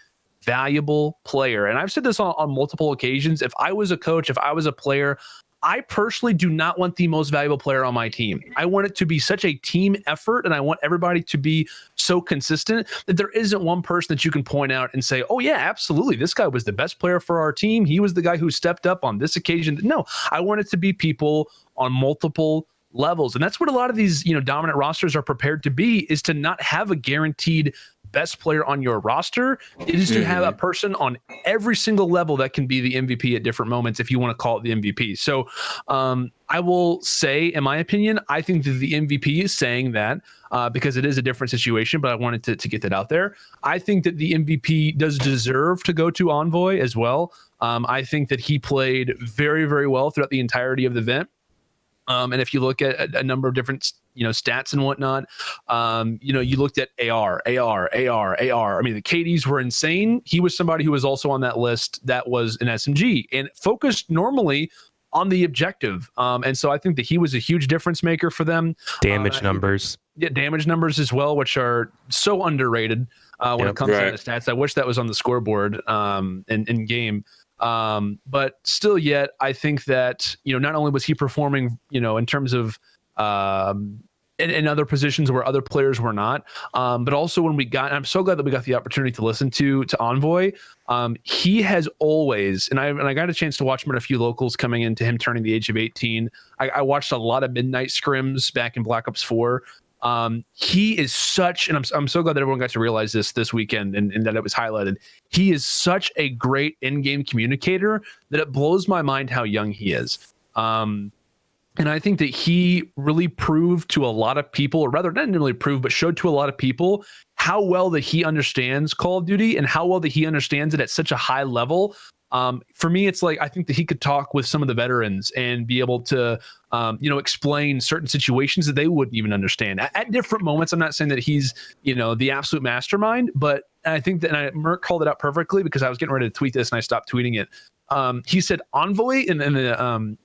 valuable player. And I've said this on multiple occasions. If I was a coach, if I was a player, I personally do not want the most valuable player on my team. I want it to be such a team effort, and I want everybody to be so consistent that there isn't one person that you can point out and say, oh yeah, absolutely, this guy was the best player for our team. He was the guy who stepped up on this occasion. No, I want it to be people on multiple levels. And that's what a lot of these, dominant rosters are prepared to be, is to not have a guaranteed best player on your roster. It is to have a person on every single level that can be the MVP at different moments, if you want to call it the MVP. So I will say, in my opinion, I think that the MVP is saying that because it is a different situation, but I wanted to get that out there. I think that the MVP does deserve to go to Envoy as well. I think that he played very, very well throughout the entirety of the event. And if you look at a number of different, stats and whatnot, you looked at AR. I mean, the KDs were insane. He was somebody who was also on that list that was an SMG and focused normally on the objective. And so I think that he was a huge difference maker for them. Damage numbers. Yeah, damage numbers as well, which are so underrated when it comes to the stats. I wish that was on the scoreboard in game. But still yet, I think that, not only was he performing, in terms of in other positions where other players were not, but also when I'm so glad that we got the opportunity to listen to Envoy. He has always, and I got a chance to watch him at a few locals coming into him turning the age of 18. I watched a lot of midnight scrims back in Black Ops 4. He is such, and I'm so glad that everyone got to realize this weekend and that it was highlighted. He is such a great in-game communicator that it blows my mind how young he is. And I think that he really proved to a lot of people, or rather, not really proved, but showed to a lot of people how well that he understands Call of Duty and how well that he understands it at such a high level. For me, it's like, I think that he could talk with some of the veterans and be able to, explain certain situations that they wouldn't even understand at different moments. I'm not saying that he's, the absolute mastermind, but I think that, and Merc called it out perfectly because I was getting ready to tweet this and I stopped tweeting it. He said Envoy in the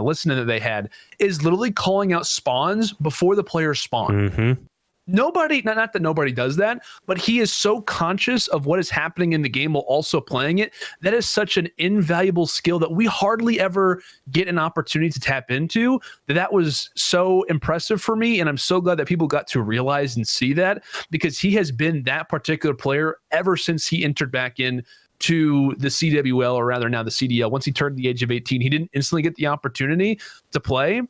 listening that they had is literally calling out spawns before the players spawn. Mm-hmm. Nobody, not that nobody does that, but he is so conscious of what is happening in the game while also playing it. That is such an invaluable skill that we hardly ever get an opportunity to tap into. That was so impressive for me, and I'm so glad that people got to realize and see that, because he has been that particular player ever since he entered back in to the CWL, or rather now the CDL. Once he turned the age of 18, he didn't instantly get the opportunity to play.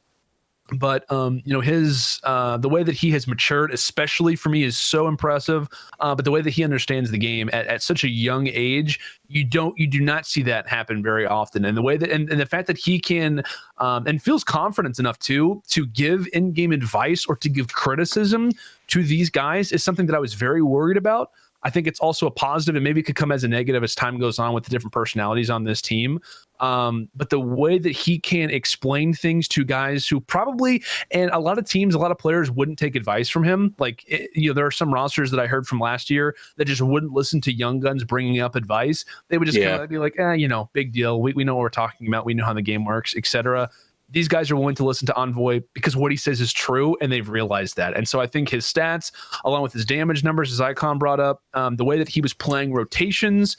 But his the way that he has matured, especially for me, is so impressive. But the way that he understands the game at such a young age, you do not see that happen very often. And the way that and the fact that he can and feels confidence enough to give in-game advice or to give criticism to these guys is something that I was very worried about. I think it's also a positive, and maybe it could come as a negative as time goes on with the different personalities on this team. But the way that he can explain things to guys who probably, and a lot of teams, a lot of players wouldn't take advice from him. Like, there are some rosters that I heard from last year that just wouldn't listen to young guns bringing up advice. They would just kind of be like, big deal. We know what we're talking about. We know how the game works, etc. These guys are willing to listen to Envoy because what he says is true, and they've realized that. And so I think his stats, along with his damage numbers, as Icon brought up, the way that he was playing rotations,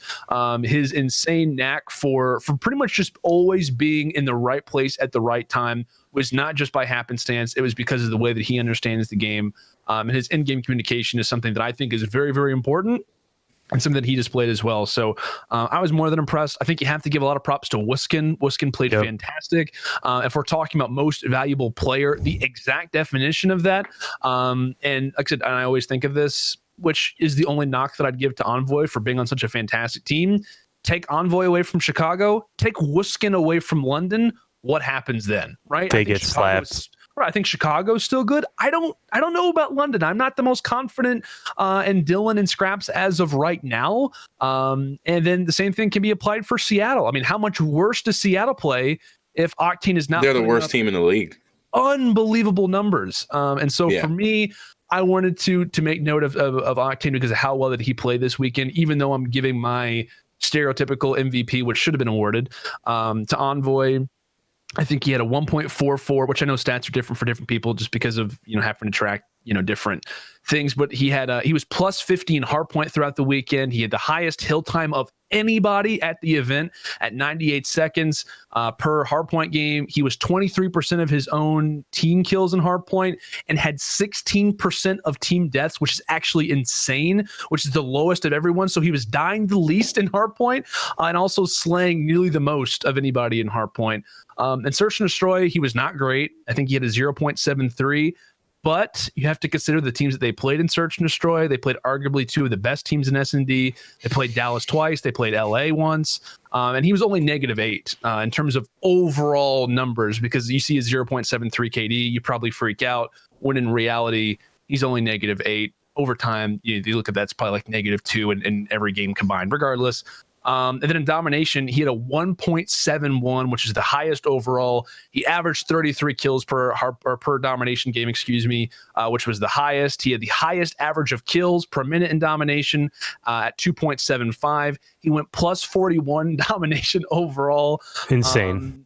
his insane knack for pretty much just always being in the right place at the right time was not just by happenstance. It was because of the way that he understands the game. And his in-game communication is something that I think is very, very important, and something that he displayed as well. So I was more than impressed. I think you have to give a lot of props to Wiskin. Wiskin played fantastic. If we're talking about most valuable player, the exact definition of that, and like I said, and I always think of this, which is the only knock that I'd give to Envoy for being on such a fantastic team. Take Envoy away from Chicago, take Wiskin away from London. What happens then, right? They get slapped. I think Chicago's still good. I don't know about London. I'm not the most confident in Dylan and Scraps as of right now. And then the same thing can be applied for Seattle. I mean, how much worse does Seattle play if Octane is not? They're the worst team in the league. Unbelievable numbers. And so for me, I wanted to make note of Octane because of how well that he played this weekend, even though I'm giving my stereotypical MVP, which should have been awarded, to Envoy. I think he had a 1.44, which I know stats are different for different people just because of, having to track different things, but he was plus 50 in hardpoint throughout the weekend. He had the highest hill time of anybody at the event at 98 seconds per hardpoint game. He was 23% of his own team kills in hardpoint and had 16% of team deaths, which is actually insane, which is the lowest of everyone. So he was dying the least in hardpoint and also slaying nearly the most of anybody in hardpoint. And Search and Destroy, he was not great. I think he had a 0.73. But you have to consider the teams that they played in Search and Destroy. They played arguably two of the best teams in S&D. They played Dallas twice. They played LA once. And he was only -8 in terms of overall numbers, because you see a 0.73 KD, you probably freak out, when in reality, he's only -8. Over time, you look at that, it's probably like -2 in every game combined, regardless. And then in domination, he had a 1.71, which is the highest overall. He averaged 33 kills per domination game, which was the highest. He had the highest average of kills per minute in domination at 2.75. He went plus 41 domination overall. Insane.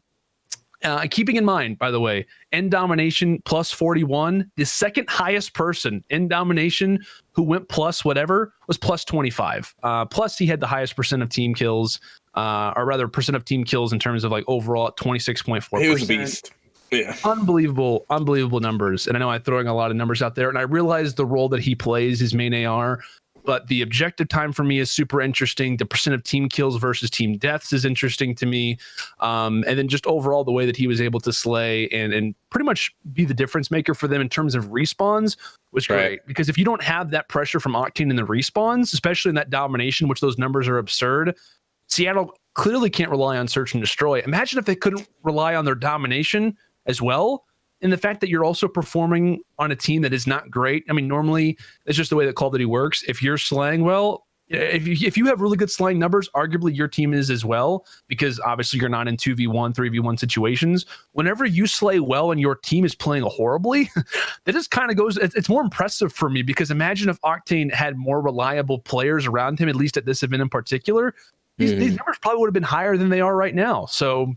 Keeping in mind, by the way, in domination plus 41, the second highest person in domination who went plus whatever was plus 25. Plus he had the highest percent of team kills, or rather percent of team kills in terms of like overall at 26.4%. He was a beast. Yeah. Unbelievable numbers. And I know I'm throwing a lot of numbers out there, and I realize the role that he plays, his main AR, but the objective time for me is super interesting. The percent of team kills versus team deaths is interesting to me. And then just overall, the way that he was able to slay and pretty much be the difference maker for them in terms of respawns was great. Right. Because if you don't have that pressure from Octane in the respawns, especially in that domination, which those numbers are absurd, Seattle clearly can't rely on Search and Destroy. Imagine if they couldn't rely on their domination as well. And the fact that you're also performing on a team that is not great. I mean, normally it's just the way that Call of Duty works. If you're slaying well, if you have really good slaying numbers, arguably your team is as well, because obviously you're not in 2v1, 3v1 situations. Whenever you slay well and your team is playing horribly, that just kind of goes, it's more impressive for me, because imagine if Octane had more reliable players around him, at least at this event in particular, these numbers probably would have been higher than they are right now. So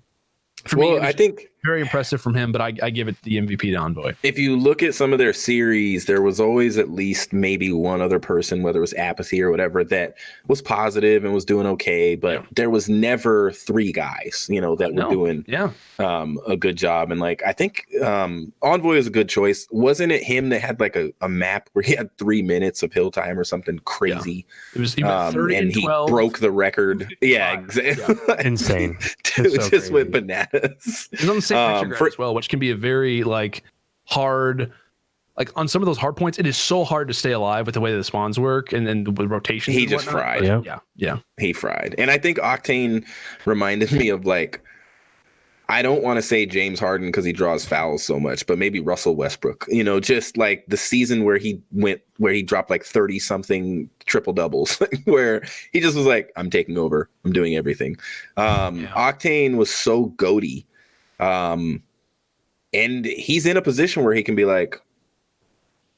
for me, I think very impressive from him, but I give it the MVP to Envoy. If you look at some of their series, there was always at least maybe one other person, whether it was Apathy or whatever, that was positive and was doing okay, but there was never three guys, that were doing a good job. And like, I think Envoy is a good choice. Wasn't it him that had like a map where he had 3 minutes of hill time or something crazy? Yeah. It was 30 and he 12, broke the record. Yeah, exactly. Yeah. Insane. Dude, so just went bananas. It's on the same picture as well, which can be a very hard, on some of those hard points, it is so hard to stay alive with the way the spawns work and then the rotation. He just fried. Yeah. He fried. And I think Octane reminded me of I don't want to say James Harden because he draws fouls so much, but maybe Russell Westbrook, just like the season where he dropped 30 something triple doubles, where he just was like, I'm taking over. I'm doing everything. Octane was so goaty. And he's in a position where he can be like,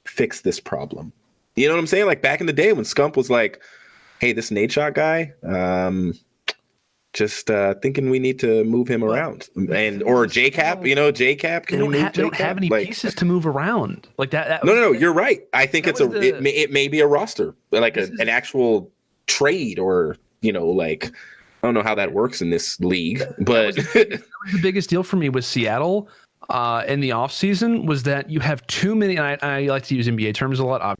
fix this problem. You know what I'm saying? Like back in the day when Scump was like, hey, this nade shot guy, just thinking we need to move him around, or JCap, JCap. They don't have any pieces to move around like that. No, you're right. I think it may be a roster, an actual trade, or I don't know how that works in this league, but that was the biggest deal for me with Seattle in the offseason was that you have too many, and I like to use NBA terms a lot.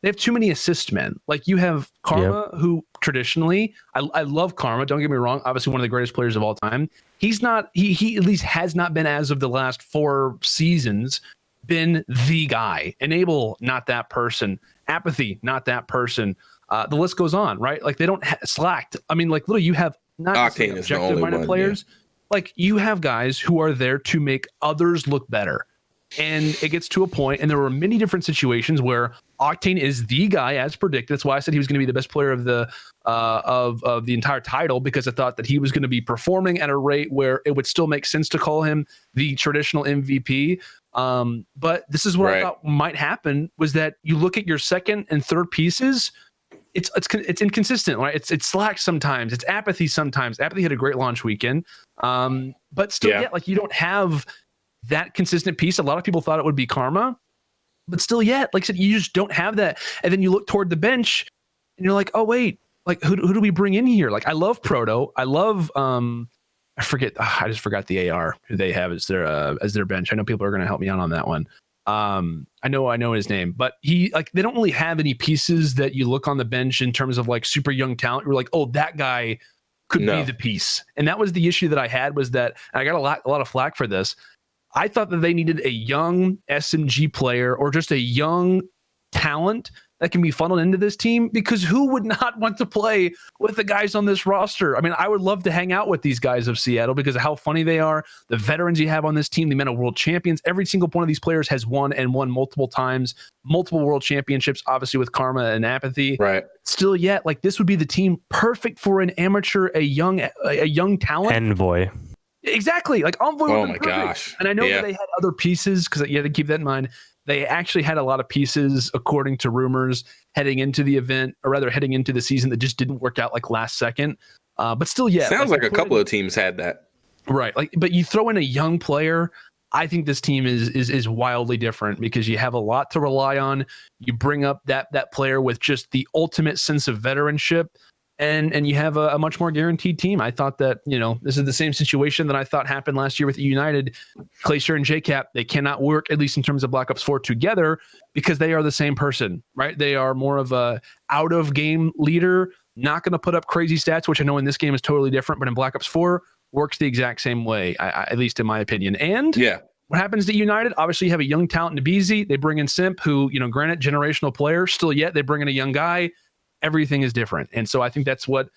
They have too many assist men. Like you have Karma, who traditionally, I love Karma. Don't get me wrong. Obviously one of the greatest players of all time. He's not, he at least has not been, as of the last 4 seasons, been the guy. Enable, not that person. Apathy, not that person. The list goes on, right? Like they don't slacked. I mean, literally you have not Octane is the only one, players. Yeah. Like you have guys who are there to make others look better. And it gets to a point, and there were many different situations where Octane is the guy as predicted. That's why I said he was going to be the best player of the of the entire title, because I thought that he was going to be performing at a rate where it would still make sense to call him the traditional MVP. But this is what I thought might happen, was that you look at your second and third pieces. It's inconsistent, right? It's slack sometimes. It's apathy sometimes. Apathy had a great launch weekend, but still, you don't have that consistent piece. A lot of people thought it would be Karma. but still yet, like I said, you just don't have that. And then you look toward the bench and you're like, oh wait, like who do we bring in here? Like I love Proto. I love I just forgot the AR who they have as their bench. I know people are going to help me out on that one. I know his name, but they don't really have any pieces that you look on the bench in terms of like super young talent. You're like, oh, that guy could be the piece. And that was the issue that I had, was that, and I got a lot of flack for this. I thought that they needed a young SMG player or just a young talent that can be funneled into this team, because who would not want to play with the guys on this roster? I mean, I would love to hang out with these guys of Seattle because of how funny they are, the veterans you have on this team, the amount of world champions. Every single one of these players has won multiple times, multiple world championships, obviously with Karma and Apathy. Right. Still yet, like this would be the team perfect for an amateur, a young talent. Envoy. Exactly. Like Envoy. Oh my gosh. And I know that they had other pieces, because you had to keep that in mind. They actually had a lot of pieces, according to rumors, heading into the event, or rather heading into the season, that just didn't work out like last second. But still, yeah. Sounds like a couple of teams had that. Right. Like, but you throw in a young player, I think this team is wildly different, because you have a lot to rely on. You bring up that player with just the ultimate sense of veteranship, and you have a much more guaranteed team. I thought that, this is the same situation that I thought happened last year with United. Glacier and JCap, they cannot work, at least in terms of Black Ops 4, together, because they are the same person, right? They are more of a out of game leader, not going to put up crazy stats, which I know in this game is totally different, but in Black Ops 4 works the exact same way, at least in my opinion. And what happens to United? Obviously, you have a young talent in Nabizi. They bring in Simp, who, granted, generational player, still yet they bring in a young guy. Everything is different. And so I think that's what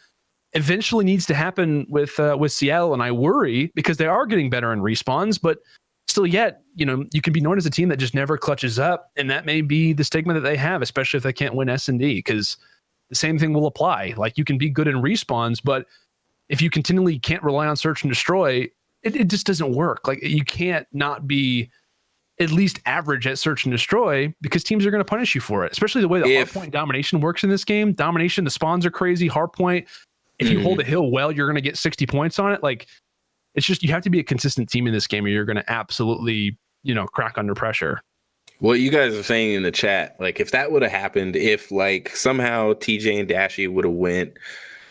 eventually needs to happen with Seattle. And I worry, because they are getting better in respawns, but still yet, you can be known as a team that just never clutches up. And that may be the stigma that they have, especially if they can't win S&D, because the same thing will apply. Like, you can be good in respawns, but if you continually can't rely on search and destroy, it just doesn't work. Like, you can't not be at least average at search and destroy, because teams are going to punish you for it, especially the way that hardpoint domination works in this game. Domination, the spawns are crazy. Hardpoint, if you hold a hill well, you're going to get 60 points on it. Like, it's just, you have to be a consistent team in this game, or you're going to absolutely, crack under pressure. What you guys are saying in the chat, like, if that would have happened, if like somehow TJ and Dashy would have went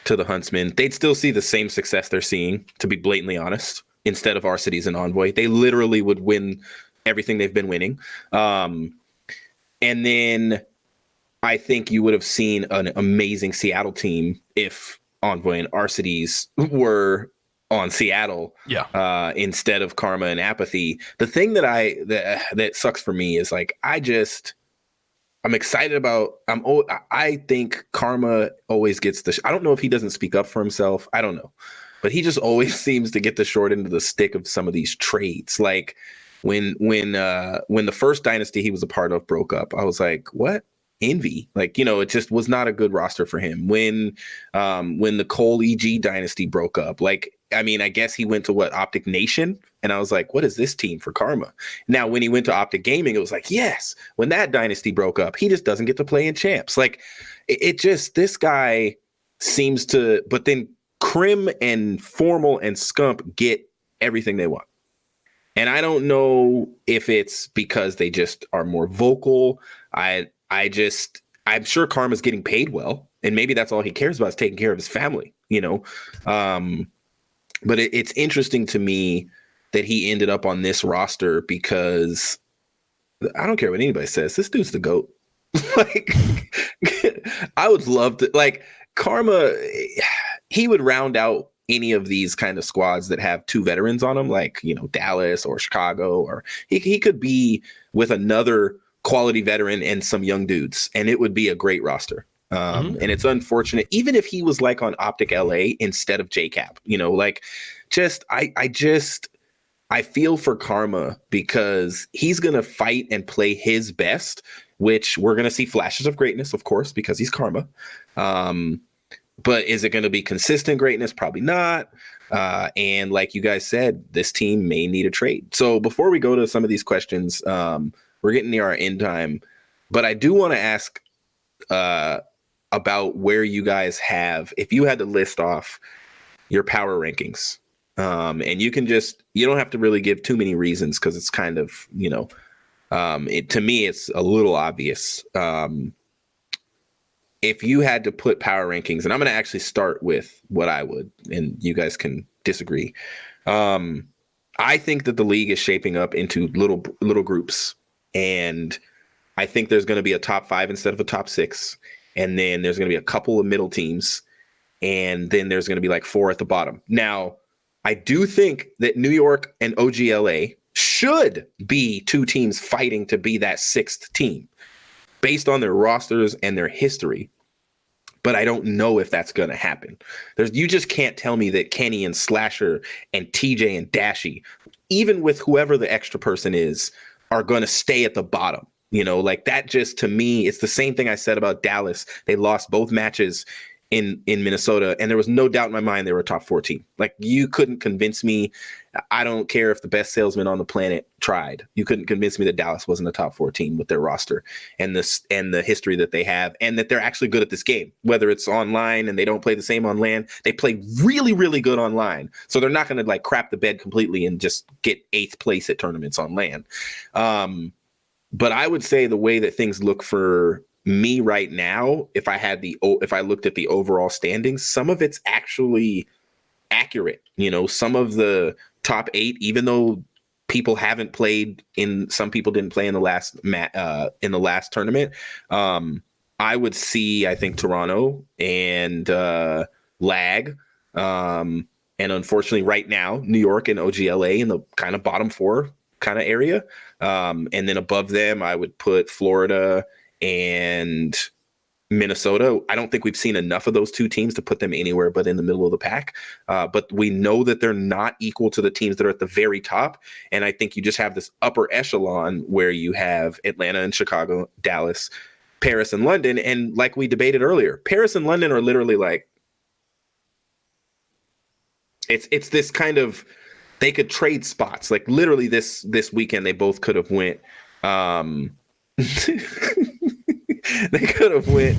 to the Huntsmen, they'd still see the same success they're seeing, to be blatantly honest, instead of Arcities and Envoy. They literally would win everything they've been winning. And then I think you would have seen an amazing Seattle team if Envoy and Arcities were on Seattle instead of Karma and Apathy. The thing that sucks for me is, like, I'm excited about, I think Karma always gets I don't know if he doesn't speak up for himself. I don't know, but he just always seems to get the short end of the stick of some of these trades. Like, when the first dynasty he was a part of broke up, I was like, what? Envy? Like, it just was not a good roster for him. When the Cole EG dynasty broke up, like, I mean, I guess he went to Optic Nation, and I was like, what is this team for Karma? Now, when he went to Optic Gaming, it was like, yes. When that dynasty broke up, he just doesn't get to play in champs. Like, it just, this guy seems to, but then Crim and Formal and Scump get everything they want. And I don't know if it's because they just are more vocal. I'm sure Karma's getting paid well, and maybe that's all he cares about is taking care of his family, But it's interesting to me that he ended up on this roster, because I don't care what anybody says. This dude's the GOAT. Like, I would love to, like, Karma, he would round out any of these kind of squads that have two veterans on them, like, Dallas or Chicago, or he could be with another quality veteran and some young dudes, and it would be a great roster. And it's unfortunate, even if he was like on Optic LA instead of JCap, like, I feel for Karma, because he's going to fight and play his best, which we're going to see flashes of greatness, of course, because he's Karma. But is it going to be consistent greatness? Probably not. And like you guys said, this team may need a trade. So before we go to some of these questions, we're getting near our end time, but I do want to ask about where you guys have, if you had to list off your power rankings, and you don't have to really give too many reasons, because it's kind of, To me, it's a little obvious. If you had to put power rankings, and I'm going to actually start with what I would, and you guys can disagree. I think that the league is shaping up into little groups, and I think there's going to be a top 5 instead of a top 6, and then there's going to be a couple of middle teams, and then there's going to be like 4 at the bottom. Now, I do think that New York and OGLA should be 2 teams fighting to be that 6th team based on their rosters and their history. But I don't know if that's going to happen. You just can't tell me that Kenny and Slasher and TJ and Dashy, even with whoever the extra person is, are going to stay at the bottom. Like that just, to me, it's the same thing I said about Dallas. They lost both matches in Minnesota, and there was no doubt in my mind they were a top 4 team. Like, you couldn't convince me. I don't care if the best salesman on the planet tried. You couldn't convince me that Dallas wasn't a top 4 team with their roster and the history that they have, and that they're actually good at this game. Whether it's online and they don't play the same on land, they play really, really good online. So they're not going to like crap the bed completely and just get 8th place at tournaments on land. But I would say the way that things look for me right now, if I looked at the overall standings, some of it's actually accurate. Some of the top 8, even though people haven't played some people didn't play in the last tournament. I would see, I think, Toronto and Lag. And unfortunately right now, New York and OGLA in the kind of bottom 4 kind of area. And then above them, I would put Florida and Minnesota. I don't think we've seen enough of those 2 teams to put them anywhere but in the middle of the pack. But we know that they're not equal to the teams that are at the very top. And I think you just have this upper echelon where you have Atlanta and Chicago, Dallas, Paris and London. And like we debated earlier, Paris and London are literally like, it's this kind of, they could trade spots. Like literally this weekend, they both could have went, they could have went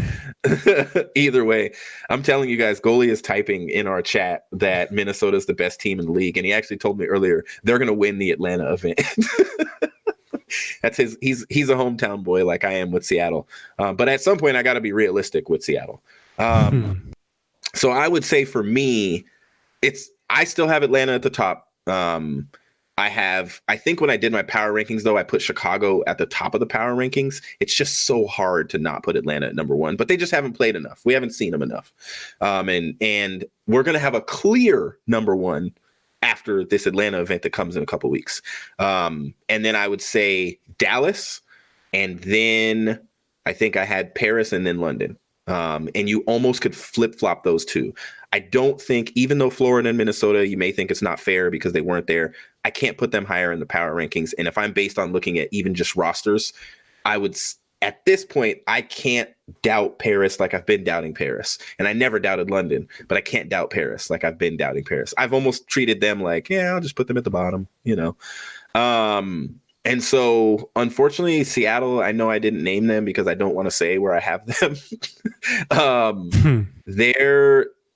either way. I'm telling you guys, Goalie is typing in our chat that Minnesota is the best team in the league. And he actually told me earlier, they're going to win the Atlanta event. That's he's a hometown boy like I am with Seattle. But at some point I got to be realistic with Seattle. So I would say for me, I still have Atlanta at the top. I think when I did my power rankings, though, I put Chicago at the top of the power rankings. It's just so hard to not put Atlanta at number 1, but they just haven't played enough. We haven't seen them enough. And we're going to have a clear number 1 after this Atlanta event that comes in a couple weeks. And then I would say Dallas, and then I think I had Paris and then London. And you almost could flip-flop those 2. I don't think, even though Florida and Minnesota, you may think it's not fair because they weren't there, I can't put them higher in the power rankings. And if I'm based on looking at even just rosters, at this point, I can't doubt Paris like I've been doubting Paris. And I never doubted London, but I can't doubt Paris like I've been doubting Paris. I've almost treated them like, yeah, I'll just put them at the bottom, And so, unfortunately, Seattle, I know I didn't name them because I don't want to say where I have them.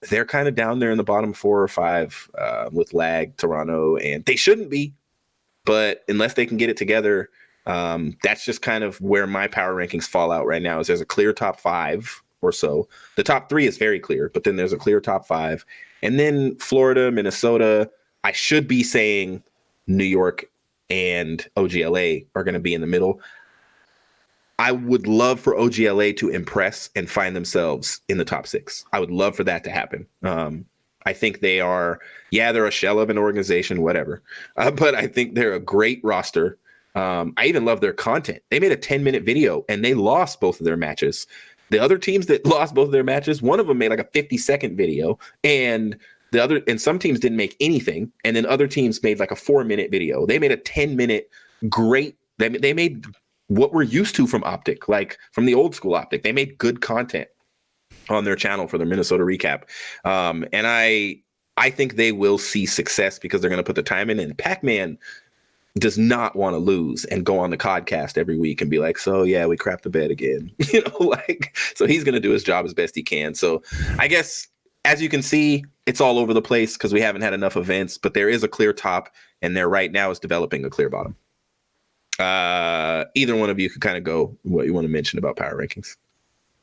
They're kind of down there in the bottom 4 or 5 with Lag, Toronto, and they shouldn't be. But unless they can get it together, that's just kind of where my power rankings fall out right now. Is there's a clear top 5 or so. The top 3 is very clear, but then there's a clear top 5. And then Florida, Minnesota, I should be saying New York and OGLA are going to be in the middle. I would love for OGLA to impress and find themselves in the top 6. I would love for that to happen. I think they're a shell of an organization, whatever. But I think they're a great roster. I even love their content. They made a 10-minute video and they lost both of their matches. The other teams that lost both of their matches, one of them made like a 50-second video, and some teams didn't make anything. And then other teams made like a 4-minute video. They made a 10-minute great. They made what we're used to from Optic, like from the old school Optic. They made good content on their channel for their Minnesota recap. And I think they will see success because they're going to put the time in. And Pac-Man does not want to lose and go on the podcast every week and be like, so yeah, we crapped the bed again. So he's going to do his job as best he can. So I guess, as you can see, it's all over the place because we haven't had enough events, but there is a clear top, and there right now is developing a clear bottom. Either one of you could kind of go what you want to mention about power rankings.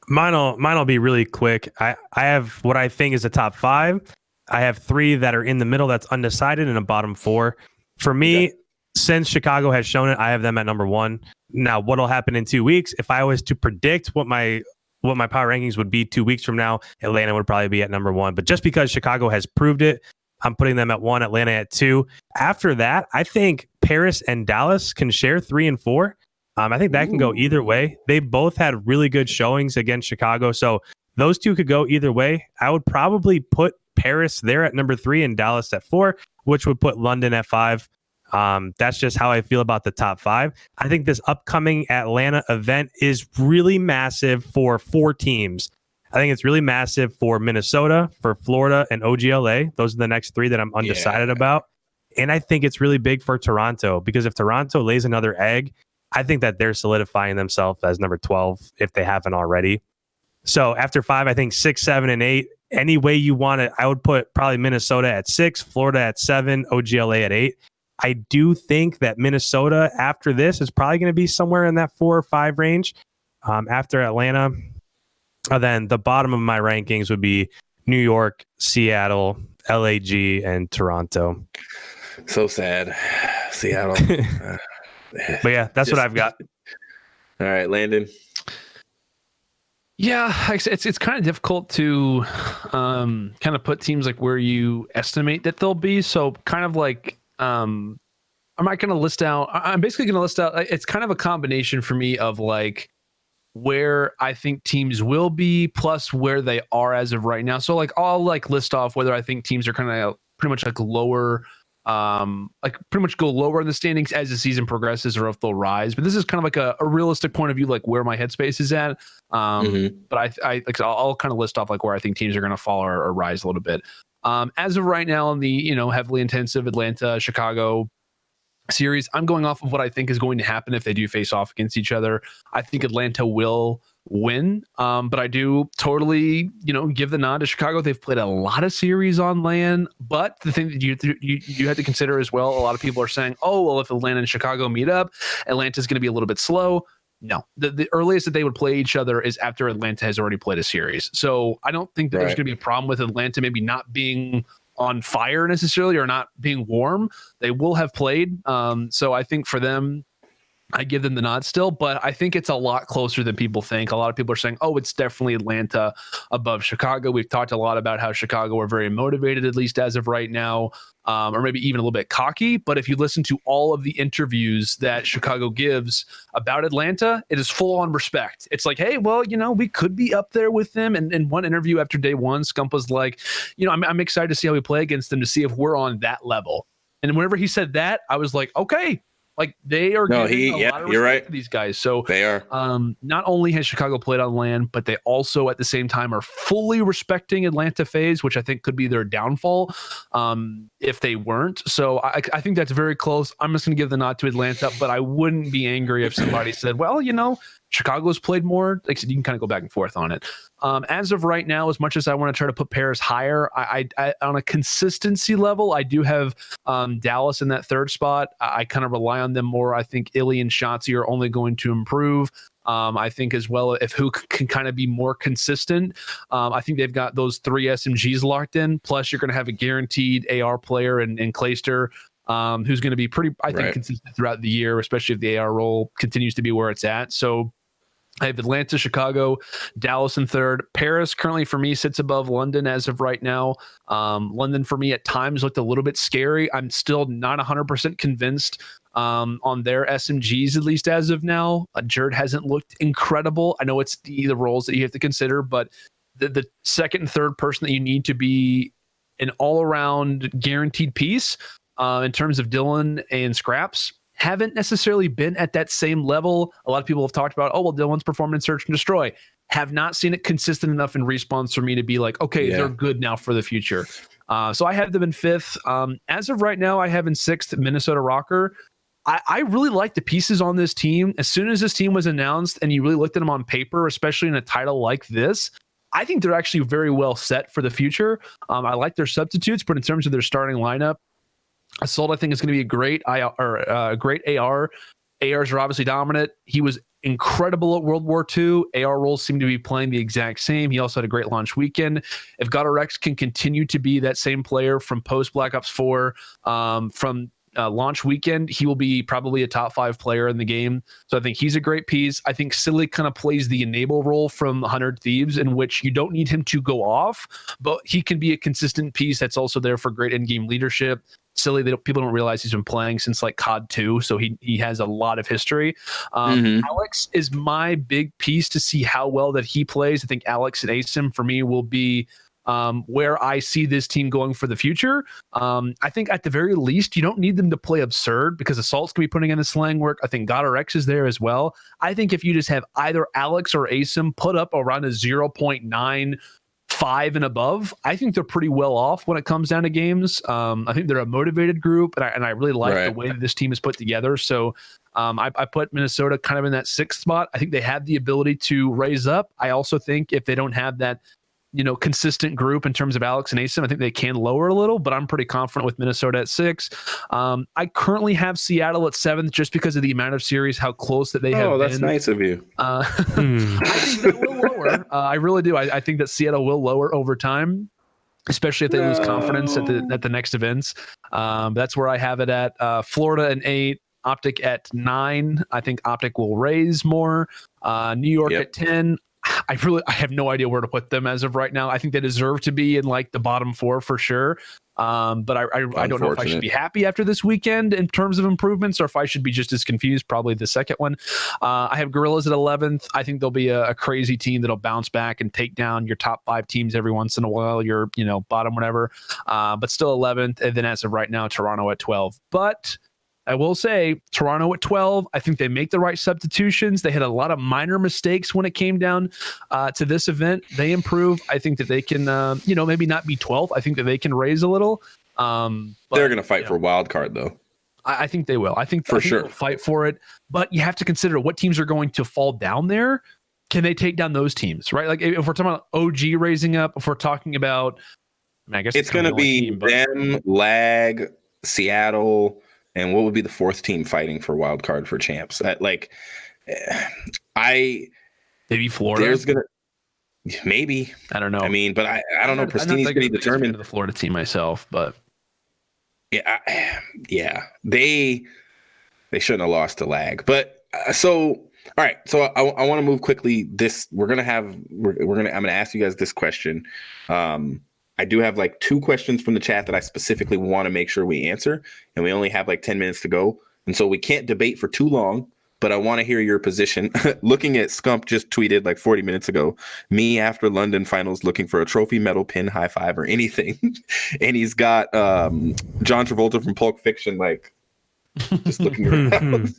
Mine'll be really quick. I have what I think is the top 5. I have 3 that are in the middle that's undecided and a bottom 4. For me, since Chicago has shown it, I have them at number 1. Now, what'll happen in 2 weeks? If I was to predict what my power rankings would be 2 weeks from now, Atlanta would probably be at number 1. But just because Chicago has proved it, I'm putting them at 1, Atlanta at 2. After that, I think Paris and Dallas can share 3 and 4. I think that can go either way. They both had really good showings against Chicago, so those two could go either way. I would probably put Paris there at number 3 and Dallas at 4, which would put London at 5. That's just how I feel about the top 5. I think this upcoming Atlanta event is really massive for 4 teams. I think it's really massive for Minnesota, for Florida, and OGLA. Those are the next 3 that I'm undecided about. And I think it's really big for Toronto, because if Toronto lays another egg, I think that they're solidifying themselves as number 12 if they haven't already. So after 5, I think 6, 7, and 8, any way you want it, I would put probably Minnesota at 6, Florida at 7, OGLA at 8. I do think that Minnesota after this is probably going to be somewhere in that 4 or 5 range after Atlanta. Then the bottom of my rankings would be New York, Seattle, LAG, and Toronto. So sad. Seattle. But yeah, that's what I've got. All right, Landon. Yeah, it's kind of difficult to kind of put teams like where you estimate that they'll be. So kind of like I'm not going to list out. I'm basically going to list out. It's kind of a combination for me of like where I think teams will be plus where they are as of right now. So like I'll like list off whether I think teams are kind of pretty much like lower. Like pretty much go lower in the standings as the season progresses, or if they'll rise. But this is kind of like a realistic point of view, like where my headspace is at. But I'll kind of list off like where I think teams are going to fall or rise a little bit. As of right now, in the heavily intensive Atlanta Chicago series, I'm going off of what I think is going to happen if they do face off against each other. I think Atlanta will win, but I do totally give the nod to Chicago. They've played a lot of series on land, but the thing that you have to consider as well, a lot of people are saying, oh well, if Atlanta and Chicago meet up, Atlanta's going to be a little bit slow. No, the earliest that they would play each other is after Atlanta has already played a series. So I don't think that there's going to be a problem with Atlanta maybe not being on fire necessarily or not being warm. They will have played. So I think for them, I give them the nod still, but I think it's a lot closer than people think. A lot of people are saying, oh, it's definitely Atlanta above Chicago. We've talked a lot about how Chicago are very motivated, at least as of right now, or maybe even a little bit cocky. But if you listen to all of the interviews that Chicago gives about Atlanta, it is full on respect. It's like, hey, well, we could be up there with them. And in one interview after day 1, Scump was like, I'm excited to see how we play against them to see if we're on that level. And whenever he said that, I was like, okay. Like they are giving a lot of respect to these guys. So they are. Not only has Chicago played on land, but they also at the same time are fully respecting Atlanta phase, which I think could be their downfall if they weren't. So I think that's very close. I'm just going to give the nod to Atlanta, but I wouldn't be angry if somebody said, well, Chicago's played more. Like I said, you can kind of go back and forth on it. As of right now, as much as I want to try to put Paris higher, I on a consistency level, I do have Dallas in that 3rd spot. I kind of rely on them more. I think Illy and Shotzi are only going to improve. I think as well, if who can kind of be more consistent, I think they've got those 3 SMGs locked in. Plus, you're going to have a guaranteed AR player in Clayster. Who's going to be pretty, I think, consistent throughout the year, especially if the AR role continues to be where it's at. So I have Atlanta, Chicago, Dallas in 3rd. Paris currently for me sits above London as of right now. London for me at times looked a little bit scary. I'm still not 100% convinced on their SMGs, at least as of now. Jerd hasn't looked incredible. I know it's the roles that you have to consider, but the 2nd and 3rd person that you need to be an all-around guaranteed piece in terms of Dylan and Scraps haven't necessarily been at that same level. A lot of people have talked about, oh, well, Dylan's performed in Search and Destroy. Have not seen it consistent enough in Respawns for me to be like, okay, they're good now for the future. So I have them in 5th. As of right now, I have in 6th Minnesota Rocker. I really like the pieces on this team. As soon as this team was announced and you really looked at them on paper, especially in a title like this, I think they're actually very well set for the future. I like their substitutes, but in terms of their starting lineup, Assault, I think, is going to be a great AR. ARs are obviously dominant. He was incredible at World War II. AR roles seem to be playing the exact same. He also had a great launch weekend. If GodRx can continue to be that same player from post Black Ops 4, from launch weekend, he will be probably a top 5 player in the game. So I think he's a great piece. I think Silly kind of plays the enable role from 100 Thieves, in which you don't need him to go off, but he can be a consistent piece that's also there for great in-game leadership. Silly, people don't realize he's been playing since like COD 2, so he has a lot of history. Alex is my big piece to see how well that he plays. I think Alex and Asim for me will be where I see this team going for the future. I think at the very least, you don't need them to play absurd, because Assault's going to be putting in the slang work. I think GodRx is there as well. I think if you just have either Alex or Asim put up around a 0.95 and above, I think they're pretty well off when it comes down to games. I think they're a motivated group, and I really like the way that this team is put together. So I put Minnesota kind of in that 6th spot. I think they have the ability to raise up. I also think if they don't have that consistent group in terms of Alex and Asim, I think they can lower a little, but I'm pretty confident with Minnesota at 6. I currently have Seattle at 7th just because of the amount of series, how close that they have been. Oh, that's nice of you. I think that will lower. I really do. I think that Seattle will lower over time, especially if they lose confidence at the next events. That's where I have it at. Florida at 8. Optic at 9. I think Optic will raise more. New York at 10. I have no idea where to put them as of right now. I think they deserve to be in like the bottom 4 for sure. But I don't know if I should be happy after this weekend in terms of improvements, or if I should be just as confused. Probably the second one. I have Gorillas at 11th. I think they'll be a crazy team that'll bounce back and take down your top 5 teams every once in a while. Your bottom whatever, but still 11th. And then as of right now, Toronto at 12. But I will say Toronto at 12, I think they make the right substitutions. They had a lot of minor mistakes when it came down to this event. They improve. I think that they can, maybe not be 12th. I think that they can raise a little. But, they're going to fight for wild card, though. I think they will. I think sure they'll fight for it. But you have to consider what teams are going to fall down there. Can they take down those teams, right? Like if we're talking about OG raising up, if we're talking about, I guess it's going to be them, Lag, Seattle. And what would be the 4th team fighting for wild card for champs? Maybe Florida. There's maybe, I don't know. I mean, but I don't know. Pristini's pretty determined. The Florida team myself, but yeah, they shouldn't have lost to Lag. But all right. So I want to move quickly. I'm gonna ask you guys this question. I do have like 2 questions from the chat that I specifically want to make sure we answer, and we only have like 10 minutes to go. And so we can't debate for too long, but I want to hear your position. Looking at Scump just tweeted like 40 minutes ago, me after London finals looking for a trophy, medal, pin, high five, or anything. And he's got John Travolta from Pulp Fiction, like just looking around.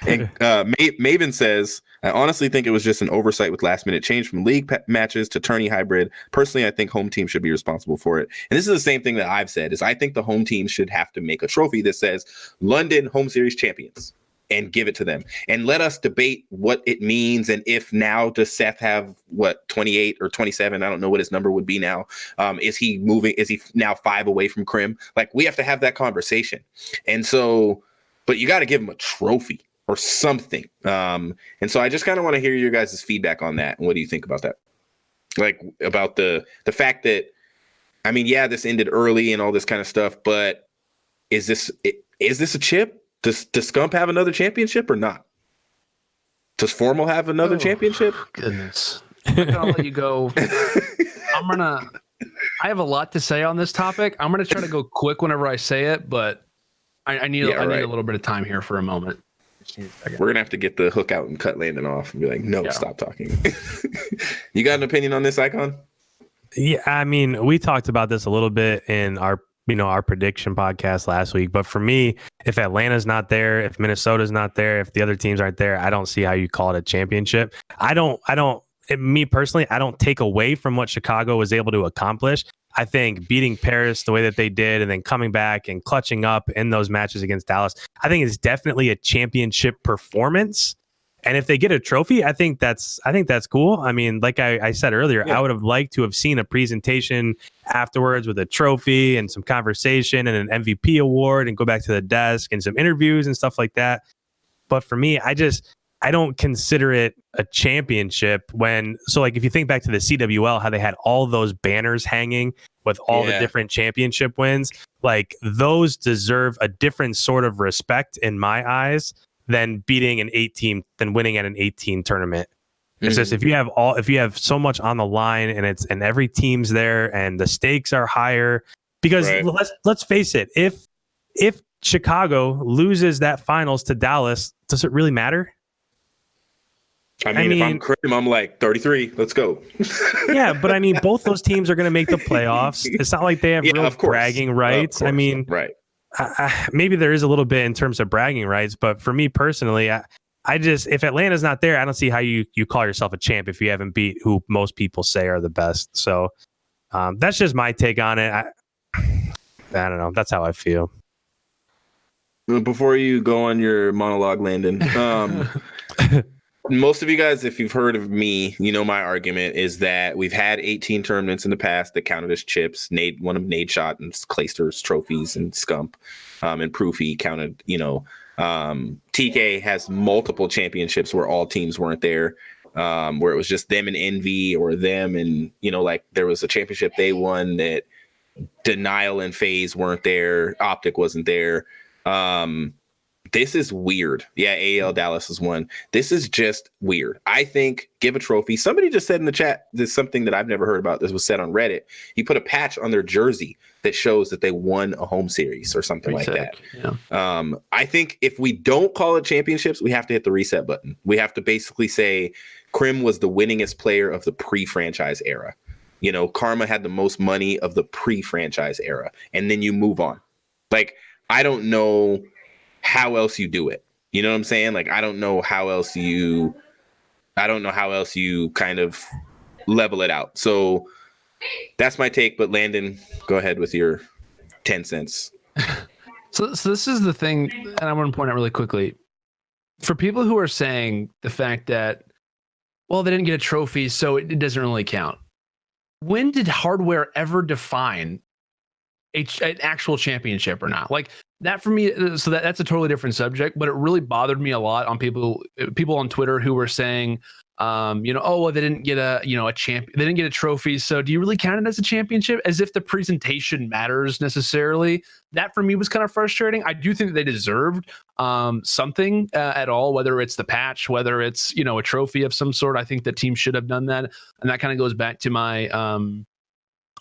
And Maven says, I honestly think it was just an oversight with last minute change from league matches to tourney hybrid. Personally, I think home team should be responsible for it. And this is the same thing that I've said, is I think the home team should have to make a trophy that says London Home Series champions and give it to them. And let us debate what it means. And if now does Seth have 28 or 27? I don't know what his number would be now. Is he moving? Is he now 5 away from Crim? Like, we have to have that conversation. And so, but you got to give him a trophy or something. And so I just kind of want to hear your guys' feedback on that. And what do you think about that? Like, about the fact that, I mean, yeah, this ended early and all this kind of stuff, but is this a chip? Does Scump have another championship or not? Does Formal have another championship? Goodness. I'm gonna let you go. I have a lot to say on this topic. I'm gonna try to go quick whenever I say it, but I need a little bit of time here for a moment. We're gonna have to get the hook out and cut Landon off and be like, no, stop talking. You got an opinion on this, Icon? Yeah, I mean, we talked about this a little bit in our prediction podcast last week. But for me, if Atlanta's not there, if Minnesota's not there, if the other teams aren't there, I don't see how you call it a championship. Me personally, I don't take away from what Chicago was able to accomplish. I think beating Paris the way that they did and then coming back and clutching up in those matches against Dallas, I think is definitely a championship performance. And if they get a trophy, I think that's cool. I mean, like I said earlier, I would have liked to have seen a presentation afterwards with a trophy and some conversation and an MVP award and go back to the desk and some interviews and stuff like that. But for me, I don't consider it a championship like if you think back to the CWL, how they had all those banners hanging with all the different championship wins, like those deserve a different sort of respect in my eyes than winning at an 8-team tournament. It's just if you have so much on the line and every team's there and the stakes are higher, because let's face it, if Chicago loses that finals to Dallas, does it really matter? I mean, if I'm Krim, I'm like 33. Let's go. Yeah, but I mean, both those teams are going to make the playoffs. It's not like they have real bragging rights. I mean, right. Maybe there is a little bit in terms of bragging rights, but for me personally, I just, if Atlanta's not there, I don't see how you call yourself a champ if you haven't beat who most people say are the best. So that's just my take on it. I don't know. That's how I feel. Before you go on your monologue, Landon, most of you guys, if you've heard of me, you know my argument is that we've had 18 tournaments in the past that counted as chips. One of Nade Shot and Clayster's trophies and Scump, and Proofy counted. TK has multiple championships where all teams weren't there, where it was just them and Envy or them and like there was a championship they won that Denial and FaZe weren't there, Optic wasn't there. This is weird. Yeah, AL Dallas is one. This is just weird. I think give a trophy. Somebody just said in the chat, there's something that I've never heard about. This was said on Reddit. He put a patch on their jersey that shows that they won a home series or something like that. Yeah. I think if we don't call it championships, we have to hit the reset button. We have to basically say Krim was the winningest player of the pre-franchise era. Karma had the most money of the pre-franchise era. And then you move on. Like, I don't know how else you do it. You know what I'm saying? Like, I don't know how else you kind of level it out. So that's my take. But Landon, go ahead with your 10 cents. So this is the thing, and I want to point out really quickly. For people who are saying the fact that, well, they didn't get a trophy, so it doesn't really count. When did hardware ever define an actual championship or not? Like that for me, so that's a totally different subject, but it really bothered me a lot on people on Twitter who were saying, oh, well, they didn't get a champ, they didn't get a trophy. So do you really count it as a championship? As if the presentation matters necessarily. That for me was kind of frustrating. I do think that they deserved something at all, whether it's the patch, whether it's, a trophy of some sort. I think the team should have done that. And that kind of goes back to my,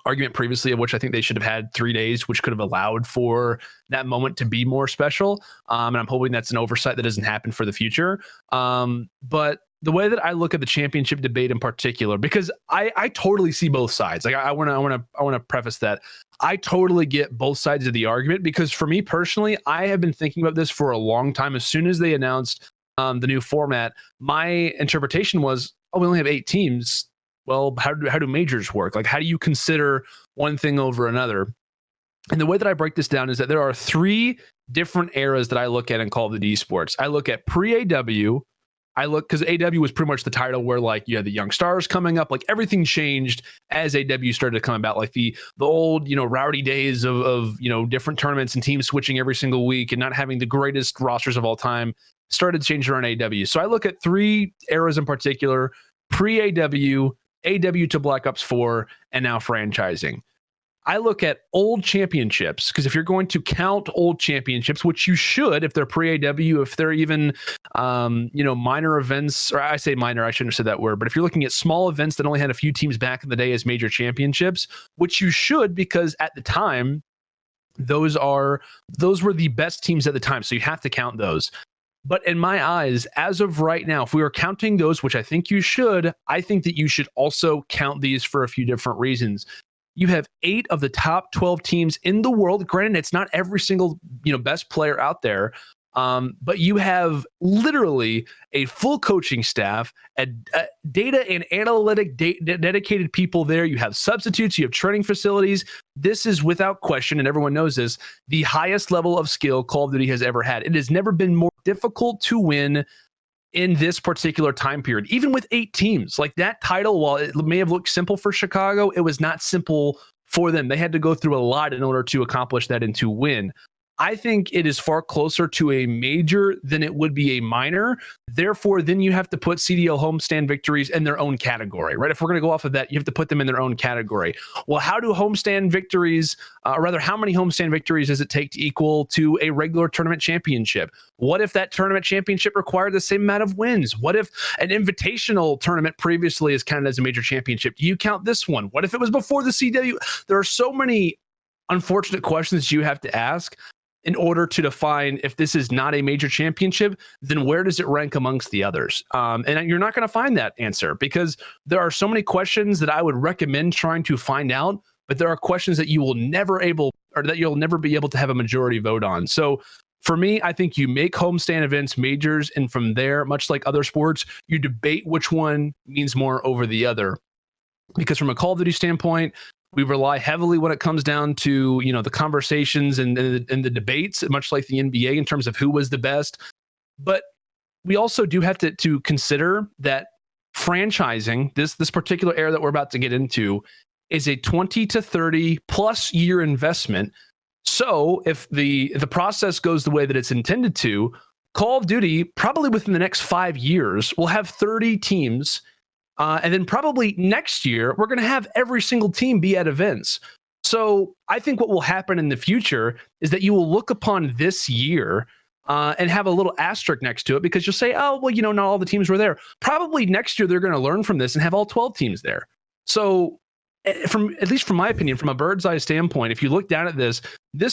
argument previously, of which I think they should have had 3 days, which could have allowed for that moment to be more special. And I'm hoping that's an oversight that doesn't happen for the future. But the way that I look at the championship debate in particular, because I totally see both sides. Like I want to preface that I totally get both sides of the argument, because for me personally, I have been thinking about this for a long time. As soon as they announced the new format, my interpretation was, oh, we only have 8 teams. Well, how do majors work? Like, how do you consider one thing over another? And the way that I break this down is that there are 3 different eras that I look at in Call of Duty esports. I look at pre-AW. Because AW was pretty much the title where like you had the young stars coming up, like everything changed as AW started to come about, like the old, rowdy days of different tournaments and teams switching every single week and not having the greatest rosters of all time started to change around AW. So I look at 3 eras in particular: pre-AW, AW to Black Ops 4, and now franchising. I look at old championships, because if you're going to count old championships, which you should, if they're pre-AW, if they're even, minor events, or I say minor, I shouldn't have said that word, but if you're looking at small events that only had a few teams back in the day as major championships, which you should, because at the time, those were the best teams at the time. So you have to count those. But in my eyes, as of right now, if we were counting those, which I think you should, I think that you should also count these for a few different reasons. You have 8 of the top 12 teams in the world. Granted, it's not every single, best player out there. But you have literally a full coaching staff, a data and analytic dedicated people there. You have substitutes, you have training facilities. This is without question, and everyone knows this, the highest level of skill Call of Duty has ever had. It has never been more difficult to win in this particular time period, even with 8 teams. Like that title, while it may have looked simple for Chicago, it was not simple for them. They had to go through a lot in order to accomplish that and to win. I think it is far closer to a major than it would be a minor. Therefore, then you have to put CDL homestand victories in their own category, right? If we're going to go off of that, you have to put them in their own category. Well, how do homestand victories, or rather, how many homestand victories does it take to equal to a regular tournament championship? What if that tournament championship required the same amount of wins? What if an invitational tournament previously is counted as a major championship? Do you count this one? What if it was before the CW? There are so many unfortunate questions you have to ask in order to define if this is not a major championship, then where does it rank amongst the others? And you're not going to find that answer because there are so many questions that I would recommend trying to find out, but there are questions that you'll never be able to have a majority vote on. So for me, I think you make homestand events majors, and from there, much like other sports, you debate which one means more over the other. Because from a Call of Duty standpoint, we rely heavily when it comes down to, the conversations and the debates, much like the NBA, in terms of who was the best. But we also do have to consider that franchising, this particular era that we're about to get into, is a 20 to 30 plus year investment. So if the process goes the way that it's intended to, Call of Duty, probably within the next 5 years, will have 30 teams. And then probably next year, we're going to have every single team be at events. So I think what will happen in the future is that you will look upon this year and have a little asterisk next to it because you'll say, oh, well, not all the teams were there. Probably next year, they're going to learn from this and have all 12 teams there. So at least from my opinion, from a bird's eye standpoint, if you look down at this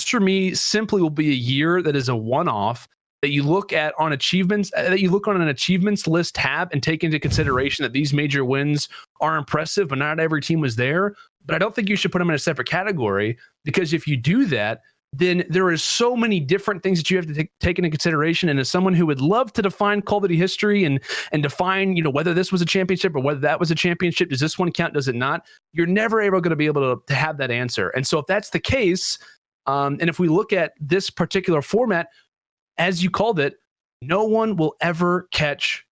for me simply will be a year that is a one-off that you look at on achievements, that you look on an achievements list tab and take into consideration that these major wins are impressive, but not every team was there. But I don't think you should put them in a separate category because if you do that, then there is so many different things that you have to take into consideration. And as someone who would love to define Call of Duty history and define, whether this was a championship or whether that was a championship, does this one count? Does it not? You're never ever going to be able to have that answer. And so if that's the case, and if we look at this particular format, as you called it, no one will ever catch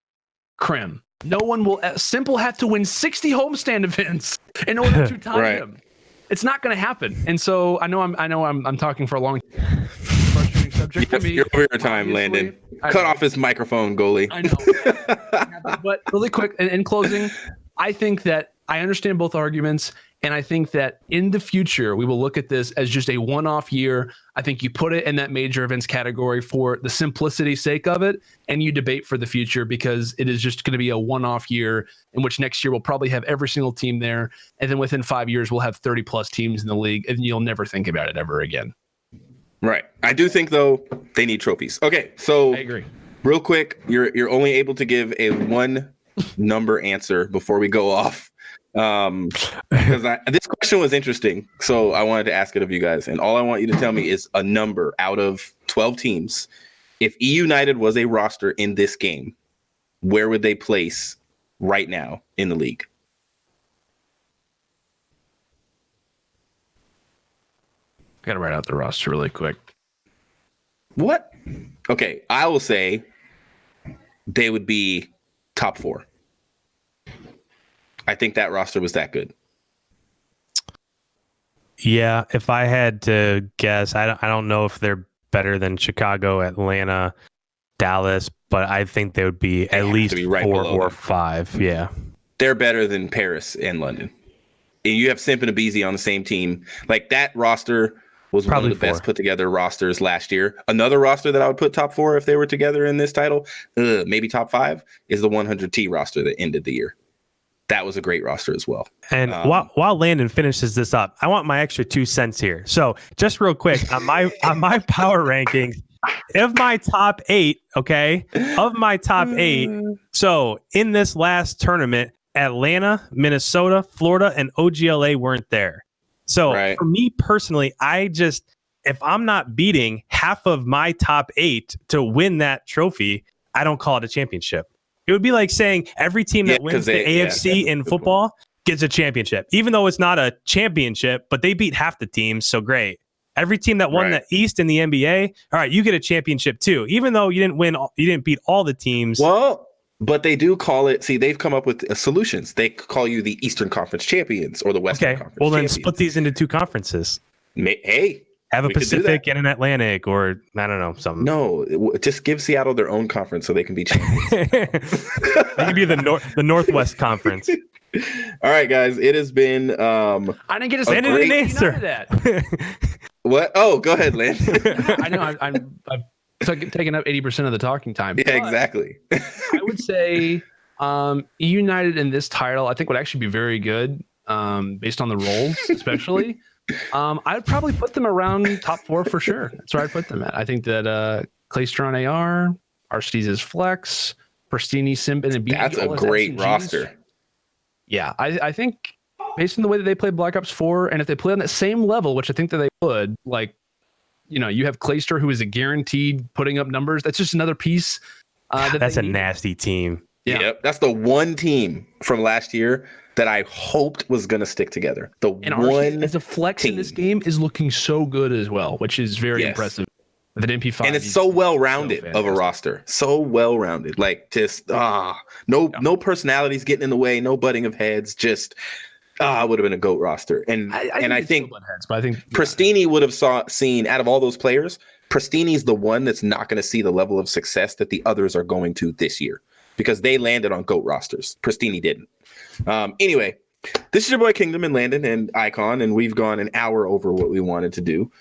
Krim. No one will. Simple have to win 60 homestand events in order to tie him. It's not going to happen. And so I know I'm talking for a long frustrating subject for me. You're over your time, Landon. Cut off his microphone, goalie. I know. But really quick, in closing, I think that I understand both arguments. And I think that in the future, we will look at this as just a one-off year. I think you put it in that major events category for the simplicity's sake of it, and you debate for the future because it is just going to be a one-off year in which next year we'll probably have every single team there. And then within 5 years, we'll have 30-plus teams in the league, and you'll never think about it ever again. Right. I do think, though, they need trophies. Okay, so I agree. Real quick, you're only able to give a one-number answer before we go off. Because this question was interesting, so I wanted to ask it of you guys, and all I want you to tell me is a number out of 12 teams. If E United was a roster in this game, where would they place right now in the league? I gotta write out the roster really quick. What? Okay, I will say they would be top 4. I think that roster was that good. Yeah, if I had to guess, I don't know if they're better than Chicago, Atlanta, Dallas, but I think they would be at least 4 or 5. Yeah. They're better than Paris and London. And you have Simp and Abizi on the same team. Like, that roster was probably one of the best put together rosters last year. Another roster that I would put top 4 if they were together in this title, maybe top 5, is the 100T roster that ended the year. That was a great roster as well. And while Landon finishes this up, I want my extra 2 cents here. So just real quick on my power rankings, of my top 8, so in this last tournament, Atlanta, Minnesota, Florida, and OGLA weren't there. So for me personally, if I'm not beating half of my top 8 to win that trophy, I don't call it a championship. It would be like saying every team that wins the AFC in football gets a championship, even though it's not a championship, but they beat half the teams. So great. Every team that won the East in the NBA, all right, you get a championship too, even though you didn't beat all the teams. Well, but they do call it. See, they've come up with solutions. They call you the Eastern Conference champions or the Western Conference. Well, then champions. split these into 2 conferences. Hey, Have a We could do Pacific and an Atlantic, or I don't know, something. No, just give Seattle their own conference so they can be champions. They can be the Northwest Conference. All right, guys, it has been. I didn't get a Send it an answer. That. What? Oh, go ahead, Lance. I know I've taken up 80% of the talking time. Yeah, exactly. I would say United in this title, I think would actually be very good based on the roles, especially. I'd probably put them around top 4 for sure. That's where I'd put them at. I think that Clayster on AR, Arstiz Flex, Pristini, Simpin, and BD. That's a great roster. Yeah, I think based on the way that they played Black Ops 4, and if they play on that same level, which I think that they would, like, you have Clayster, who is a guaranteed putting up numbers. That's just another piece. That's a nasty team. Yeah. Yep. That's the one team from last year that I hoped was going to stick together. And one as a flex team in this game is looking so good as well, which is very impressive. With an MP5, and it's so well-rounded of a roster. So well-rounded. Like, just no personalities getting in the way, no butting of heads. Just it would have been a GOAT roster. And I think Pristini would have seen, out of all those players, Pristini's the one that's not going to see the level of success that the others are going to this year, because they landed on GOAT rosters. Pristini didn't. Anyway, this is your boy Kingdom and Landon and Icon, and we've gone an hour over what we wanted to do.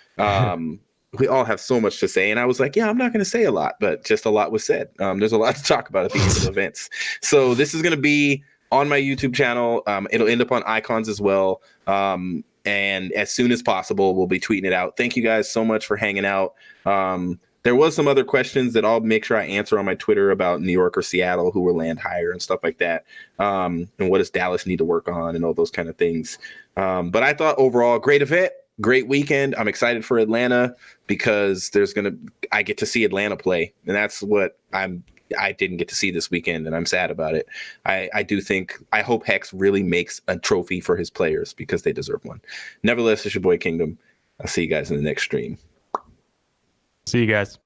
We all have so much to say, and I was like, I'm not going to say a lot, but just a lot was said. There's a lot to talk about at the end of the events. So this is going to be on my YouTube channel. It'll end up on Icons as well. And as soon as possible, we'll be tweeting it out. Thank you guys so much for hanging out. There was some other questions that I'll make sure I answer on my Twitter about New York or Seattle, who will land higher and stuff like that. And what does Dallas need to work on and all those kind of things. But I thought overall, great event, great weekend. I'm excited for Atlanta because I get to see Atlanta play. And that's what I didn't get to see this weekend, and I'm sad about it. I hope Hex really makes a trophy for his players because they deserve one. Nevertheless, it's your boy Kingdom. I'll see you guys in the next stream. See you guys.